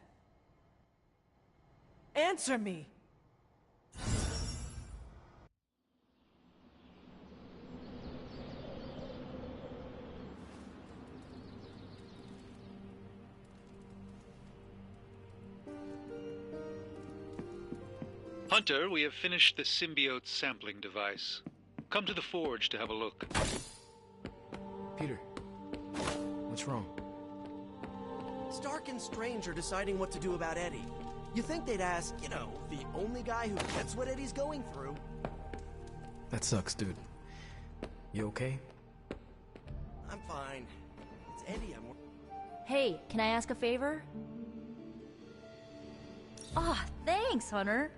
B: Answer me!
U: Hunter, we have finished the symbiote sampling device. Come to the forge to have a look.
C: Peter, what's wrong? Stark and Strange are deciding what to do about Eddie. You think they'd ask, the only guy who gets what Eddie's going through. That sucks, dude. You okay? I'm fine. It's Eddie I'm...
K: Hey, can I ask a favor? Ah, thanks, Hunter.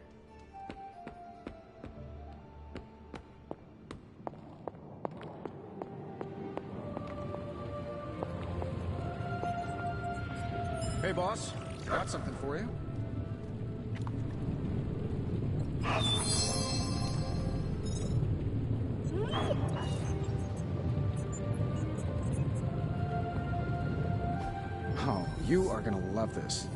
G: Hey, boss. Got something for you. Oh, you are gonna love this.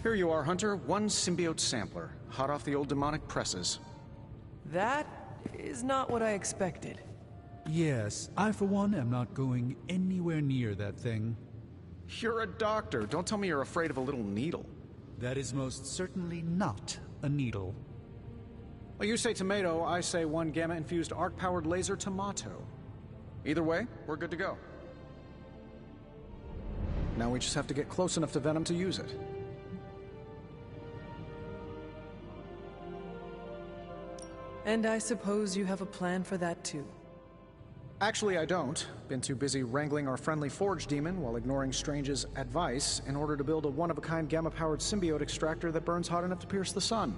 G: Here you are, Hunter. One symbiote sampler, hot off the old demonic presses.
B: That is not what I expected.
D: Yes, I for one am not going anywhere near that thing.
G: You're a doctor. Don't tell me you're afraid of a little needle.
D: That is most certainly not a needle.
G: Well, you say tomato, I say one gamma-infused arc-powered laser tomato. Either way, we're good to go. Now we just have to get close enough to Venom to use it.
B: And I suppose you have a plan for that too.
G: Actually, I don't. Been too busy wrangling our friendly Forge demon while ignoring Strange's advice in order to build a one-of-a-kind gamma-powered symbiote extractor that burns hot enough to pierce the sun.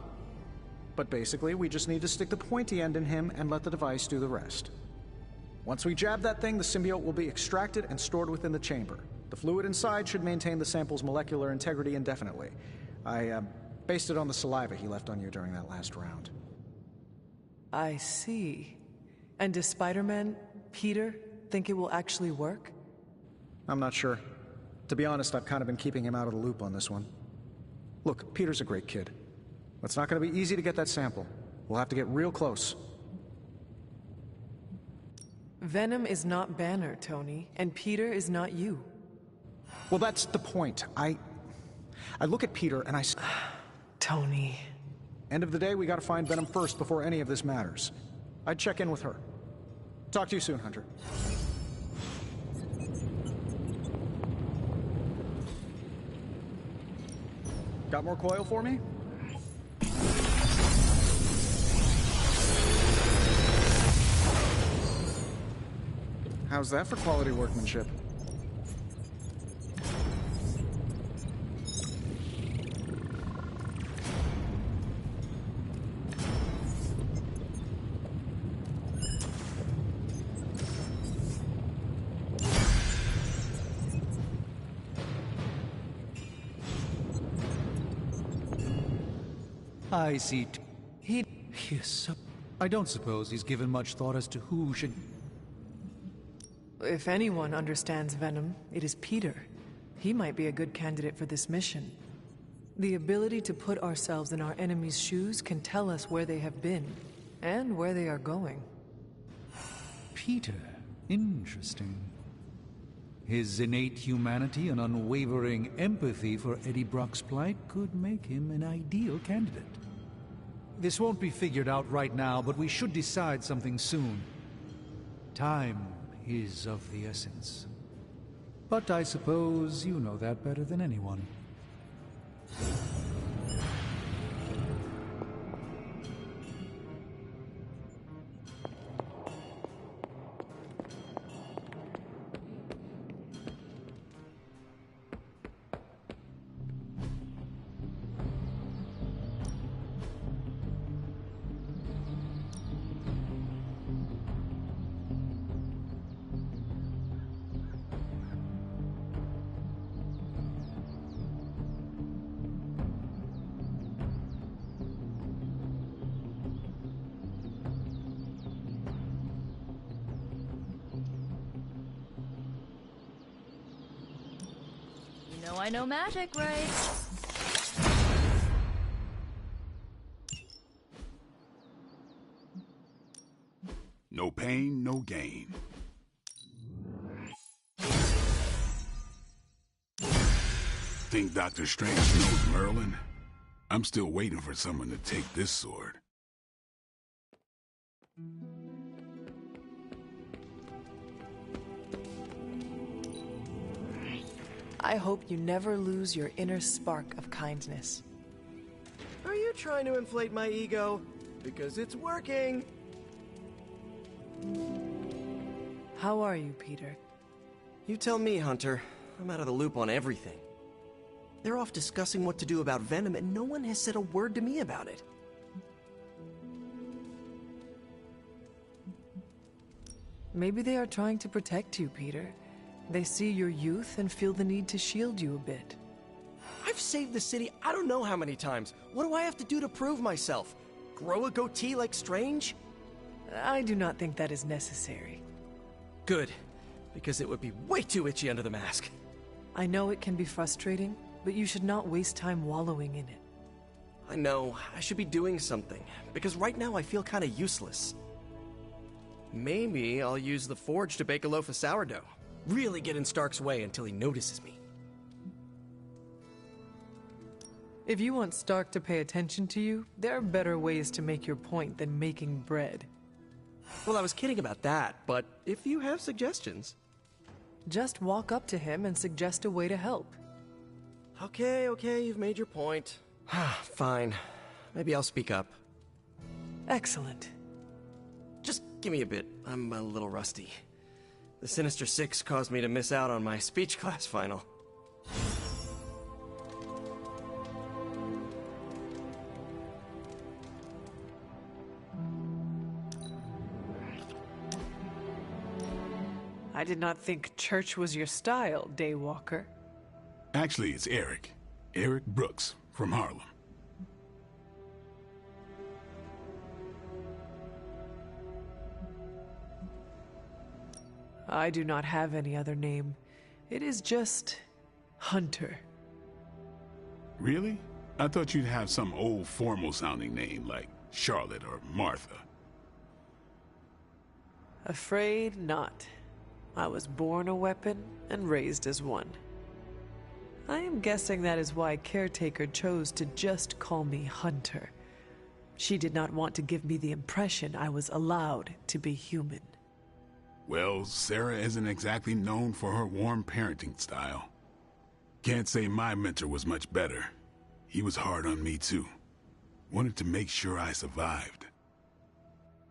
G: But basically, we just need to stick the pointy end in him and let the device do the rest. Once we jab that thing, the symbiote will be extracted and stored within the chamber. The fluid inside should maintain the sample's molecular integrity indefinitely. I based it on the saliva he left on you during that last round.
B: I see. And does Spider-Man, Peter, think it will actually work?
G: I'm not sure. To be honest, I've kind of been keeping him out of the loop on this one. Look, Peter's a great kid. It's not going to be easy to get that sample. We'll have to get real close.
B: Venom is not Banner, Tony, and Peter is not you.
G: Well, that's the point. I look at Peter and I...
B: Tony...
G: End of the day, we gotta find Venom first before any of this matters. I'd check in with her. Talk to you soon, Hunter. Got more coil for me? How's that for quality workmanship?
D: I see. Yes, I don't suppose he's given much thought as to who should...
B: If anyone understands Venom, it is Peter. He might be a good candidate for this mission. The ability to put ourselves in our enemies' shoes can tell us where they have been, and where they are going.
D: Peter. Interesting. His innate humanity and unwavering empathy for Eddie Brock's plight could make him an ideal candidate. This won't be figured out right now, but we should decide something soon. Time is of the essence. But I suppose you know that better than anyone.
K: I know magic, right?
J: No pain, no gain. Think Dr. Strange knows Merlin? I'm still waiting for someone to take this sword.
B: I hope you never lose your inner spark of kindness.
C: Are you trying to inflate my ego? Because it's working!
B: How are you, Peter?
C: You tell me, Hunter. I'm out of the loop on everything. They're off discussing what to do about Venom, and no one has said a word to me about it.
B: Maybe they are trying to protect you, Peter. They see your youth and feel the need to shield you a bit.
C: I've saved the city I don't know how many times. What do I have to do to prove myself? Grow a goatee like Strange?
B: I do not think that is necessary.
C: Good, because it would be way too itchy under the mask.
B: I know it can be frustrating, but you should not waste time wallowing in it.
C: I know, I should be doing something, because right now I feel kinda useless. Maybe I'll use the forge to bake a loaf of sourdough. Really get in Stark's way until he notices me.
B: If you want Stark to pay attention to you, there are better ways to make your point than making bread.
C: Well, I was kidding about that, but if you have suggestions...
B: Just walk up to him and suggest a way to help.
C: Okay, you've made your point. Fine. Maybe I'll speak up.
B: Excellent.
C: Just give me a bit. I'm a little rusty. The Sinister Six caused me to miss out on my speech class final.
B: I did not think church was your style, Daywalker.
J: Actually, it's Eric. Eric Brooks from Harlem.
B: I do not have any other name. It is just Hunter.
J: Really? I thought you'd have some old formal-sounding name like Charlotte or Martha.
B: Afraid not. I was born a weapon and raised as one. I am guessing that is why Caretaker chose to just call me Hunter. She did not want to give me the impression I was allowed to be human.
J: Well, Sarah isn't exactly known for her warm parenting style. Can't say my mentor was much better. He was hard on me too. Wanted to make sure I survived.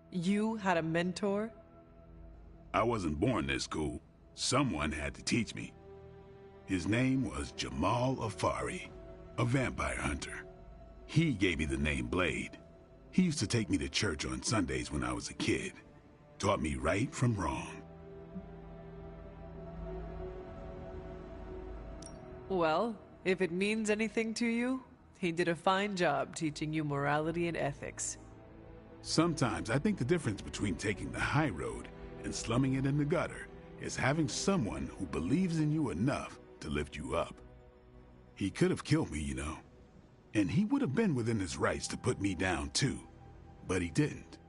B: You had a mentor?
J: I wasn't born this cool. Someone had to teach me. His name was Jamal Afari, a vampire hunter. He gave me the name Blade. He used to take me to church on Sundays when I was a kid. Taught me right from wrong.
B: Well, if it means anything to you, he did a fine job teaching you morality and ethics.
J: Sometimes I think the difference between taking the high road and slumming it in the gutter is having someone who believes in you enough to lift you up. He could have killed me, you know. And he would have been within his rights to put me down too, but he didn't.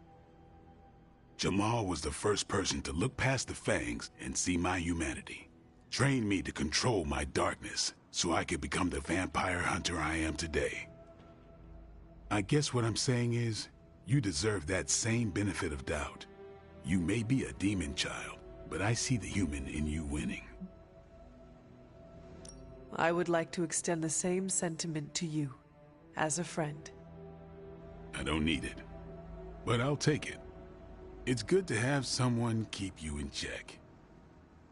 J: Jamal was the first person to look past the fangs and see my humanity. Trained me to control my darkness so I could become the vampire hunter I am today. I guess what I'm saying is, you deserve that same benefit of doubt. You may be a demon child, but I see the human in you winning.
B: I would like to extend the same sentiment to you, as a friend.
J: I don't need it, but I'll take it. It's good to have someone keep you in check.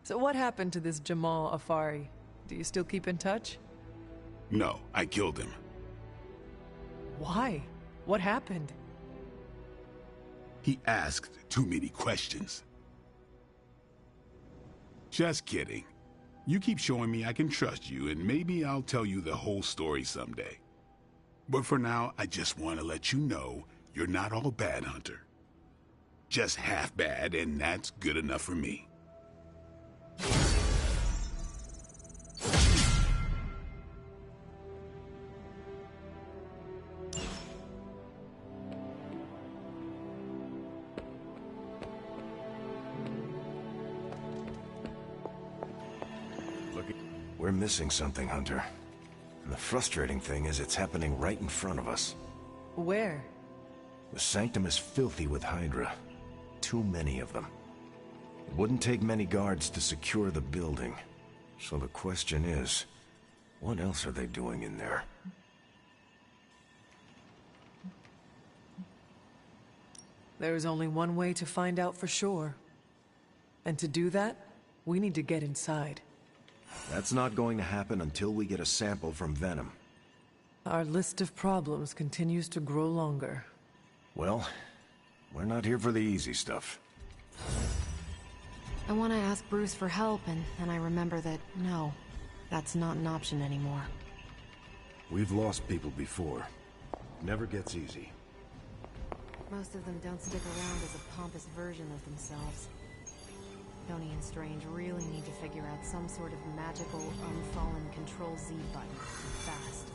B: So what happened to this Jamal Afari? Do you still keep in touch?
J: No, I killed him.
B: Why? What happened?
J: He asked too many questions. Just kidding. You keep showing me I can trust you, and maybe I'll tell you the whole story someday. But for now, I just want to let you know you're not all bad, Hunter. Just half bad, and that's good enough for me.
F: We're missing something, Hunter. And the frustrating thing is it's happening right in front of us.
B: Where?
F: The Sanctum is filthy with Hydra. Too many of them. It wouldn't take many guards to secure the building. So the question is, what else are they doing in there?
B: There is only one way to find out for sure. And to do that, we need to get inside.
F: That's not going to happen until we get a sample from Venom.
B: Our list of problems continues to grow longer.
F: Well, we're not here for the easy stuff.
E: I want to ask Bruce for help, and then I remember that, no, that's not an option anymore.
F: We've lost people before. Never gets easy.
E: Most of them don't stick around as a pompous version of themselves. Tony and Strange really need to figure out some sort of magical, unfallen Control-Z button, fast.